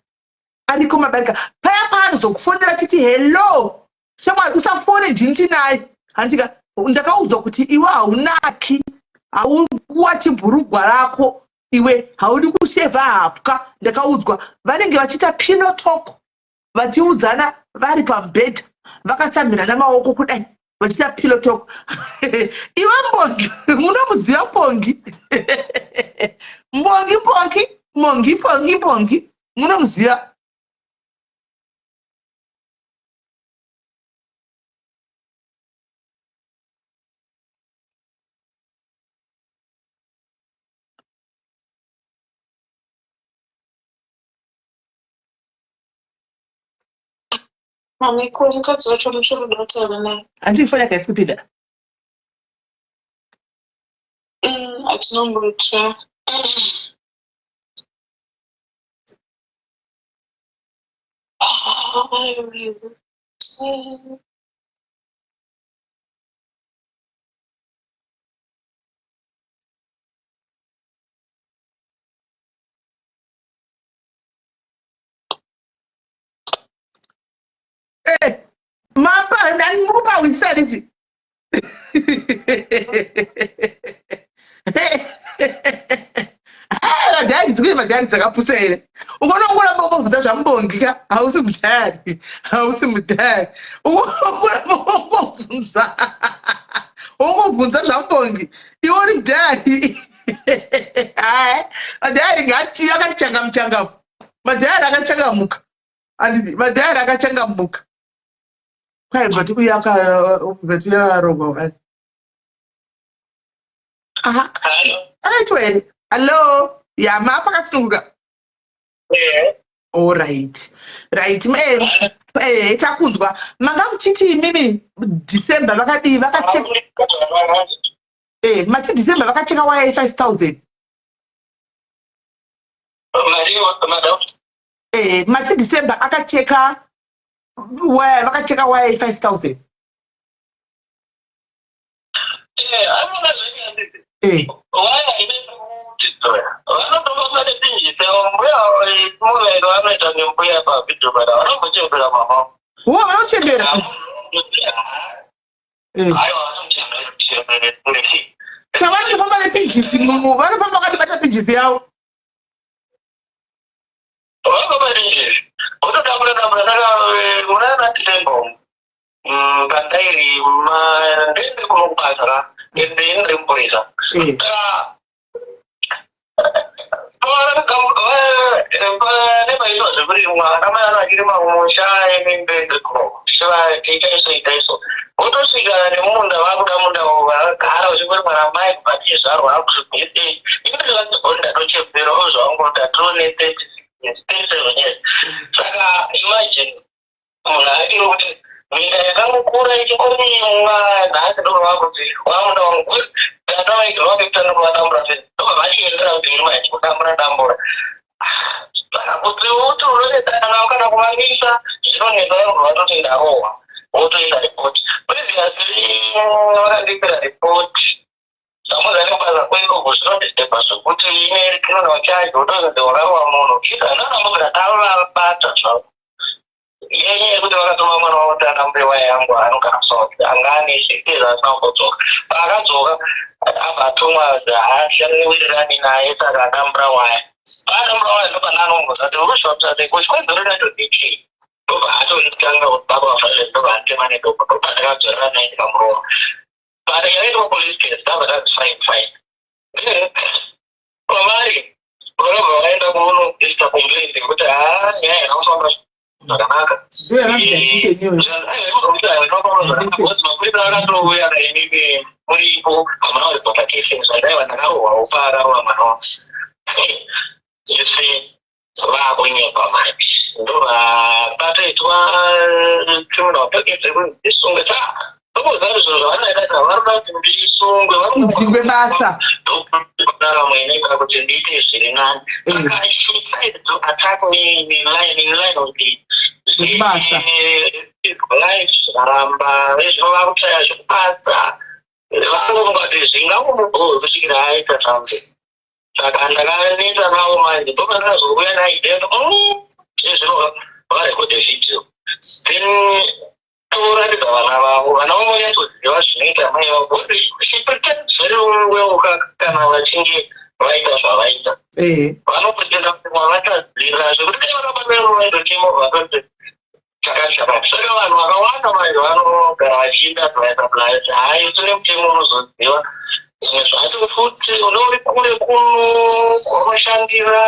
ariko mabarika paya paanozokufondera titi hello shamwari usafone jinji naye handika ndakaudzwa kuti iwe haunaki haukuwa chibhurugwa rako iwe haudi kushevha hapwa ndakaudzwa vanenge vachiita pillow talk vachiudzana vari pamubhedha vakatsamhirana maoko kudai vachiita pillow talk. Iwe Mbongi munomuziva Mbongi? Mbongi munomuziva? Andifanya kazi kupida. Atinombocha. Mapa and Mupa will say it. Dad is good, my dad is a pusay. What about the Jambonga? How's him dad? How's him dad? What about the Jambongi? You want him daddy? My dad got you, I got changam. My dad, I got changamuk. And my dad, I got changamuk. But we are robo. Hello. Yeah, Mapa. All right. Right, man. Takuzwa. Magam Chichi, mimi December, vaka check. Mati December, vaka check away 5,000. Mati December, aka checka. Where I check away 5,000. Why I didn't destroy. I don't know what it is. More like I'm not a prayer about it, but I don't know what I'm about. What about you? I wasn't. So what you the pinches? What about the pinches out? Kantairi ma ndende kumpatara ndende rimpoisa ne bailo zuri wa kama ana kirima umusha ndende ko swa kiteso oto siga ne munda wa kara usiku para mai pati zaro hapo kuti inde onda doche pero ozo ngota drone tete saka imagine muna iruti mina yakamukura ichikoni naatidorwa kuti wamunda wangu tatava idorwa kekutanga kuvadambura fe ndoba vachiendera kuti irima yachikudambura dambura kuti uti unonetana kana kuvangisa zvinonetsa vanhu vatoti ndarohwa wotoenda ripoti previously vakandipera ripoti samuzanebasa kweko zvinondideba zvekuti ine kinona wachaji wotozende wakarohwa munhu ita nanamukira tavabata zvavo yeye kuti vakatuma mwana wautana mbewa yangu anogara south angani shekeza asina kudzoka paakadzoka abatumwa zvaashanwirirani naye saka adambura waya paadambura waya ndopananombodza kuti urusvapsate kuchikwenzorinachodiki ndobva atonditanga kuti baba vafanire ndobva atema nedoko ndobva ndakadzorera naye ndikamurowa but yaitwa police case ndabva that's fine kwavari vanobva vaenda kunoista complaint yekuti nyaya yakafamba zvakanaka makurira akatouya nainini muripo hamuna kuripota casing zvandaiva ndakarohwa upara wamwana wasi isi vakunyekwa manje ndobva patoitwa criminal package yekundisungwe tokozari zvinhu zvavanoita varoda kuti ndisungwe udzingwe basa ndaramo inoita kuti ndiite zviri nani saka she tried to attack me in line of the basa life zvaramba vezvinova kuchaya zvekubasa vanongati zvingangomubhoo kusvikira aita tambe saka ndakaneta navo manje ndokandazouya naidento ezvino varekodhe video then toratidza vana vavo vana vavo nyatsoziva zvinoita mai vavo she pretends very well kana vachinge vaita zvavaita vanopretenda kuti vatadzira zvekuti dai vakabadaro vaitotimovha kuti chakachakati saka vanhu vakawanda manje vanogara vachiinda plaisa hai tune mutemo unozoziva zvimwe zvacho futi unori kure kuno kwamashandira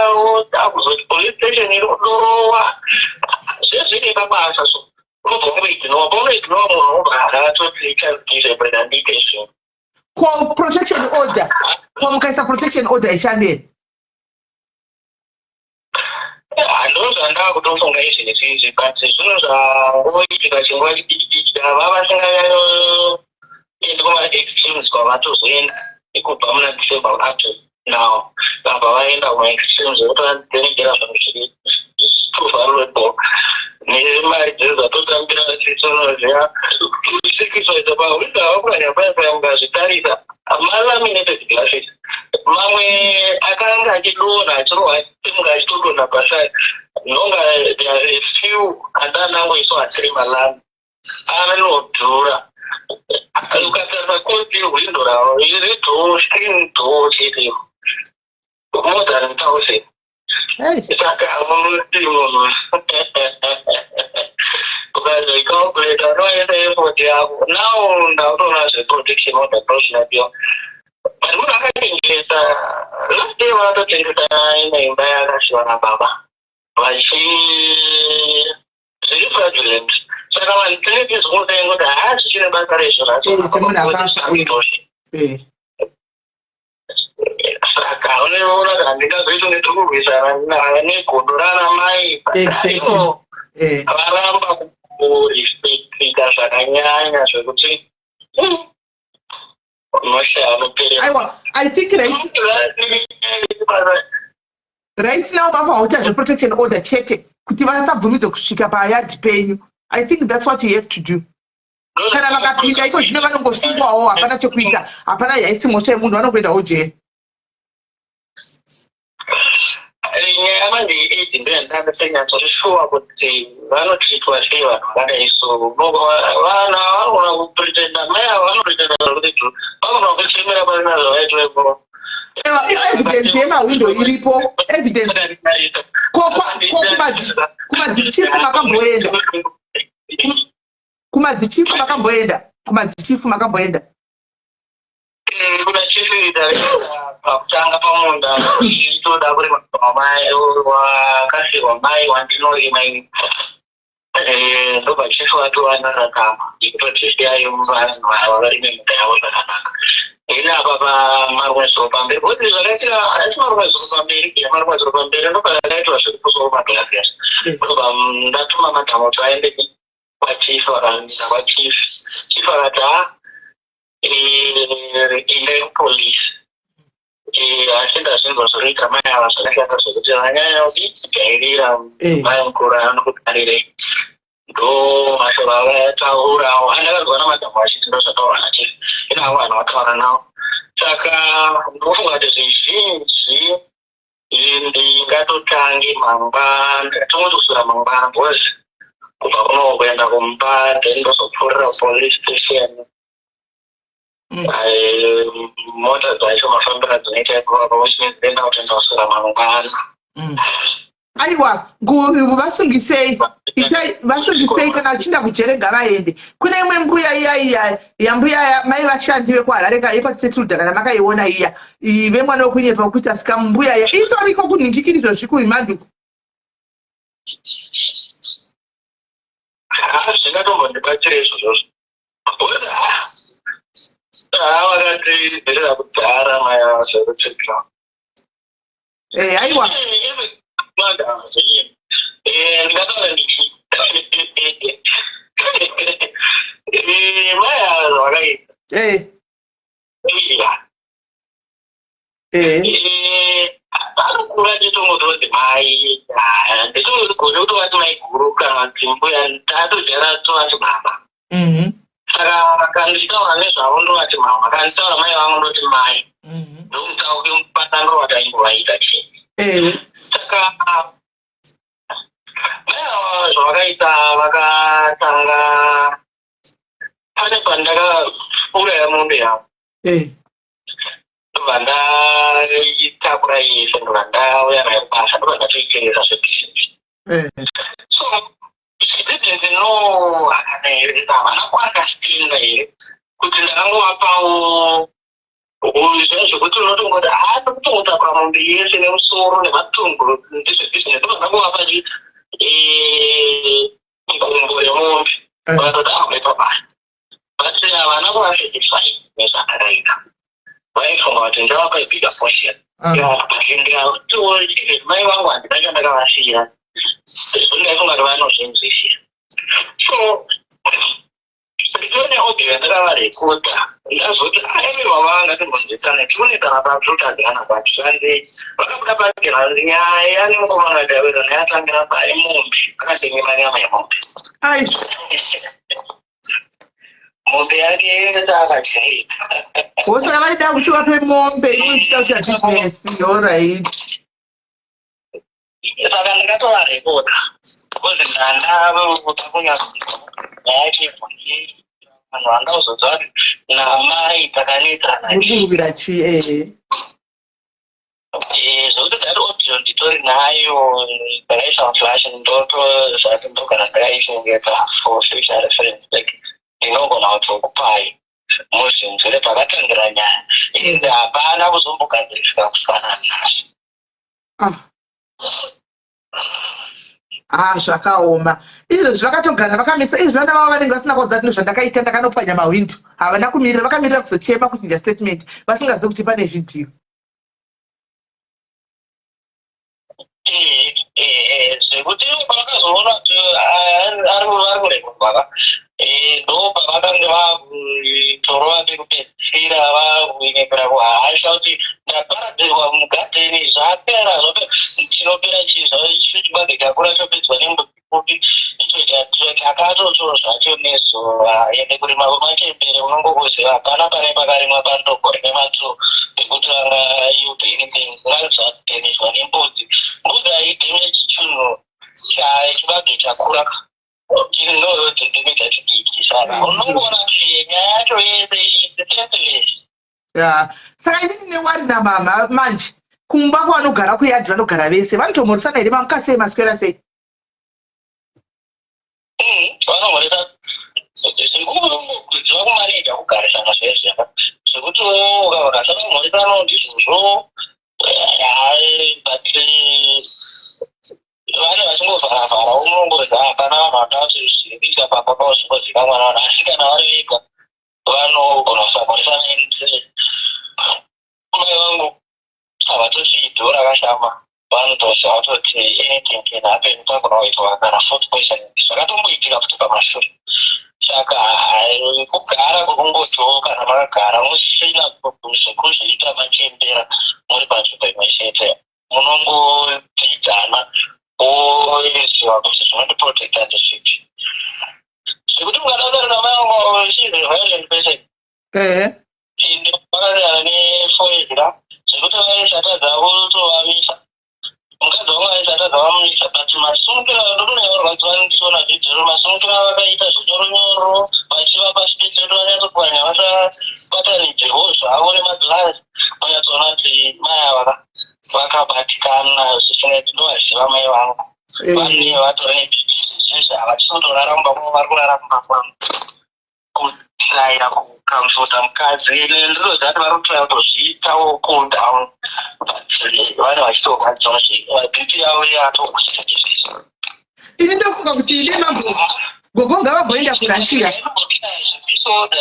akuzoti police station inodorowa zvezvine mabasa so unobva unoignora paunoignora munhu unobva akatoti chazidisebred andite zvinhu ko protection order mukaisa protection order ishandeni handoo zvandava kutofunga izvezvizvi but zvinhu zvangoitika chinguva chidikidiki ava vasinganyanyoenda kuma-extremes kwavatozoenda ekubva muna December up to now vabva vaenda kuma-extremes ekuti vandenegera zvinhu zviri vulnerable nemari dzedu dzatotambira chisono zveya kusikisoita pahwinda havakukanya payapayamukazvitarisa malaminated glasses mamwe akanga achidonha achirohwa munhu achitodonha pasai nonga there are few andanangoiswa atiri malami anodhura ukatarisa koti hwindo ravo redhoo screen dhoo chete more than 1,000 saka unoti munhu ukazoikalkuleta unoenda airport yako now ndautoona zveprotection order ndozvinodiwa but munhu akachengeta last day vakatotengesa inaimba yakashiva nababa zviri fraudulent saka vanhu tinenge zvingodainga kuti haa zvichine basa rezvonaitoshe saka unoona kuti handingazoiti ngetiri kurwisana negodo rana mai varamba kurespectika zvakanyanya zvekuti unoshaya unoperera I think right now vavauta zveprotection order chete kuti vasabvumidzwe kusvika payadhi penyu. I think that's what you have to do. Kana vakapinda iko zvino vanongosungwawo hapana chekuita hapana yaisi mhosva yemunhu vanongoendawo jeri. nyaya manje iyi ndandasanyatsorishuwa kuti vanotritwa sei vanhu vakadai so vana vanogona kupretenda mai avo vanopretenda kuti vanogona kuchemera pasina zvavaitwepo evidence yemawindo iripo evidence kumadzichifu makamboenda kumadzichifu makamboenda kuna chifiida pakutanga pamunda toda kuri mamai wakasirwa mai wandinoima ini ndobva chifu atowanararama ikutodhesiyayo vanhu ava vari nemuda yavo zvakanaka ini apa pamarumwezuro pamberi kuti zvakaitira haisi marumwezuro pamberi marumwezuro pamberi ndobva akaitwa zviri kusoro maglasses ndobva ndatuma madhamoto aende kwachifu akamisa kwachifu chifu akati ine police asi ndazvinzwa zvoita mai ava zvakashata zvokuti vanyanya kugairira mai mukuru anokugarirei ndo mashoko avataurawo andakazwa namadhamu achiti ndo zvataura chifu inavo vanhu vataura navo saka ndofunga kuti zvizhinji ndingatotange mangwana ndingatongotosura mangwana because kubva kuno kuenda kumba then ndozopfuurira police station mota dzacho mafambira dzinoita ipapa which means then ndakutoenda kusura mangwana aiwa vasungisei vasungisei kana vachinda kujerega vaende. Kune imwe mbuya iya yambuya mai vashandi vekuharare yekwatisetiludha kana makaiona iya vemwana wekunyepa wekuita sika mbuya iya itoriko kunhingikirizvo zvikuri manduku zvingatombondibatsira izvozvozvo vakatibherera kudhara mai ava zvekutsvekira aiwa Maya zvakaita. Vanokura nditomutoti mai nditogone kutovati mai guru kana kuti mbuya tatojara tovati baba. Saka kanditaura nezvavo ndovati mama, kanditaura mai vangu ndoti mai. Ndomutauke mupatango wataimbovaita chii. Saka mai zvavakaita vakatanga pane pandakauraya mombe yavo. Ndobva ndaitakura yese, ndobva ndauya nayo basa, ndobva ndatoitenesa zvebhizinesi. So she didn't know akanaereka havana kwakasitenga here kuti ndakangovapawo zvekuti unotongoti tokutongotakura mombe yese nemusoro nematumbu ndezvebhizinesi, ndobva ndangova nkombo yemombe vakatoti ametabaya. But havana kuvasatisfy nezvakaraita. Vaifunga kuti ndavapa bigger portion. Ndikatochiti mai vangu handina chandakavasiyira. Ndaifunga kuti vanozvinzwisisa. So nditone audio yandakavarekodha ndazoti aive vavanga timbonzwisane tione kana patotadzana patishandei. Vakabuda pagera nyaya nemukomana Davida neyatangira paimombe akatengemanya nyama yemombe. Mombe yake ndakacheka. Usaka vaida kuchiwa pemombe inoita kuti business, alright. Saka ndikatovarekodha because ndandava kunyanya yake vanhu vangauzodza kuti namai takaneta naikuvira chii zvokuti dzari audio nditori nayo ndakaisa flash ndoto zvati ndogara ndakaishongeta for future reference like ndinogona kutokupai muzvinzwire pakatangira nyaya ende hapana kuzombogadzirisika kufanana nazvo. Zvakaoma izvo zvakatogara vakamitsa izvo vana vavo vanenge vasina kuudza kuti zvandakaita ndakanopanya mahwindo havana kumirira, vakamirira kuzochema kuchinja statement vasingazivi kuti pane vhidhiyo. Zvekuti pavakazoona kuti ari kurekodwa ndo pavakanga vakutorova pekupedzisira vakuinekera kuhasha kuti ndaparadzirwa mugadheni zvapera zvope chinopera chibage chakura chopedzwa nembudzi icho chakatotoro zvacho nezuva ende kurima kwemachembere unongokuziva hapana pane pakarimwa pandoko rine maturo ekuti vangayupe anything ngazvateneshwa nembudzi. Mbudzi haidhime chichunhu chibage chakura chinodhime chachidiki saka unongoona kuti nyaya yacho yese isenseless. Saka ini ndine wari namama manje kumba kwavanogara kuyadhi vanogara vese vanotomhoresana here vamukasei maswera sei? Vanomhoresa zvinongokudziva kumaneja kugarisana zvezvaka zvekuti ukavakasana kumhoresana ndizvozvo but vane vachingovharavhara unongoza hapana vanhu vanda kuti zvirikuita papa pausvikodzika mwana vanhu asi kana vari vega vanogona kusamhoresana. Mai vangu havatosii dhoo rakashama vanotosha vatoti anything can happen pagona kuitwa kana food poisoning zvakatomboitika kuti pamashure. Saka kugara kwekungodhoo kana makagara musina zvekuzviita machembera muri panzvimbo imwe chete munongodzidzana oziva kuti zvinondiprotecta ndezvipi. Zvekuti mukadautari namayango she's a violent person. Inde vakarera nefoedra zvekuti vaisata dzavo tovamisa mukadzi wangu aisata dzavamisa but masungiro ndotonevarwadziva ndichiona vhidhio masungiro vakaita zvinyoronyoro vachiva pachiteteto vanyatsopwanya vasapatanidzewo zvavo nemagirazi vanyatsoona kuti mai ava vakabatikana zvisingaiti ndovaziva mai vangu vane vatora nebhizinesi havachitotoraramba kwavo vari kuraramba kwavo kutraira kukamfota mukadzi ndinozati vari kutraira kutozviitawo cool down but vane vachitorwadziwa bhipi yavo yatokuchitachizvizvo. Ini ndofunga kuti ine gogo ngavamboenda kurashia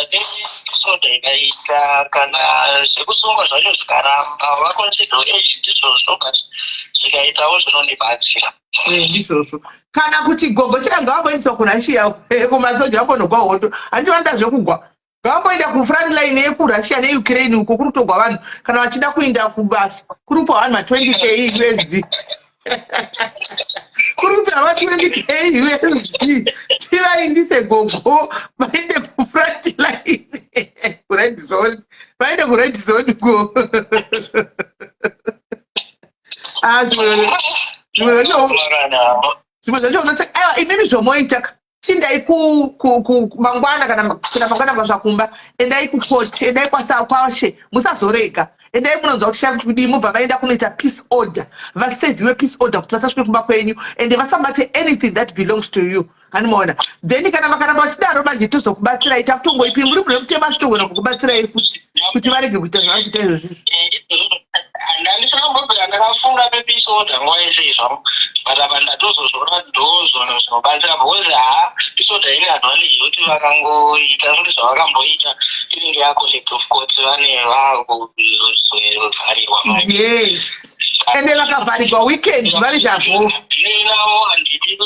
episoda ikaita kana zvekusungwa zvacho zvikaramba vakonsider age ndizvozvo but ndikaitawo zvinondibatsira. Ndizvozvo. Kana kuti gogo changa wamboendeswa kuRussia kumasoja wambonogwa hondo. Handivanda zvekugwa. Wamboenda kufront line yekurussia neUkraine uko kuri kutogwa vanhu kana vachida kuenda kubasa. Kuri kupa vanhu 20k USD. Kuri kupa 20k USD. Tivaindise gogo vaende kufront line. Red zone. Vaende kured zone go. Inini zvomoita chindai kumangwana kana mangwana mazvakumba endai kuport endai kwashe musazorega endai munonzwa kuti shari kudi mubva vaenda kunoita peace order vasevhiwe peace order kuti vasasvike kumba kwenyu ende vasabate anything that belongs to you hanimaona then kana vakaramba vachidaro manje tozokubatsirai takutongoipi muri kune kutema sitogona kukubatsirai futi kuti varege kuita zvavari kuita izvozvizvo. Ndandisakambobvira ndakafunga pepeace order nguva yese izvamo but apa ndatozozvona ndozvona zvinobatsira because peace order ine advantage yokuti vakangoita zviri zvavakamboita inenge yacollective of court vane vakuvharirwa. Yes, ende vakavharirwa weekend vari zvavo navo handidi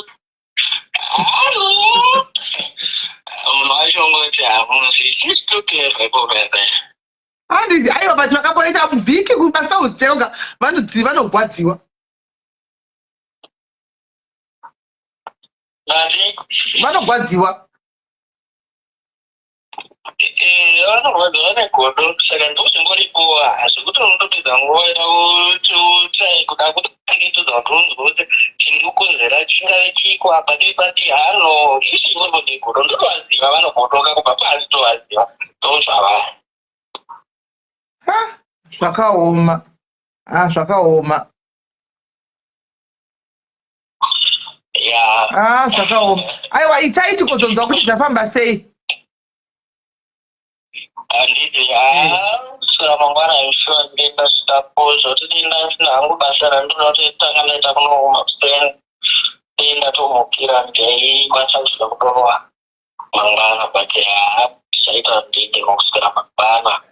munhu wacho ngoti hamuziitokevaipovae handiti aiwa but vakamboita vhiki kumasouth tenga vanogwadziwa vanogwadziwa vanorwadziwa negodo saka ndozvingoripowa zvekuti unotopedza nguva yavo trai kuda kutoeketedza kuti unzwa kuti chindikonzera chingave chiko apa depati hano ichingoripo negodo ndotovaziva vanogodoka kubva pasi tovaziva ndozvavaya. Zvakaoma. Zvakaoma. Zvakaoma. Aiwa itaiti kuzonzwa kuti zvafamba sei? Handiti saka mangwana aishuwa ndenda svidapo zvoti denda sina hangu basa randinototanga ndaita kuno Spain denda tomukira ndaikwanisa kusvika kutorwa mangwana but ndichaita ndinde kusvikira mangwana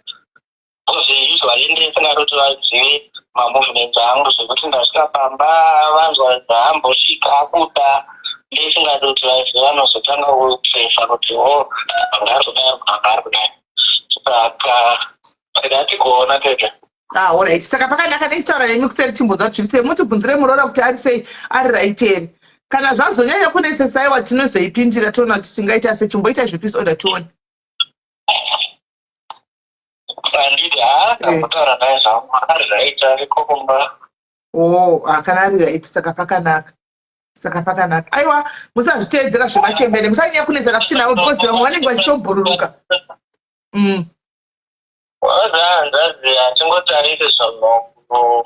because usually ndisingatoti vazive mamovements angu zvekuti ndasvika pamba vanzwa dzahambosvika kuda ndisingatoti vazive vanozotanga kuprefa kuti vangari kudai vangari kudai saka ndati kuona tete. Alright, saka pakanaka nekutaura nemi kuseri timbodza kuti mutibvunzire muroora kuti ari sei ari right here. Kana zvazonyanya kunetsesaiwa tinozoipindira toona kuti tingaita sechimboita zvepeace order tione. Handiti ndakutaura naye zvangu ari right ariko kumba. Kana ari right saka pakanaka. Aiwa musazviteedzera zvemachembere musanyanya kunetsera kuti navo because vamwe vanenge vachitobhururuka. Ndazi hatingotarisi zvinhu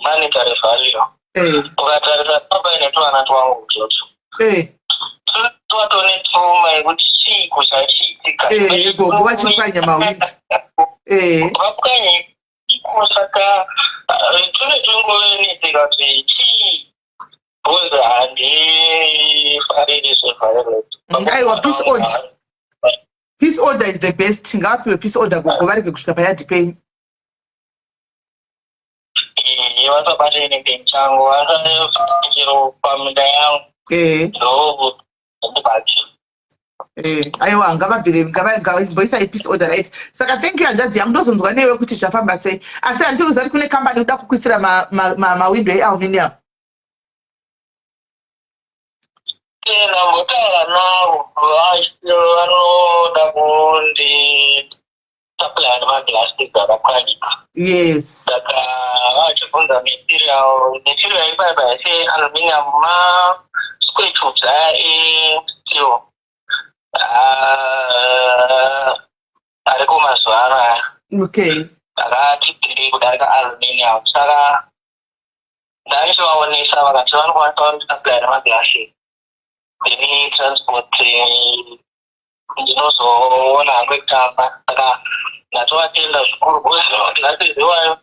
monetary value. Ukatarisa pamba ine tuvana twangu kutoto tovatone trauma yekuti chii kuchachiitika gogo vachipwanya mawindi vapwanya iko saka tune tongoenetseka kuti chii because handifariri zveviolence. Aiwa peace order. Peace order is the best. Ngapiwe peace order gogo varege kusvika payadi penyu. Vasabate inenge mchango vasachero pamunda yangu ndo ndibatsira. Aiwa ngavamboisai peace order right. Saka thank you hanzvadzi yangu ndozonzwa newe kuti zvafamba sei asi handiuzi ari kune kambani kuda kukwisa mawindo ealuminium. Ndambotaura navo vanoda kundisapplya nemaplastic akapwanyika. Yes. Saka vachibvunza material ipapo yase aluminium square tubes steel ariko mazuva anaya akati tiri kudarika aluminium saka ndaichivaonesa vakati vanokwanisa kundisapplya nemaplastic then transport ndinozoona hangu ekutamba saka ndatovatenda zvikuru because ndatizivayo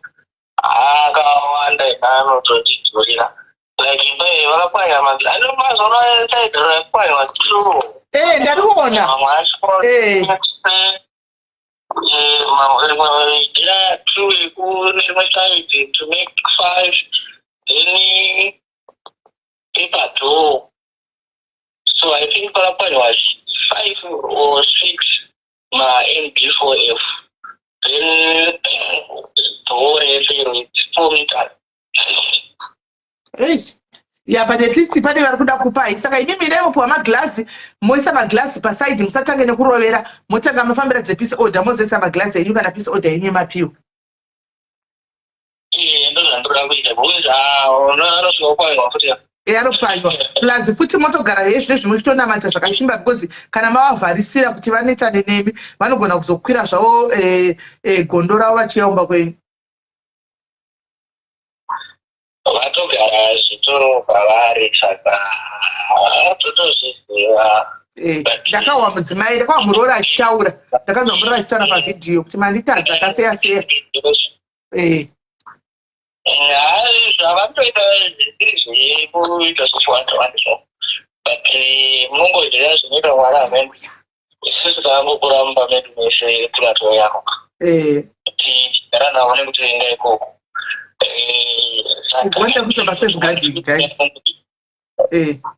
akawanda anototidzurira like imba iyi vakapwanya mazuva saidhira yakupwanywa true ndationa mamwe acho rimwe true rimwe side to make 5 then paper door. So I think Palapani was 5 or 6 MB4F. Then door is 4 meters. Right. Yeah, but at least pane vari kuda kupai. Saka ini mirevo puwa maglasi, moisa maglasi paside, musatange nekurovera, motanga mafambira peace order, mozoisa maglasi enyu kana peace order yenyu mapiwa. Ndozvandoda kuita because anosvika kupaiwa futi. Anopaiwa. Plus futi motogara hezvo zvinochitonamata zvakasimba because kana mavavharisira kuti vanetsane nemi, vanogona kuzokwira zvavo gondo ravo vachiyaumba kwenyu. Vatogara zvitoro kwavari saka totozviziva. Ndakawa mudzimai, ndakawa muroora achitaura, ndakanzwa muroora achitaura pavhidhiyo kuti manditadza akafeya feya. Zvavantoita zviri zvekuita zvekuwanda but munongoziva zvinoita mwana amene isusu taangoramba medu mese plato yako kuti chigara navo nekutenga ikoko. Ugwanda kutoba safeguarding guys.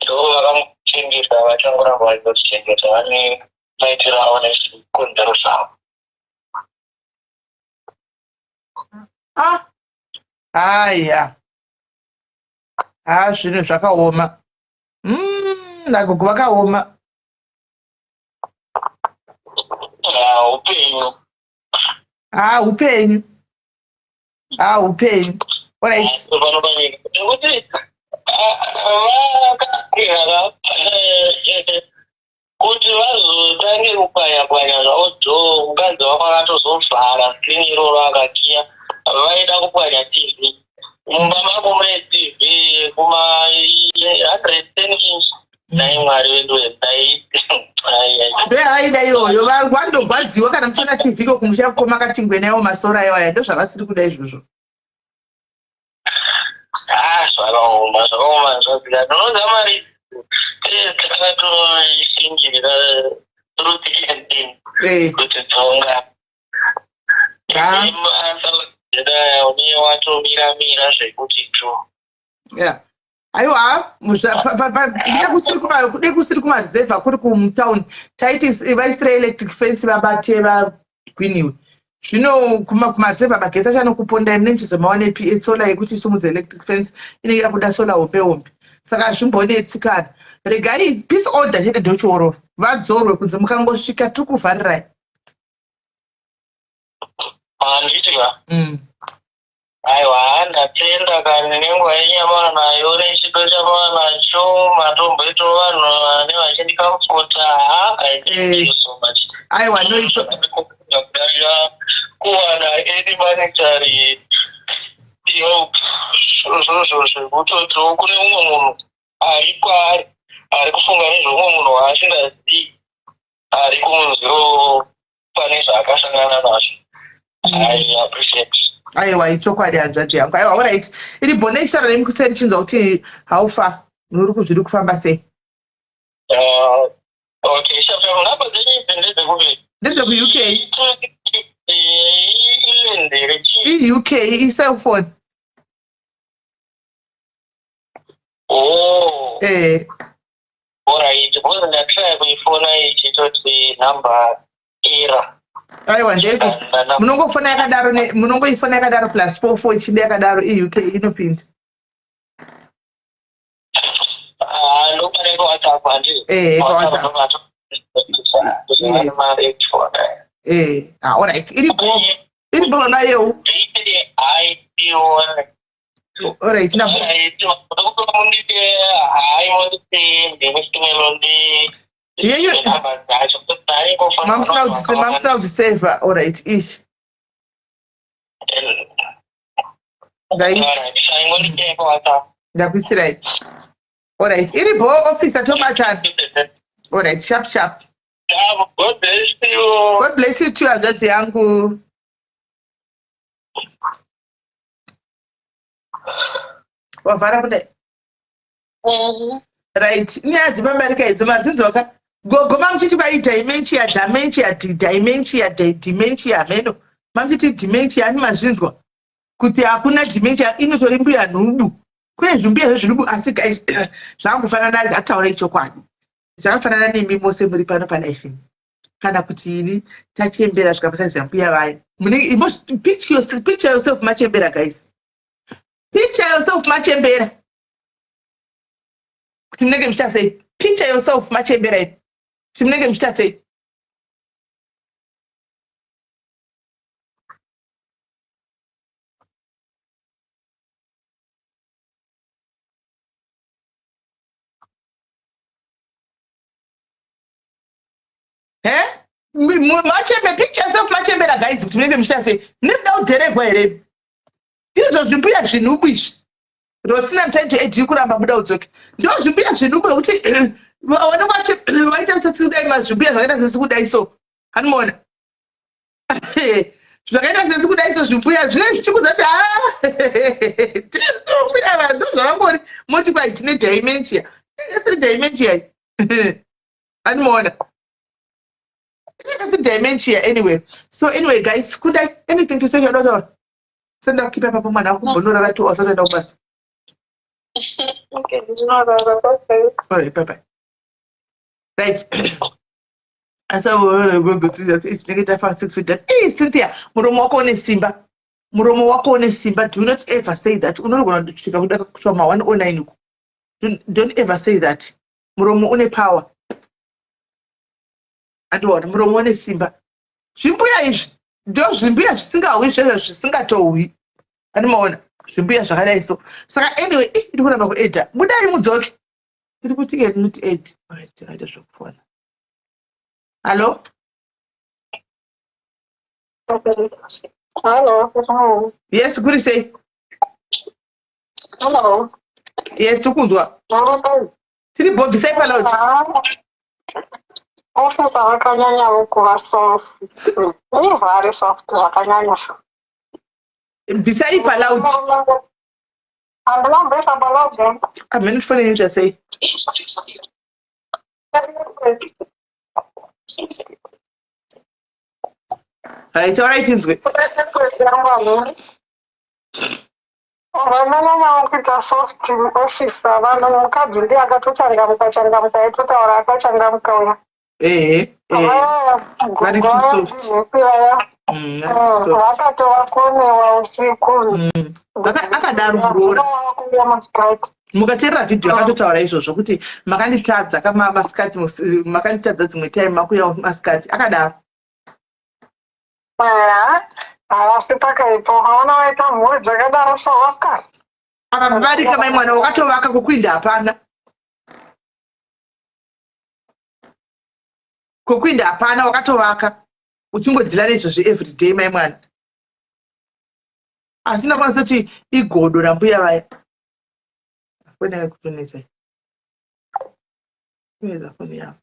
Ndo vakamuchengeta vachangoramba vachichengeta vane maitiro avo nezvikonzero zvavo. Aya. Zvinhu zvakaoma. Nagogo vakaoma. Upenyu. Upenyu. Upenyu. Alright. Nekuti vakagara kuti vazotange kupwanya-pwanya zvavo dho mukadzi wako akatozovhara skrini iroro akatiya vaida kupwanya TV. Mumba mako mune TV kuma 110 inch. Dai mwari wedu wendai. Ndoyavaida iyoyo vandogwadziwa kana muchona TV ko kumusha kukoma katingwe nayo masora iwaya ndozvavasiri kuda izvozvo. Zvakaoma zvazvika ndinoda mari takatoishingirira rutikendini kuti dzonga une watomira zvekuti tu. Aiwa, kude kusiri kumareserva kuri kumtown taiti vaisire electric fence vabate vagwiniwe. Zvino kumareserva magesi achanokuponda imi nemchizomaona solar yekuti isumudze electric fence inenge yakuda solar hombe. Saka hazvimbonetsikana. Regai peace order chete ndochoro. Vadzorwe kunze mukangosvika tiri kuvharirai. Handitika. Aiwa, ndatenda kani nenguva yenyamara nayo nechido chamara nacho matomboito vanhu vane vachindikamfota. I thank you so much. Aiwa, no it's kuwana any monetary help zvekutoti kune umwe munhu ari kwaari ari kufunga nezvomwe munhu waasingazii ari kumunziro pane zvaakasangana nazvo. I appreciate. Aiwa, ichokwadi hanzvadzi yangu. Aiwa, alright. Iri bhone ichitaura nemi kuseri chinzwa kuti haufa zviri kufamba sei. Okay, shapshapu nhamba dzenyu idzi ndedzekubiri. Ndedzeku-UK. UK i-cellphone. Alright, because ndatraya kuifona ichitoti nhamba era. Aiwa, ndeko munongofona yakadaro plus 44 ichida yakadaro i-UK inopinda. Ndopane WhatsApp handii. WhatsApp. Alright. Iri bo nayo. Alright, na. Mamsina udziseva. Alright, ish. Guys. Ndakuisirai. Alright, iri bo officer tobatani. Alright, sharp. God bless you. God bless you too, hanzvadzi yangu. Wavhara kudai. Right, nyaya dzepamerica idzo madzinzoka. Gogo mamuchiti kwai dementia meno. Mamuchiti dementia ani mazvinzwa. Kuti hakuna dementia inotori mbuya nhubu. kune zvimbiya zvezvidubu asi guys zvakufanana ndataura ichokwadi zvakafanana nemi mose muri pano palife kana kuti ini tachembera zvikapasaiza mbuya vaya picture yourself machembera guys picture yourself machembera kuti munenge muchitasei picture yourself machembera ipi kuti munenge muchitasei machembe picture yourself machembera guys kuti munenge muchitasei munenge muda kudherekwa here ndizvo zvimbuya zvinubu izvi rosina mutaito edhi kuramba buda udzoke ndo zvimbuya zvinubu nokuti waita sesikudai mazvimbuya zvakaita sesikudai so hanimuona zvakaita sesikudai so zvimbuya zvine zvichikuzati tiritombuya vanhu zvavangori moti kwai tine dimentia ese dimentia hanimuona it's a dementia anyway. So anyway, guys, could I anything to say your daughter? Send up keep up upon my uncle, to us and us. Okay, sorry, bye. Right. As I will go to that, it's negative 6 feet. Hey, Cynthia, Muromoko ne Simba. Muromoko ne Simba, do not ever say that. We're not going to show my 109. Don't ever say that. Muromo one power. Adwara muromo ne Simba zvimbuya izvi ndo zvimbuya zvisingawi zvisingatowi animaona zvimbuya zvakadai so saka anyway ndiri kuramba kuedha budai mudzoke ndiri kuti ke not ed tikaita zvokufona hallo hello yes kuri sei hello yes tukunzwa tiri bobby sai palaut office wakanyanya ukuva soft very soft wakanyanya bisai palaut andilambesa palaut amene fone nje sei right inzwe vananyanya kuita soft office vanhu mukadzi ndiye akatochangamuka aitotaura akachangamuka uya very too soft vakatovakonewa usiku akadaro muroora mukateerera vhidhiyo akatotaura izvozvo kuti makanditadza masikati makanditadza dzimwe time makuya masikati akadaro asi pakaipo haona waita mhuri dzakadaro sovasikati akabarika mai mwana wakatovaka kokuinda hapana kokuinda hapana wakatovaka uchingodzila nezvozvo everyday mai mwana asi ndakwanisa kuti igodo rambuya vaya foni kutonesa kutonesa foni yavo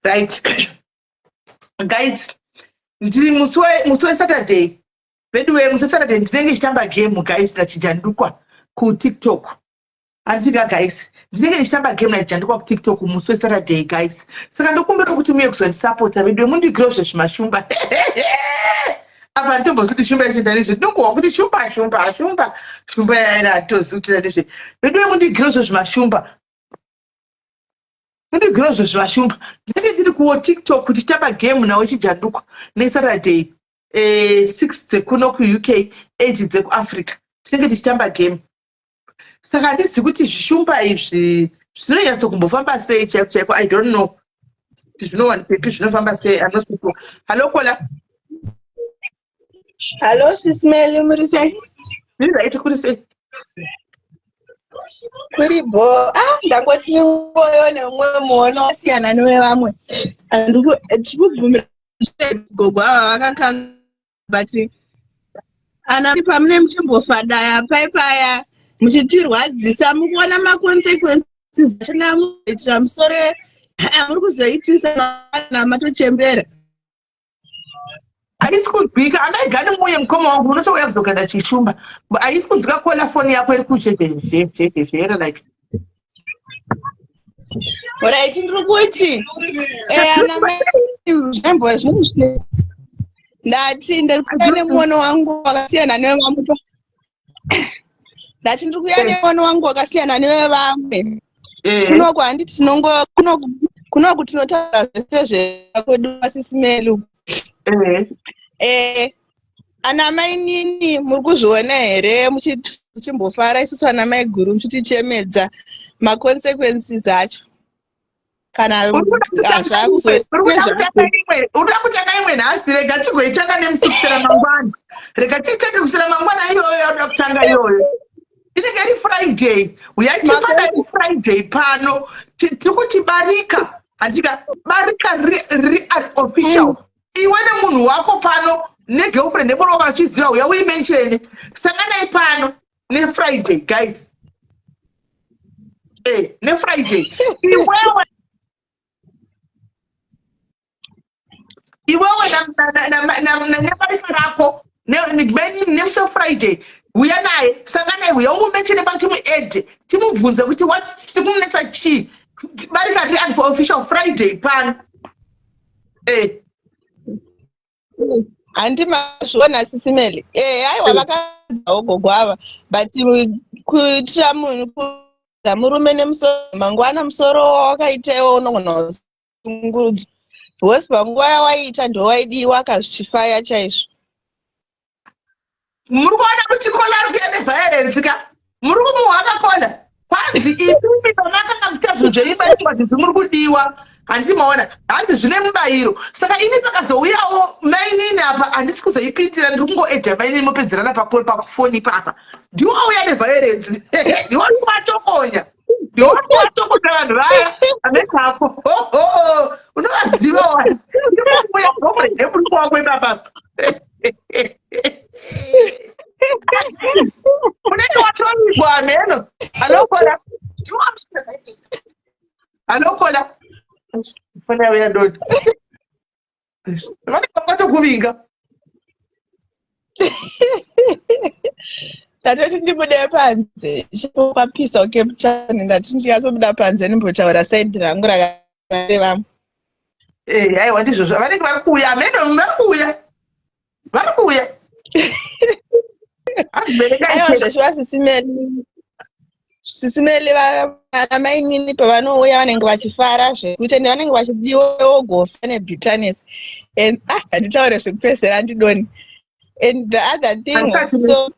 right guys ndiri musi wesaturday bedwe musi wesaturday ndinenge ndichitamba game guys nachijandukwa kutiktok andisinga guys ndinenge ndichitamba game nachijandukwa kutiktok musi wesaturday guys saka ndokumbira kuti muye kuzondisapota bedwe mundigiro zvezvimashumba apa nditombozviti shumba ichienda nezve ndinongowa kuti shumba yaina tozutira nezve bedwe mundigiro zvezvimashumba mundigiro zvezvimashumba ndinenge ndiri kuwo tiktok kuti tamba game nawo chijandukwa nesaturday 6 dzekuno kuuk 8 dzekuafrica tinenge tichitamba game saka handizivi kuti zvishumba izvi zvinonyatso kumbofamba sei chaiko chaiko I don't know kuti zvinowanikwepi zvinofamba sei anosipo hallo kola hallo sismeli muri sei ndiraiti kuri sei kuri bo ndangoti ngoyo nemwe muono wasiyana nevamwe ndikubvumira gogo ava vakakanga but ana pamune muchimbofadaya paipaya muchitirwadzisa mukuona maconsequences zvinamuitira musore muri kuzoitisa vana matochembera haisi kunzwika andaigani muye mukoma wangu unosouya kuzoganda chishumba haisi kunzwika kuona foni yako iri kuchekechekechera like Right, ndikuti ana mai zvembo zvinhu ndati ndikuya nemuono wangu wakasiyana nevamwe ndati ndikuya nemuono wangu wakasiyana nevamwe kunoko handiti kunoku tinotaura zvese zvekwedu pasisimelu ana mai nini muri kuzviona here muchimbofara isusu ana mai guru muchitichemedza maconsequences acho kana unoda kutanga imwe nhasi rega tigoitanga nemusikusera mangwana rega tiitenge kusera mangwana iyoyo yaoda kutanga iyoyo inenge iri friday uyatifana iri friday pano tirikuti barika handika barika unofficial iwe nemunhu wako pano negirlfriend nemuro wako achiziva uya uimenchene sanganai pano nefriday guys nefriday iwewe nebarika rako nemuso friday uya naye sanganai uya umumenchene pa timuedhe timubvunze kuti tikumunesa chii barika riri for official friday pano handi mazviona sisimeli aiwa vakadzawo gogo ava but kuitira munhu kuza murume nemusoro mangwana musoro wakaitaiwo unogona kusungurudzwa vose panguva yawaiita ndowaidiwa kazvichifaya chaizvo muri kuona kuti kola ari kuya neviolence ka muri kumuhwaka kola kwanzi imi pamakanga mutazvonzveibairwa kuti muri kudiwa handisi maona hanzi zvine mubayiro saka ini pakazouyawo mainini apa handisi kuzoipindira ndiri kungoedha mainini mopedzerana pakufoni papa ndiwo auya neviolence ndiwo ndikuatokonya ndiwo ndikuatokonya vanhu vaya amesako unovaziva wani ndikuuya gofrende muri kuwakwe baba unenge watorigwa ameno alokola alokola fana uya ndoti vanenge vakatokuvinga ndatoti ndibude panze papisa Cape Town ndati ndikazobuda panze ndimbotaura saidi rangu rakare vamwe aiwa ndizvozvo vanenge vari kuuya ameno vari kuuya zveshuva sisimeli vana mainini pavanouya vanenge vachifara zvekuti ende vanenge vachidiwawo gofa nebitanes and handitaure zvekupedzera ndidoni and the other thing so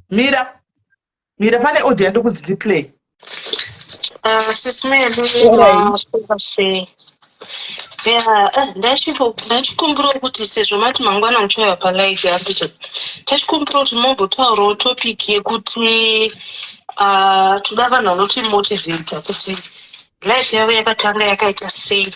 mira pane audio ndikudziplay sisimeli ndachikumbira kuti sezvo mati mangwana muchauya palive yandicho tachikumbira kuti mombotaurawo topic yekuti toda vanhu vanotimotivheta kuti life yavo yakatanga yakaita sei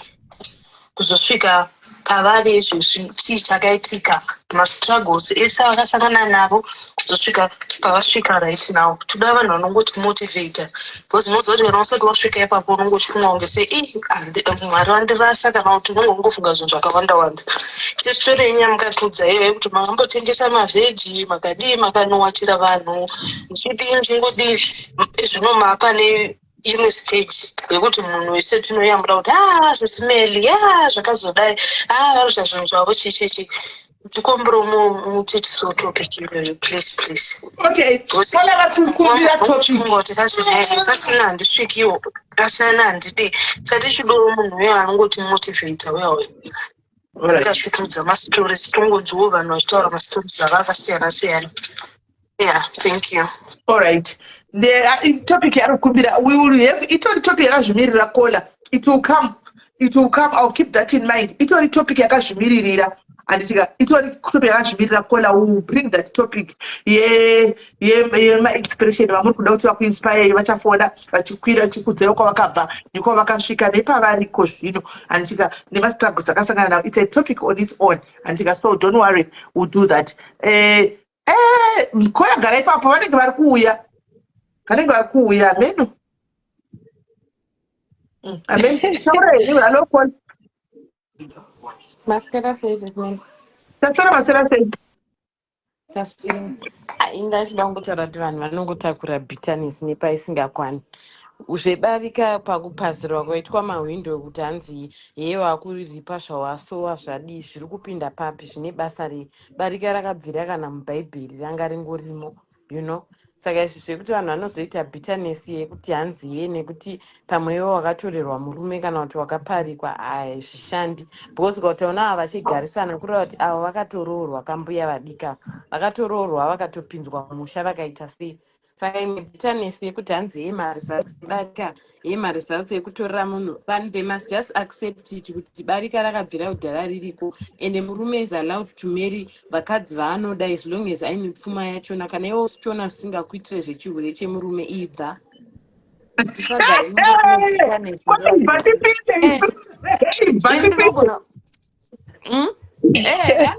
kuzosvika pavari izvezvi chii chakaitika mastruggles ese vakasangana navo kuzosvika pavasvika right now toda vanhu vanongotimotivheta because unoziva kuti kana usati wasvika ipapo unongochifunga kunge sei mwari vandirasa kana kuti unonge ungofunga zvinhu zvakawanda sesitori yenyaya mukatudza iyoyo kuti makambotengesa mavheji makadii makanowachira vanhu muchidii nzingodii zvino mapane imwe stage yekuti munhu wese tinoyambura kuti sisimeli zvakazodai varusha zvinhu zvavo chichechi tikombero mutetiso topic iyoyo please okay kola vatikumbira topic ngoti kasina handisvikiwo kasina handidi satichidowo munhu uyo anongoti motivate wewe kashutudza mastories tongonzwawo vanhu vachitaura mastories avakasiyana thank you. All right. The topic we will have it on topic yakazvimirira kola. It will come. I'll keep that in mind. It on topic yakazvimirira and it on topic yakazvimirira kola. We will bring that topic. My expression vamuri kuda kuti vakuinspire vachafonda vachikwira chikudzero kwavakabva niko vakasvika nepavariko zvino andika nemastruggles akasangana nawo. It's a topic on its own andika, so don't worry, we'll do that. Kola gara ipapo vanenge vari kuuya ameno ameno Mascara says it, man. That's what Mascara said. inga chida kungotaura kuti vanhu vanongotakura bitterness nepaisingakwana zvebarika pakupazirwa kwaitwa mahwindo kuti hanzi yeye wakuriripa zvawasowa zvadii zviri kupinda papi zvine basa rei barika rakabvira kana mubhaibheri ranga ringorimo saka izvi zvekuti vanhu vanozoita bitterness yekuti hanzi yeye nekuti pamwewo wakatorerwa murume kana kuti wakaparikwa zvishandi because ukautaona ava vachigarisana kureva kuti avo vakatoroorwa kambuya vadika vakatoroorwa vakatopinzwa mumusha vakaita sei saka imwe bitterness yekuti hanzi yemarezults barika yemarezults ekutorera munhu but they must just accept it kuti barika rakabvira kudhara ririko ende murume is allowed to marry vakadzi vaanoda as long as aine pfuma yachona kana iwo uchiona zvisingakuitire zvechihure chemurume ibva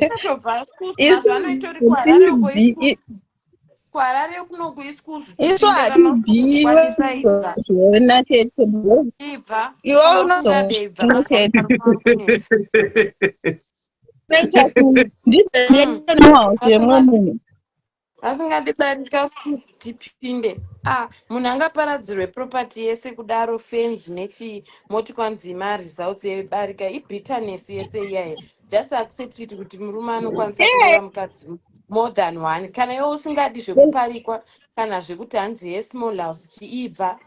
anotobva kwarare kuno kuischool isu hatibhiiwe zvona chete ibva iwe unozonwa chete ndizvenohausi yemwe munhu asingadibarika schools tipinde munhu angaparadzirwe property yese kudaro fence nechimoti kwanzi maresults ebarika ibitterness yese iyaye just accept it kuti murume anokwanisa kureva mukadzi more than one kana iwe usingadi zvekuparikwa kana zvekuti hanzi yesmall house chiibva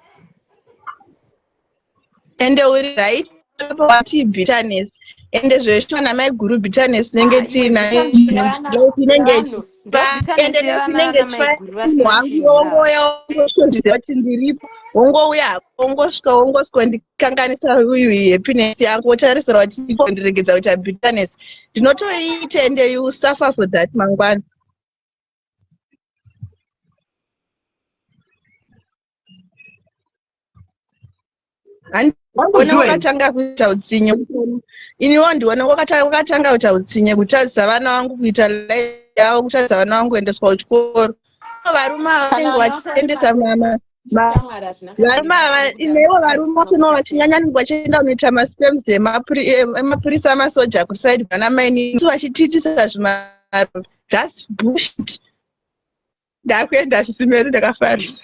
ende uri right pawati bitterness ende zveshona maiguru bitterness nenge tinayo inenge ende tinenge twangu wongoya wongozviziva kuti ndiripo wongouya wongosvika wongosvika ndikanganisa uyu happiness yangu wotarisira kuti ndiregedza kuita bitterness ndinotoiita ende you suffer for that mangwana ona wakatanga kuita utsinye iniwo ndiona wakatanga kuita utsinye kutadzisa vana vangu kuita life yavo kutadzisa vana vangu kuendeswa kuchikoro varume vanenge vachiendesa varume inevo varume vachino vachinyanyanikwa vachienda kunoita maspems emapurisa amasoja kusaidi vana maini vachititisa zvimaro thats bullshit ndakuenda sisimeri ndakafarisa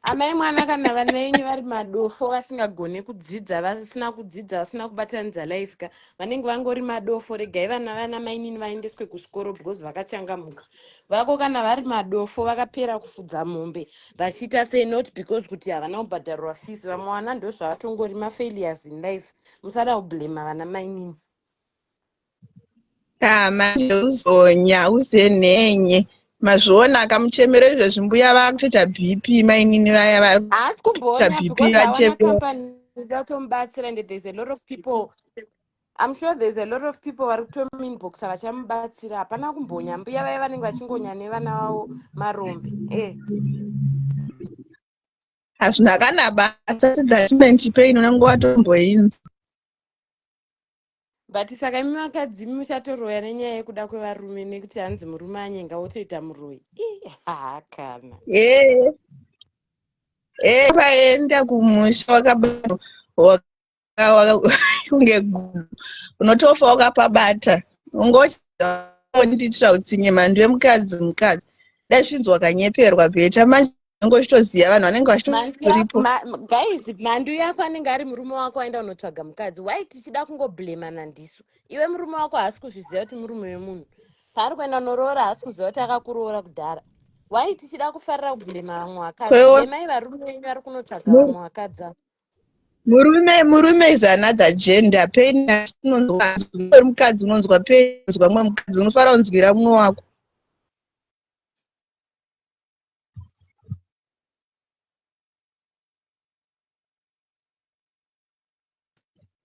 amai mwana kana vana venyu vari madofo vasingagone kudzidza vasina kudzidza vasina kubatanidza life ka vanenge vangori madofo regai vana mainini vaendeswe kuchikoro because vakachangamuka vako kana vari madofo vakapera kufudza mombe vachiita sei not because kuti havana kubhadharwa fees vamwe vana ndo zvavatongori mafailures in life musada kublema vana mainini manje uzonya uzenenye mazviona kamuchemero izvezvimbuya vakutoita bp mainini vaya asi kumboona because hawana company inotomubatsira and there's a lot of people I'm sure there's a lot of people vari kutominboxa vachamubatsira hapana kumbonya mbuya vaya vanenge vachingonya nevana vavo marombe hazvina kana basa settlement pain unenge watomboinzi but saka imi vakadzi muchatoroya nenyaya yekuda kwevarume nekuti hanzi murume anyenga wotoita muroi kana paenda kumusha wakabata kunge gudu unotofa wakapabata ungochitira utsinye mhandu yemukadzi dai zvinzi wakanyeperwa bheta manje ungochitoziva vanhu vanenge vachitoripo guys mhandu yako anenge ari murume wako aenda unotsvaga mukadzi wai tichida kungoblemana ndisu iwe murume wako haasi kuzviziva kuti murume wemunhu paari kuenda unoroora haasi kuziva kuti akakuroora kudhara wai tichida kufarira kublema vamwe vakadzi blemai varume venyu vari kunotsvaga vamwe vakadzi murume is another gender pain unonzwa mukadzi unonzwa pain unonzwa mumwe mukadzi unofanira kunzwira mumwe wako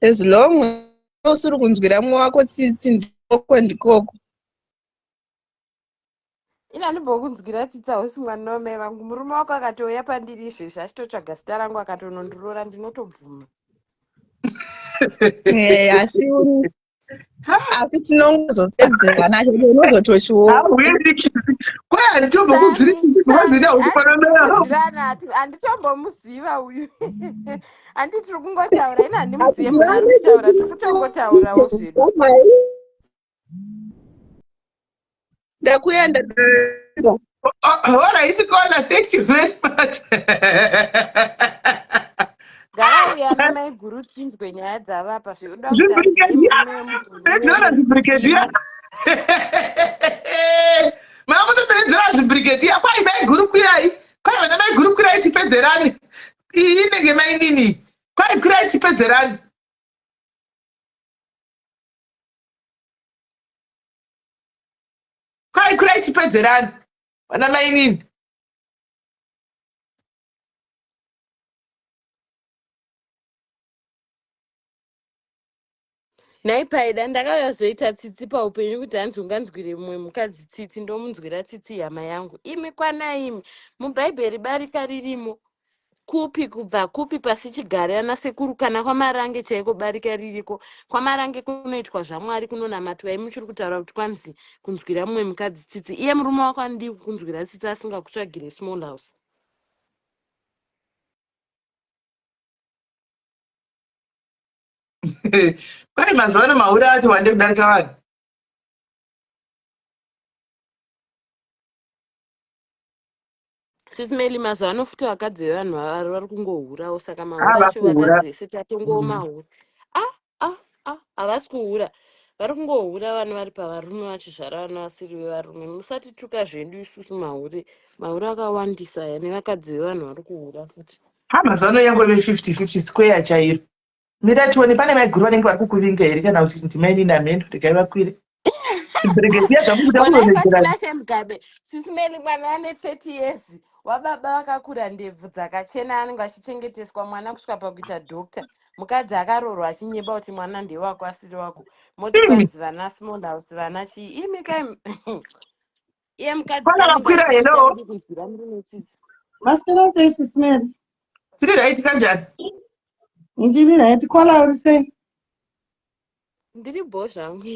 as long usiri kunzwira mumwe wako tsitsi ndikoko ina ndimbokunzwira tsitsi hausi mwana wamai vangu murume wako akatouya pandiri izvezvi achitotsvaga zita rangu akatonondiroora ndinotobvuma asi tinongozopedzera nacho unozotoshihanditombomuzviva uyu handi tiri kungotaura ina handimuzive munhu ari kutaura tiri kutongotaurawo zvedu ndakuya All right, caller, thank you very much. Ngavauya ana mai guru tinzwe nyaya dzavapa zvekuda kuti azive Zvimbrigedia. murume wemunhu Ndora zvimbrigedia. Mamutoberedzera zvimbrigedia. Kwai mai guru kwirai. Kwai vana mai guru kwirai tipedzerani. Iyi inenge mainini. Kwai kwirai tipedzerani. Kwai kwirai tipedzerani. Vana mainini. nhai paida ndakauya zoita tsitsi paupenyu kuti hanzi unganzwire mumwe mukadzi tsitsi ndomunzwira tsitsi hama yangu imi kwanaimi mubhaibheri barika ririmo kupi kubva kupi pasi chigare ana sekuru kana kwamarange chaiko barika ririko kwamarange kunoitwa zvamwari kunonamatwa imi muchiri kutaura kuti kwanzi kunzwira mumwe mukadzi tsitsi iye murume wako andii kunzwira tsitsi asingakutsvagire small house. Kwai mazuva ano mahure ati wande kudarika vanhu. Sisimeli mazuva ano futi vakadzi vevanhu vari kungohurawo saka mahure acho Vakuhura. vakadzi ese tatongowo mahure havasi kuhura vari kungohura vana vari pavarume vachizvara vana vasiri vevarume musati tuka zvendu isusu mahure akawandisa ya nevakadzi vevanhu vari kuhura futi Mazuva ano yangove 50-50 square chairo. Mira tione pane mai guru vanenge vari kukuvinga here kana kuti ndimaini namhendo regai vakwire. Zvimbrigedia zvamukuda kunonedzerana. onaipatinashe mugabe sisimeli mwana ane 30 years wababa vakakura ndebvu dzakachena anenge achichengeteswa mwana kusvika pakuita dhokta mukadzi akarorwa achinyeba kuti mwana ndewako asiri wako moti kwanzi vana small house vana chii imi kai iye mukadzi Kwana anenge vakwira hello. achiti kunzwira murume tsitsi Maswera sei sisimeri? Tiri right kanjani? Ndiri right kwala uri sei? ndiri bho zvangu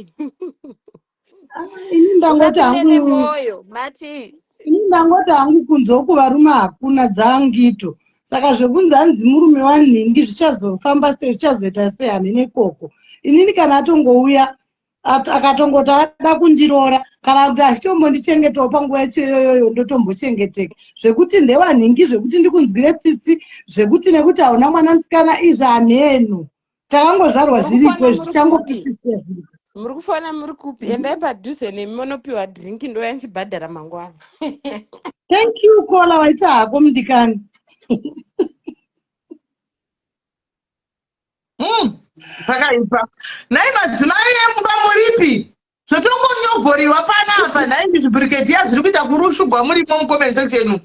Ini ndangoti usapinde hangu nemwoyo mati ini ndangoti hangu kunze kuvarume hakuna dzaangito. Saka zvekunzi hanzi murume wanhingi zvichazofamba sei zvichazoita sei hanene koko. Inini kana atongouya akatongoti ada kundiroora kana kuti achitombondichengetawo panguva yachoyoyo ndotombochengeteka zvekuti ndevanhingi zvekuti ndikunzwire tsitsi zvekuti nekuti hauna mwana musikana izvi hanheno takangozvarwa zviripo zvichangopisiya muri kufana muri kupi endai padhuze nemi munopiwa drinki ndo yanchibhadhara mangwana. Thank you kola waita hako mudikani. Zvakaipa. Nai madzimai emumba muripi? Zvotongonyobhoriwa panapa nhai zvibhirigedia zviri kuita kurushugwa muripo mucomment section.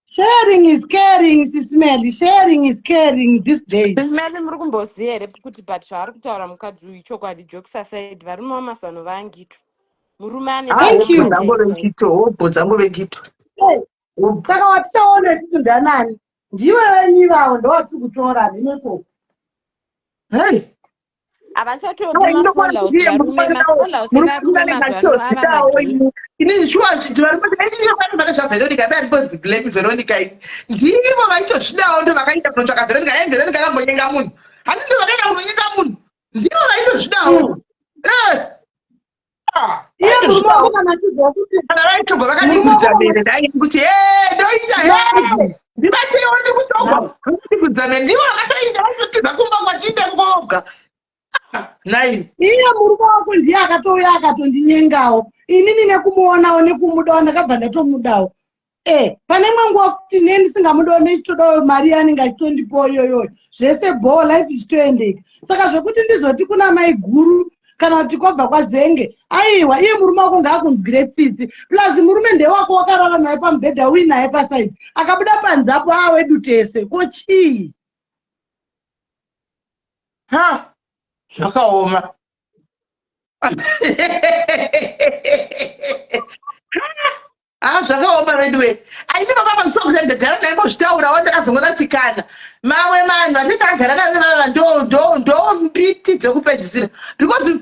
Sharing is caring, Sisimeli. Sharing is caring these days. Sisimeli muri kumboziva here kuti but zvaari kutaura mukadzi uyu chokwadi jokes aside varume vamazuva ano vaangito murume ane Thank you. Saka watichaona kuti ndanani ndiwe wenyu ivavo ndowatiri kutora ndineko. havachatodi masmallhouse varume masmallhouse varume mazuva ano ava madhiri. Inini shuwa chiti Veronica bad blame Veronica ndivo vaitozvidawo ndo vakaita kunotsvaka Veronica Veronica akambonyenga munhu handi ndo vakaita kunonyenga munhu ndivo vaitozvidawo iye murume wako kana tizwa kuti kana vaitogwa vakandikudzamere dai kuti ndoita ndibatewo ndikutogwa ndikudzamere ndivo vakatoita vaitotibva kumba kwachinde koga nai iye murume wako ndiye akatouya akatondinyengawo inini nekumuonawo nekumudawo ndakabva ndatomudawo pane imwe nguva futi ne ndisingamudawo nechitodawo mari yanenge achitondipawo iyoyoyo zvese bho life ichitoendeka saka zvekuti ndizoti kuna mai guru kana kuti kwabva kwazenge aiwa iye murume wako ngaakunzwire tsitsi plus murume ndewako wakarara naye pamubhedha uyi naye pasaidzi akabuda panzapo awedu tese ko chii zvakaoma zvakaoma redwe aini baba pamuswa kuti ndagara naye mbozvitaurawo ndakazongona tikana mamwe manhu anditi agara nave vava ndombiti dzekupedzisira because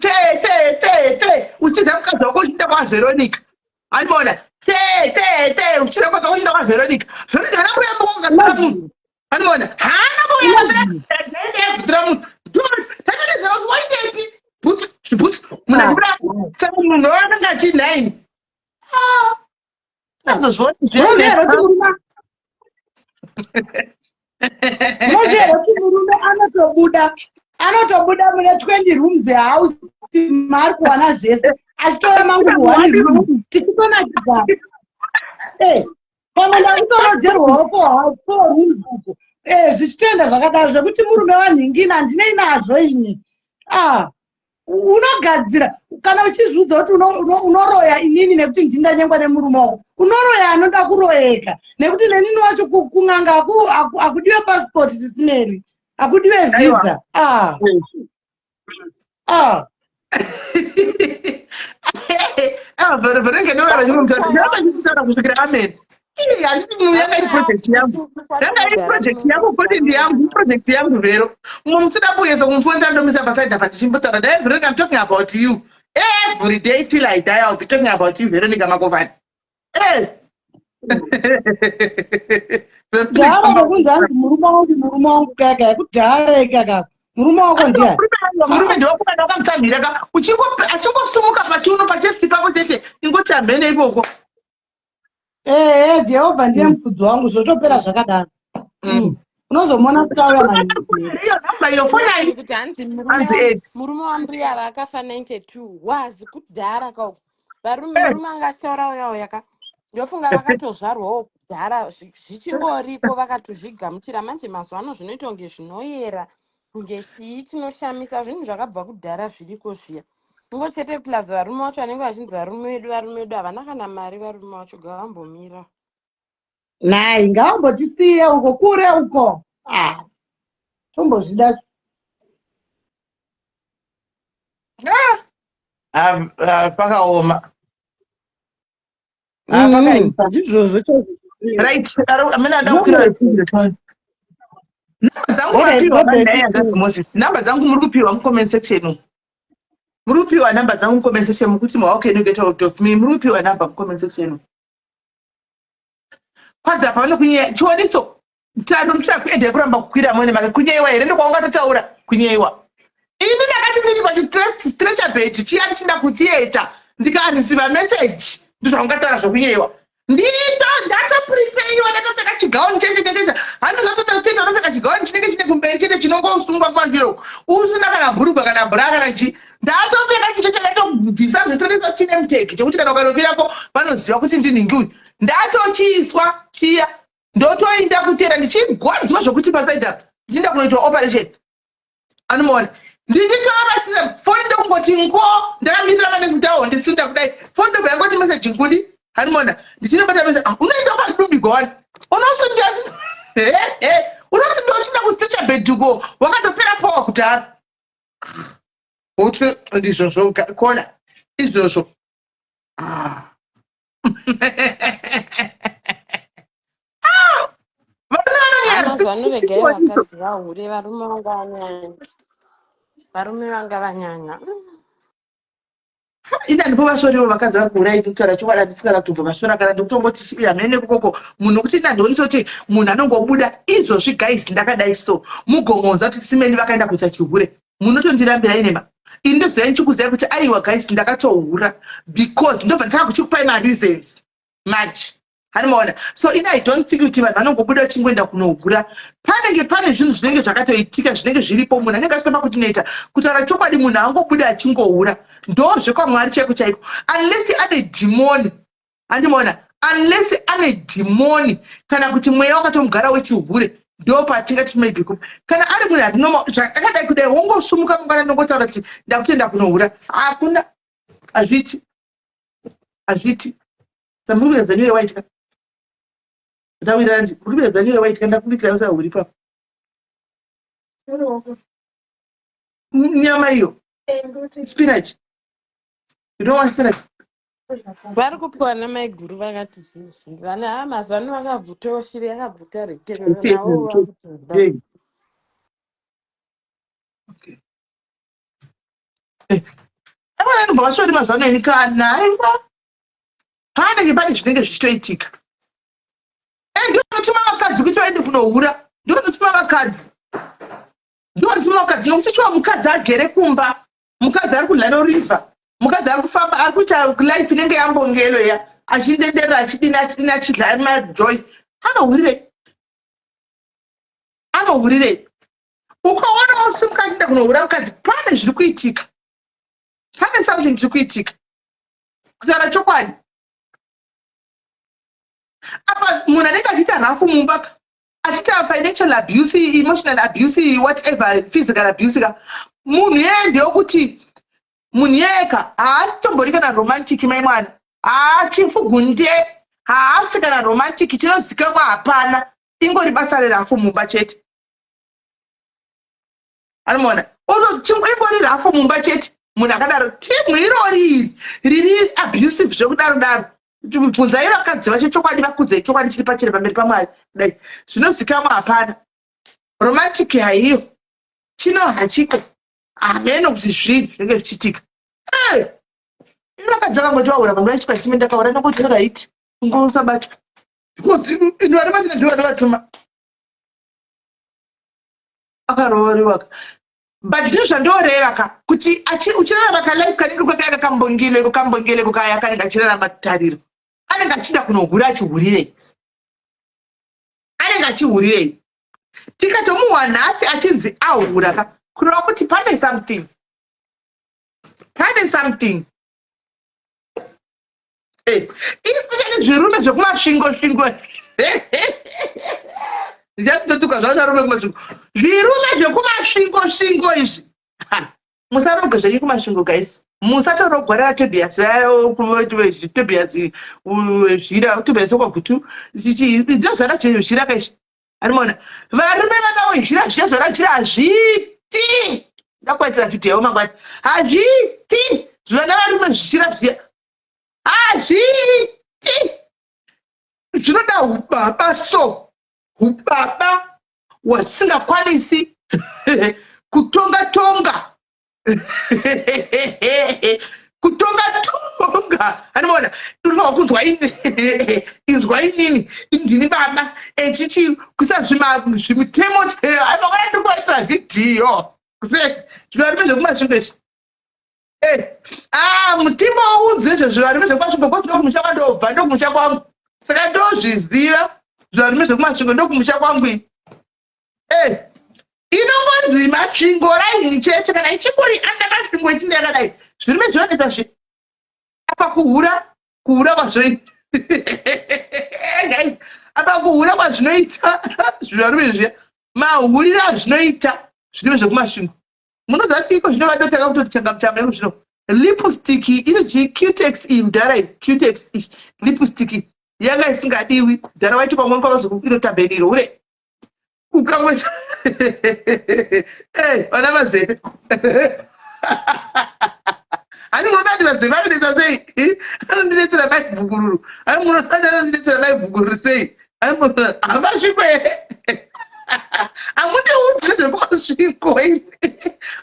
uchida kukadzi wako uchienda kwaveronica animona uchida kukadzi wako uchienda kwaveronica veronica anakuyambokugadzira munhu animona haana kuyambira munhu tatotizira kuti waitepi zvibhuti munhu achibuda saka munhu wakananga achinaini Azozvona Munozviziva kuti murume munozviziva kuti murume anotobuda mune 20 rooms house mari kuwana zvese achitova manguvu 1 room tichitonakidza pamwe ndakutorodzerwawo 4 rooms uko zvichitoenda zvakadaro zvekuti murume wanhingina handinei nazvo ini unogadzira kana uchizvidza kuti unoroya inini nekuti ndindanyengwa nemurume wako unoroya anoda kuroyeka nekuti nenini wacho kun'anga akudiwe passport sisineri akudiwe visa kusvikira amen project yangu kodi ndiyangu project yangu vero mumusina kuyeso kumfunda ndomisa pasaida patichimbotaura dai Veronica, I'm talking about you every day till I die. I'll be talking about you Veronica Makovani. Ndava kokunzanzi murume wangu kaka kudhara kaka murume wako ndiye murume ndiwakukana wakamutsamhira ka achingosumuka pachiuno pachesi pako chete ingotambene ikoko Jehovha ndiye mufudzi wangu zvotopera zvakadaro unozomona kutauya kuti hanzi murume wambuyara akafa 92 wazi kudhara kauko murume angataura uya ka ndofunga vakatozvarwawo kudhara zvichingoripo vakatozvigamuchira manje mazuva ano zvinoita kunge zvinoyera kunge chii chinoshamisa zvinhu zvakabva kudhara zviriko zviya ngochete plus varume vacho vanenge vachinzi varume vedu havana kana mari varume vacho gavambomira nai ngavambotisiye uko kure uko tombozvida pakaoma namba dzangu muri kupiwa mucomment section muri kupiwa namba dzangu mucomment section mukuti how can you get out of me muri kupiwa namba mucomment section kwanza pano chioniso tanomushira kuende kuramba kukwira mwene make kunyeiwa here ndokwaungatotaura kunyeiwa ini ndakati ndiri pachistretcher bed chiyani chinda kutheatre ndikanisiva message ndizvaungataura zvokunyeiwa ndatoprepeiwa ndatopfeka chigauni chechechechecha handizatototheatre ndopfeka chigauni chinenge chine kumberi chete chinongosungwa kwazviro usina kana bhurugwa kana bhura kana chi ndatopfeka chicho chandatobvisa zvetonesa chine muteki chekuti kana ukanopirapo vanoziva kuti ndinhingi uyu ndatochiiswa chiya ndotoinda kuteera ndichigodziwa zvokuti pasaidi apa ndichienda kunoitwa operation anomuona ndichitoabatira foni ndokungoti ngo ndakamirira manesitawo ndisinda kudai foni ndobva yangoti meseji ngudi anomuona ndichinobata meseji unoenda kwadumbigwa wani unosinda uchinda kustretcher bed uko wakatopera pawa kudhara uti ndizvozvo kona izvozvo vanoregai vakadzi vahure varume vanga vanyanya ina ndipo vasoriwo vakadzi vakuurai ndikutaura chokwadi ndisikanatumbo vasora kana ndikutongoti hamene kukoko munhu kuti ina ndionisa kuti munhu anongobuda izvozvi guys ndakadai so mugongonza kuti simeni vakaenda kuita chihure munotondirambira inema ini ndozoi ndichikuziva kuti aiwa guys ndakatohura because ndobva nditaka kuchikupai mareasons much hanimaona so ina I don't think kuti vanhu vanongobuda vachingoenda kunohura panenge pane zvinhu zvinenge zvakatoitika zvinenge zviripo munhu anenge achitopa kuti noita kutaura chokwadi munhu angobuda achingohura ndozvekwamwari chaiko chaiko unless ane dhimoni handimaona unless ane dhimoni kana kuti mweya wakatomugara wechihure ndopatingati maybe kana ari munhu atinoma zvakadai kudai wongosumuka mungana nongotaura kuti ndakutenda kunohura hakuna hazviti samurikuedza nyore waitya ndawirandi murikuedza nyore waitya ndakubikira usahuri papo nyama iyo spinach you don't want spinach vari kupiwa namai guru vakati zizi vana mazuva ano vakabvutawo shiri yakabvuta rekenawo avananobva vasori mazuva ano ini kana aiwa panenge pane zvinenge zvichitoitika ndinotuma vakadzi kuti vaende kunohura ndinotuma vakadzi nokuti chiwa mukadzi agere kumba mukadzi ari kunhano river mukadzi ari kufamba ari kuita life inenge yambongeloya achindendera achidlaya majoy anohurire ukaona usimuka achienda kunohura mukadzi pane zviri kuitika, pane something chiri kuitika. Kutaura chokwadi apa munhu anenge achiita nhafu mumba achiita financial abuse, emotional abuse, whatever, physical abuse ka munhu yeye ndeyokuti munhu yeka haasitombori kana romantic mai mwana hachifugunde haasi kana romantic chinozikamwa hapana, ingori basa renhafu mumba chete. Anoona ingori rafu mumba chete. Munhu akadaro timu irori riri abusive zvekudaro bvunzai vakadzi vacho chokwadi vakudzai chokwadi chiri pachiri pamberi paMwari kudai zvinozikamwa hapana. Romantic haiyo chinohachiko hameno kuti zvinhu zvinenge zvichiitika. Vakadzi vakangoti vaura panguva yachikwa chime ndakaura nokoti right ungosabatwa because ino vari matina ndivo vatuma akarooriwaka. But ndizvo zvandoreva ka kuti uchirarama kalife kanenge kwakanga kambongele kukaya kanenge achirarama tariro anenge achida kunohura achihurirei, anenge achihurirei. Tikatomuhwa nhasi achinzi ahura ka kureva kuti pane something especially zvirume zvekumasvingo ndichatotuka zvavarume kumasvingo, zvirume zvekumasvingo izvi musarogwe zvenyu kumasvingo guys, musatorogwarira Tobias okwagutu ndo zvakachezvira kaizvi. Anoona varume vakaozhira zviya zvakachira hazviti ndakuitira vhidhiyo yavo mangwani hazviti zvivana varume zvichira zviya hazviti zvinoda hubaba hwasingakwanisi kutonga anoona unofanwa kunzwa inzwa inini ndini baba echichi kusa zvimitemo anokana ndikuvaitira vhidhiyo zvivarume zvekumasvingo izvi mutima waudzi izvo zvivarume zvekumasvingo kosi ndokumusha kwandobva ndokumusha kwangu saka ndozviziva zvivarume zvekumasvingo ndokumusha kwangu inongonzi masvingo raini chete kana ichingori andakasvingo ichinde yakadai zvirume zvinonetsa zve apa kuhura kwazvo apa kuhura kwazvinoita zvivarume zviya mahuriro azvinoita zvirume zvekumasvingo. Munoziva tsiko zvinovadotaka kutoti changamchama iko zvino lipstick inoti Cutex indara Cutex lipstick yanga isingadiwi dhara waiti pamwe kwakazoku inotambeniro ure ukamwe vana mazeve ani munodati mazeve anodetsa sei anondidetsera maivhugururu ani munodati anondidetsera maivhugururu sei hamasviko here hamundiudzi zvekumasviko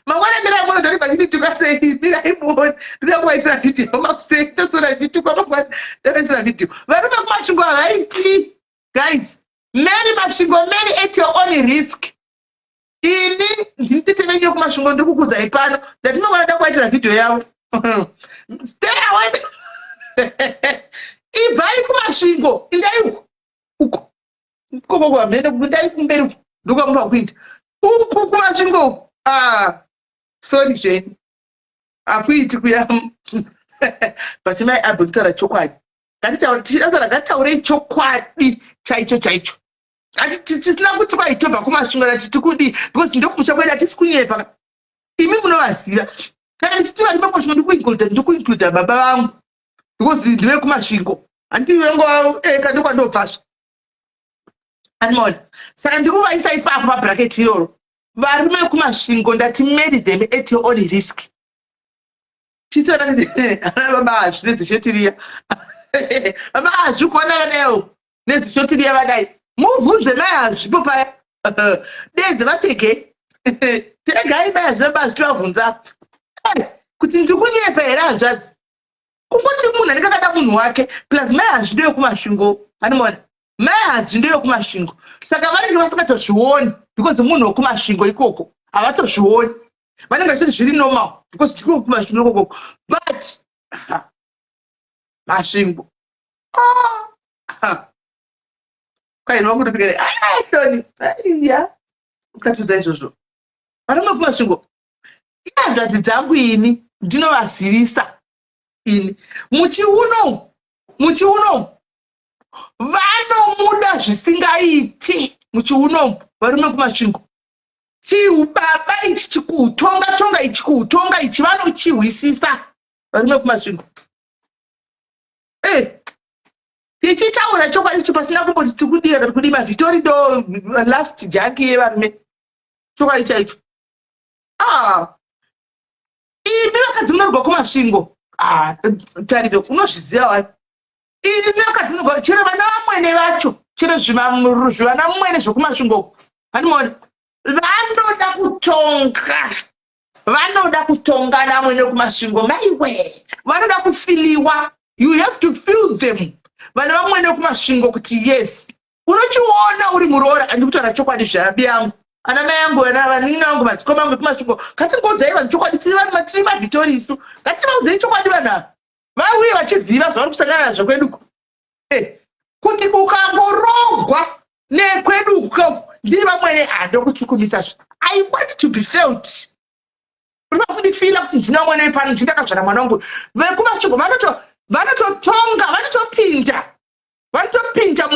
mangwana mira munodati kwandidituka sei mirai muone ndida kuvaitira vhidhiyo makusei ndosora ndituka mangwana ndavaitira vhidhiyo varume kumasvingo havaiti guys. Many masvingo many at your own risk. Ini ndinitete venyu kumasvingo ndikukudzai pano ndatinogona ndakuvaitira vhidhiyo yavo. Stay away. Ibvai kumasvingo indai uko ndai kumberi ndokwamuna kuinda uku kumasvingo sorry zveni akuiti kuyam but mai abhekutaura chokwadi ngataurei chokwadi chaicho tisina kuti kwaitobva kumasvingo natiti kudi because ndokumusha kwedu hatisi kunyepa imi munovaziva kana ndichiti vari mamasvingo ndikuincluda baba vangu because ndive kumasvingo handivengoeka ndokwandobvazvo animona saka ndikuvaisa ipapo pabhraketi iroro varume kumasvingo ndati marry them at your own risk. Baba hazvinezishotiriya baba hazvikuona vadaiwo nezishotiriya vadai mubvunze mai hazvipo paya dedze vatege tegai mai hazvinaba zvitovabvunza kuti ndikunyepa here hanzvadzi kungoti munhu anenge akada munhu wake plus mai hazvindoyo kumasvingo animona mai hazvindoyo kumasvingo saka vanenge vasingatozvioni because munhu wekumasvingo ikoko havatozvioni vanenge vachiti zviri normal because ndiko kumasvingo ikoko but masvingo Kainwa kuti pikere Soni iya ukatudza izvozvo varume kumasvingo ihanzvadzi dzangu ini ndinovazivisa ini muchiuno vanomuda zvisingaiti muchiuno varume kumasvingo chihubaba ichi chikuutonga ichi kuutonga ichi vanochihwisisa varume kumasvingo tichitaura chokwadi icho pasina kumboti tikudira kudi mavhitorido last jaki yevarume chokwadi chaicho imi vakadzi munorwa kumasvingo tariro unozviziva wai imi vakadzi munorwa chero vana vamwene vacho chero zvivana mumwene zvokumasvingo vanomaona vanoda kutonga namwene kumasvingo maiwe vanoda kufiliwa. You have to feel them. Vana vamwene kumasvingo kuti yes unochiona uri muroora andikutaura chokwadi zvabi yangu ana mai yangu vanini vangu madzikoma angu kumasvingo ngatingodzai vanhu chokwadi tiri mavhitori isu ngativaudzei chokwadi vanhu vauye vachiziva zvavari kusangana nazvo kweduku kuti ukangorogwa nekweduku ndiri vamwene handokutsukumisazvo. I want to be felt. Unofa kundifila kuti ndina mwana wepano ndindakadzvara mwana wangu vekumasvingo vanototonga vanotopinda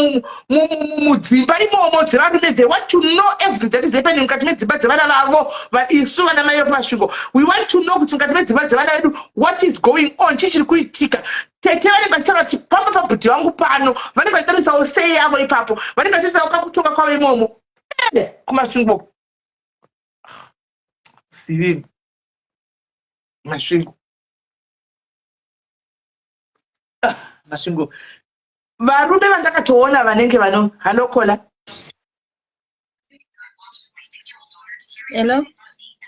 mudzimba imomo dzevarume. They want to know everything that is happening mukati medzimba dzevana vavo isu vana mai vekumasvingo. We want to know kuti mukati medzimba dzevana vedu what is going on, chii chiri kuitika. Tete vanenge vachitaura kuti pamba pabhudhi vangu pano vanenge vachitarisawo sei yavo ipapo vanenge vachitarisawo kakutonga kwavo imomo kumasvingo sivini masvingo masvingo varume vandakatoona vanenge hanokola.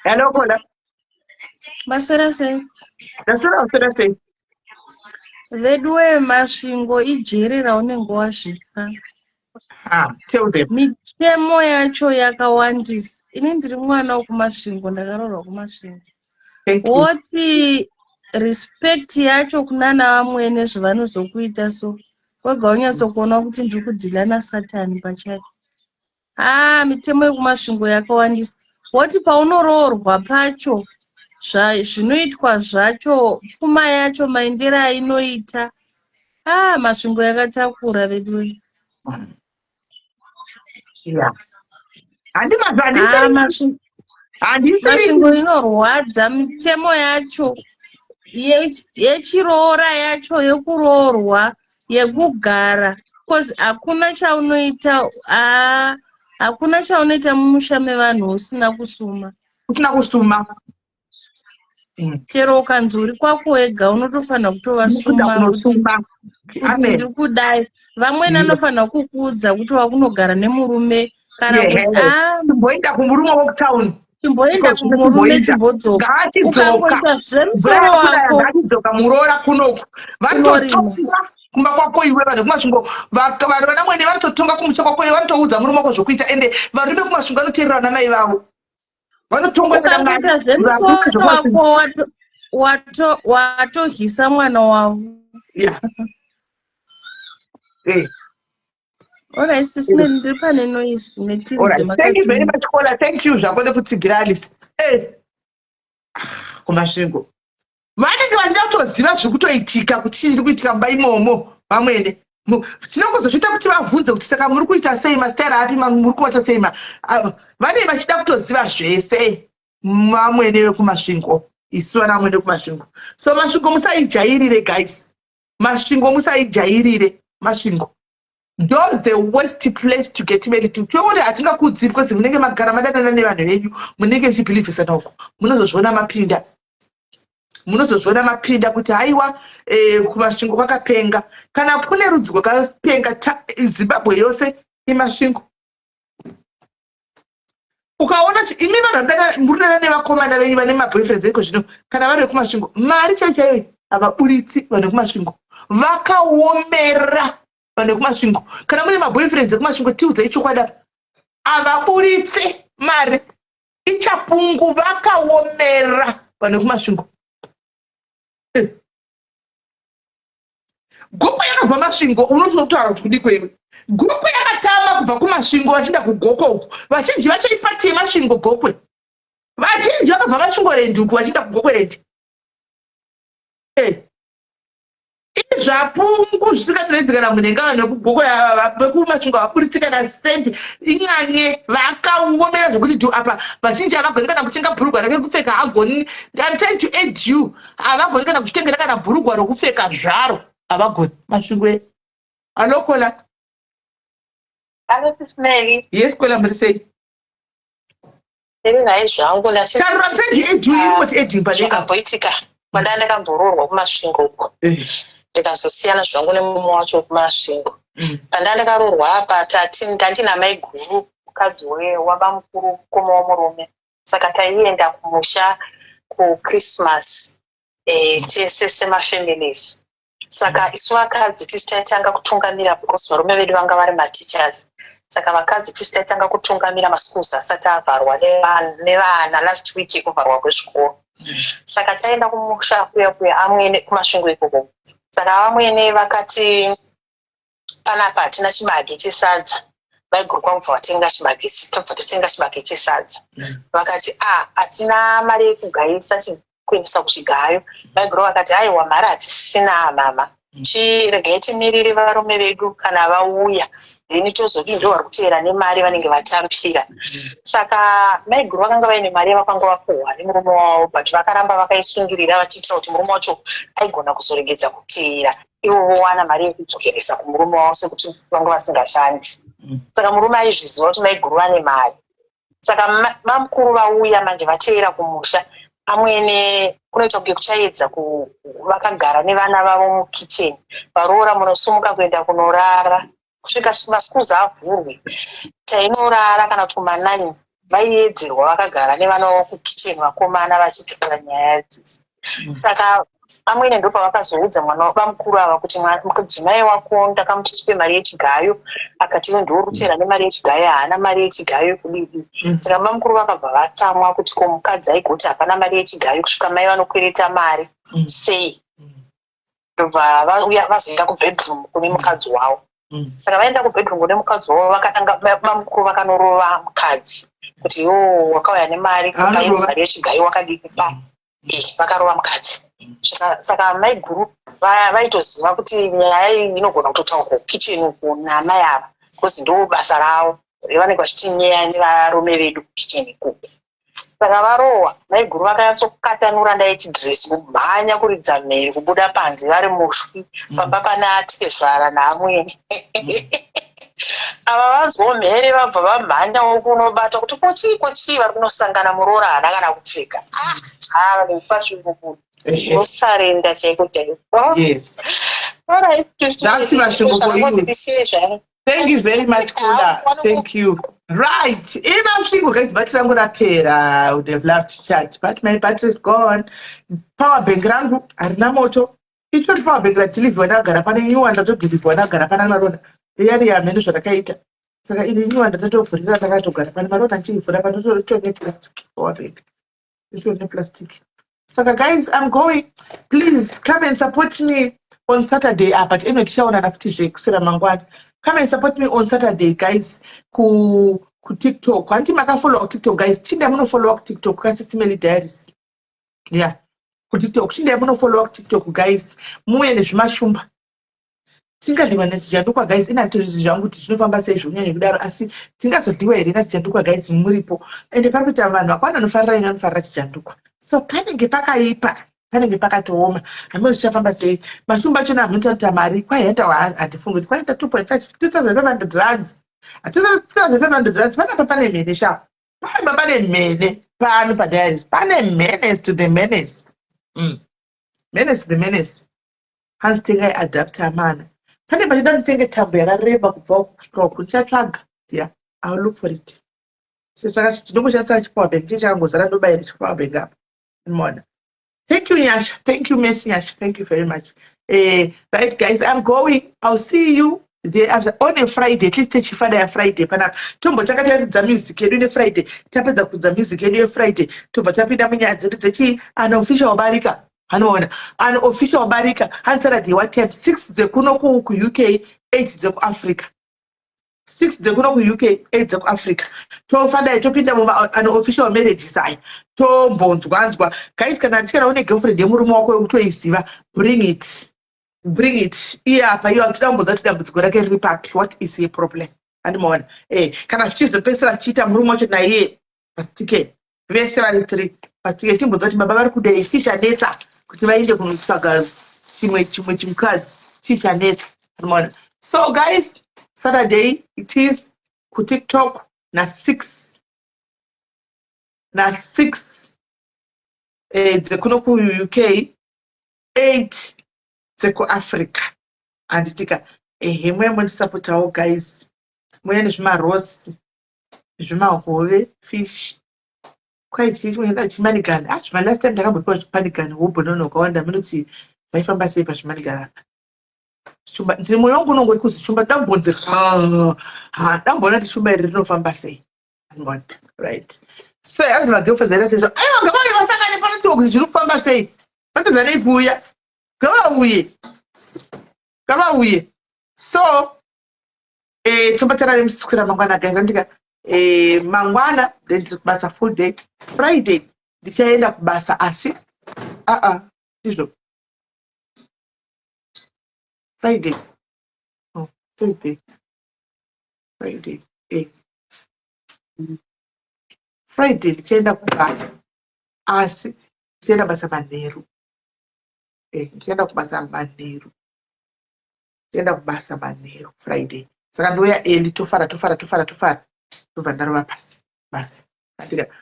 Hello kola Basera sei dasora sei vedu vemasvingo ijerera unenge wasvika. Tell them. Mitemo yacho yakawandisa. Ini ndiri mwana wekumasvingo ndakarorwa kumasvingo. Woti respect yacho kunana vamwene zvavanozokuita so wega unyatsokuona kuti ndiri kudhila nasatani pachake. Mitemo yekumasvingo yakawandisa. Woti paunoroorwa pacho zvinoitwa zvacho pfuma yacho maendero ainoita. Masvingo yakatakura vedu. Masvingo inorwadza mitemo yacho yechiroora yacho yekuroorwa yekugara because hakuna chaunoita mumusha mevanhu usina kusuma chero ukanzi uri kwako wega unotofanira kutovasuma kuti ndiri kudai. Vamweni anofanira kukuudza kuti wakunogara nemurume kana kuti chimboenda kumurume wokutauni chimboenda kumurume chimbodzoka ukangoita zvemusoro wako achidzoka muroora kunoku vanototonga kumba kwako iwe vanhu kumasvingo vana mwene vanototonga kumusha kwako iwe vanotoudza murume wako zvokuita ende varume kumasvingo vanoteerera vana mai vavo ukangoita zvemusoro wako watohisa mwana wavo. Alright, sisine ndiri pane noise netiri dzemakati. Thank you very much Kola. Thank you zvakode kutsigira Alice. Kumasvingo vanenge vachida kutoziva zvikutoitika kuti chii chiri kuitika mumba imomo vamwene tinongozozviita kuti vabvunze kuti saka muri kuita sei masitaira api muri kubata sei vanenge vachida kutoziva zvese vamwene vekumasvingo isu vana vamwene vekumasvingo. So masvingo musaijairire guys, masvingo musaijairire masvingo. Don't the worst place to get married to. Tione hatingakudziri because munenge magara madanana nevanhu venyu munenge muchibhilivhisana uko munozozviona mapinda kuti haiwa kumasvingo kwakapenga. Kana kune rudzi rwakapenga Zimbabwe yose imasvingo. Ukaona imi vanhu murinana nevakomana venyu vane maboyfriends eko zvino kana vari vekumasvingo mari chaiyo havaburitsi vanhu vekumasvingo vakaomera. Vanhu vekumasvingo kana mune maboyfriends ekumasvingo tiudzai chokwadi havaburitsi mari ichapungu vakaomera vanhu vekumasvingo. Gokwe yakabva masvingo unototaura kuti kudii kwewe. Gokwe yakatama kubva kumasvingo vachienda kugoko uku. Vazhinji vachaipati yemasvingo gokwe. Vazhinji vakabva masvingo rendi uku vachienda kugokwe rendi. Zvapungu zvisingatonedzekana munhenga vanhu vekugoko vekumasvingo vaburitsikana sendi inyanye vakaomera zvokuti apa vazhinji havagoni kana kutenga bhurugwa rekupfeka hagoni. I'm trying to aid you. Havagoni kana kuchitengera kana bhurugwa rokupfeka zvaro havagoni masvingo. Hello Kola. Hello Sismeli. Yes Kola Mrisei. Naye zvangu Tarura I'm trying to aid you ingoti aiding padenga. Zvakapoitika pandanga ndakambororwa kumasvingo uko. Ndikazosiyana zvangu nemume wacho kumasvingo. Pandanga ndakarorwa apa ndandina mai guru mukadzi wababa mukuru mukoma womurume. Saka taienda kumusha kuChristmas tese semafamilies. Saka isu vakadzi tisi taitanga kutungamira because varume vedu vanga vari mateachers. Saka vakadzi tisi taitanga kutungamira maschools asati avharwa nevana last week kuvharwa kwezvikoro. Saka taenda kumusha kuya amwene kumasvingo ikoko. Saka vamwene vakati panapa hatina chibage chesadza. Vaiguru kwamubva vatenga chibage, tobva tatenga chibage chesadza. Vakati hatina mari yekugaisa kuendesa kuchigayo. Vaiguru vakati aiwa mari hatisina mama. Chiregai timirire varume vedu kana vauya. Then tozodii ndo vari kuteera nemari vanenge vatambira. Saka maiguru vakanga vaine mari yavakanga vapuhwa nemurume wavo but vakaramba vakaisungirira vachiitira kuti murume wacho aigona kuzoregedza kuteera. Ivo vowana mari yekudzokeresa kumurume wavo sekuti vanga vasingashandi. Saka murume aizviziva kuti maiguru vane mari. Saka mamukuru vauya manje vateera kumusha. Amwene kunoita kunge kuchaedza vakagara nevana vavo mukicheni. Varoora munosumuka kuenda kunorara. Kusvika maschools avhurwe. Tainorara kana kuti kumanani vaiedzerwa vakagara nevana vavo kukicheni vakomana vachitaura nyaya dzisi. Saka amwene ndo pavakazoudza mwana wabamukuru ava kuti mudzimai wako ndakamutiswe mari yechigayo. Akati iwe ndiwo ruchera nemari yechigayo, haana mari yechigayo yekudii. Saka bamukuru vakabva vatamwa kuti ko mukadzi aigoti hapana mari yechigayo kusvika mai vanokwereta mari sei. Ndobva vauya vazoenda kubedroom kune mukadzi wavo. Saka vaenda kubedroom kune mukadzi wavo vakatanga bamukuru vakanorova mukadzi kuti yo wakauya nemari kupainzi mari yechigayo wakadii pa. Vakarova mukadzi. Saka mai guru vaitoziva kuti nyaya iyi inogona kutotaurwa kukicheni uko namai ava because ndo basa ravo vanenge vachiti nyeya nevarume vedu kukicheni ikoko. Saka varohwa mai guru vakanyatsokatanura ndaechidhiresi kumhanya kuridza mheri kubuda panze vari mushwi pamba pana tikezvara naamwene. Ava vanzwawo mhere vabva vamhanyawo kunobata kuti kochii vari kunosangana muroora haana kana kupfeka. Nekupasvingo kuno nosarenda chaiko chaiko. Yes. That's masvingo for you. Thank you very much Kola. Thank you. Right. Masvingo guys, battery rangu rapera. I would have loved to chat but my battery is gone. Power bank rangu harina moto. Icho power bank radhilivhiwa ndakagara pane nyuwa ndatodhilivhiwa ndakagara pane marona. Iyari yamhendo zvandakaita. Saka ini nyuwa ndatotovhurira ndakatogara pane marona ndichivhura pane plastic. Power bank. Icho plastic. Saka guys, I'm going. Please come and support me on Saturday. But anyway, tichaonana futi kusera mangwana. Come and support me on Saturday, guys. Ku TikTok. Anti makafollow TikTok, guys. Chinda muno follow TikTok. Kasi Smelly Diaries. Yeah. Ku TikTok. Chinda muno follow TikTok, guys. Muye nezvimashumba. Tingadhiwa nachichandukwa guys. Ina tozvizi zvangu kuti zvinofamba sei zvonyanya kudaro asi tingazodhiwa here nachichandukwa guys muripo. Ende parikuita vanhu vakawanda vanofarira ina vanofarira chichandukwa. So panenge pakaipa, panenge pakatooma. Hameno zvichafamba sei. Mashumba achona anoita mari kwaita hatifungi kuti kwaita 2.5 2,500 rands. 2,500 rands panapa pane mhene sha. Panapa pane mhene pano paDiaries. Pane menace to the menace. Menace to the menace. Hansi tengai adapter mana. Pane pachida nditenge tambo yakareba kubva kusvika kuchatsvaga. Yeah, I'll look for it. Ndingoshandisa chipower bank changozara ndobayira chipower bank apa. Mona. Thank you Nyasha. Thank you Messi Nyasha. Thank you very much. Right guys, I'm going. I'll see you there on a Friday. At least techifada Friday. Pana tombo chakataridza music yedu ne Friday. Tapedza kudza music yedu ye Friday. Tobva tapinda munyaya dzedu dzechi unofficial barika. Hanoona an official barika Saturday what time 6 dzekuno ku UK 8 dzeku Africa 6 dzekuno ku UK 8 dzeku Africa tofanda topinda an official marriages aya tombonzwanzwa guys kana tichera une girlfriend yemurume wako yokutoiziva bring it iye apa iyo atidambudza tidambudziko rake riri papi what is your problem andimoona kana zvichizopesera zvichiita murume wacho naiye pasitike vese vari 3 pasitike timbudza kuti baba vari kudai chichanetsa kuti vaende kunotsvaga chimwe chimukadzi chichanetsa andimoona. So guys, Saturday it is ku TikTok na 6 dzekuno ku UK 8 dzeku Africa anditika mwe mundisapotao guys, muyende zvimarosi zvimahove fish quite chienda chimanigani last time ndakambopiwa chimanigani wobhonono ukawanda minoti vaifamba sei pazvimanigani apa ndiri moyo wangu unongori kuzi shumba ndambonze ndamboona kuti shumba iri rinofamba sei right. So hanzi magirlfriends aida sezvo aiwa ngavauye vasangane panotiwa kuti zviri kufamba sei vatadzanei kuuya ngavauye. So tobatana nemusikira mangwana guys andika mangwana then ndiri kubasa full day. Friday ndichaenda kubasa asi ndizvo Friday Thursday Friday Friday ndichaenda kubasa asi ndichaenda basa manheru ndichaenda kubasa manheru Friday saka ndoya early tofara tobva ndarova pasi basi.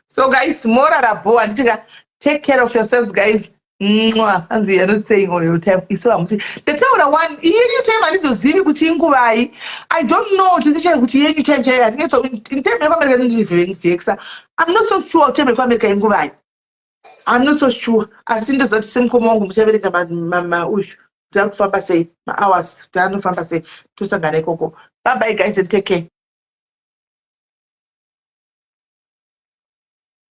So guys, morarabo anditika take care of yourselves guys. Hanzi you're not saying all your time iso amuti ndataura one yenyu time andizozivi kuti inguvai. I don't know tichai kuti yenyu time chaiya ndinetso in time yekwamerika ndindivexa. I'm not so sure time yekwamerika inguvai. I'm not so sure asi ndizoti semukoma wangu muchaverenga uyu kuti ari kufamba sei hours kuti anofamba sei tosangana ikoko. Bye bye guys and take care.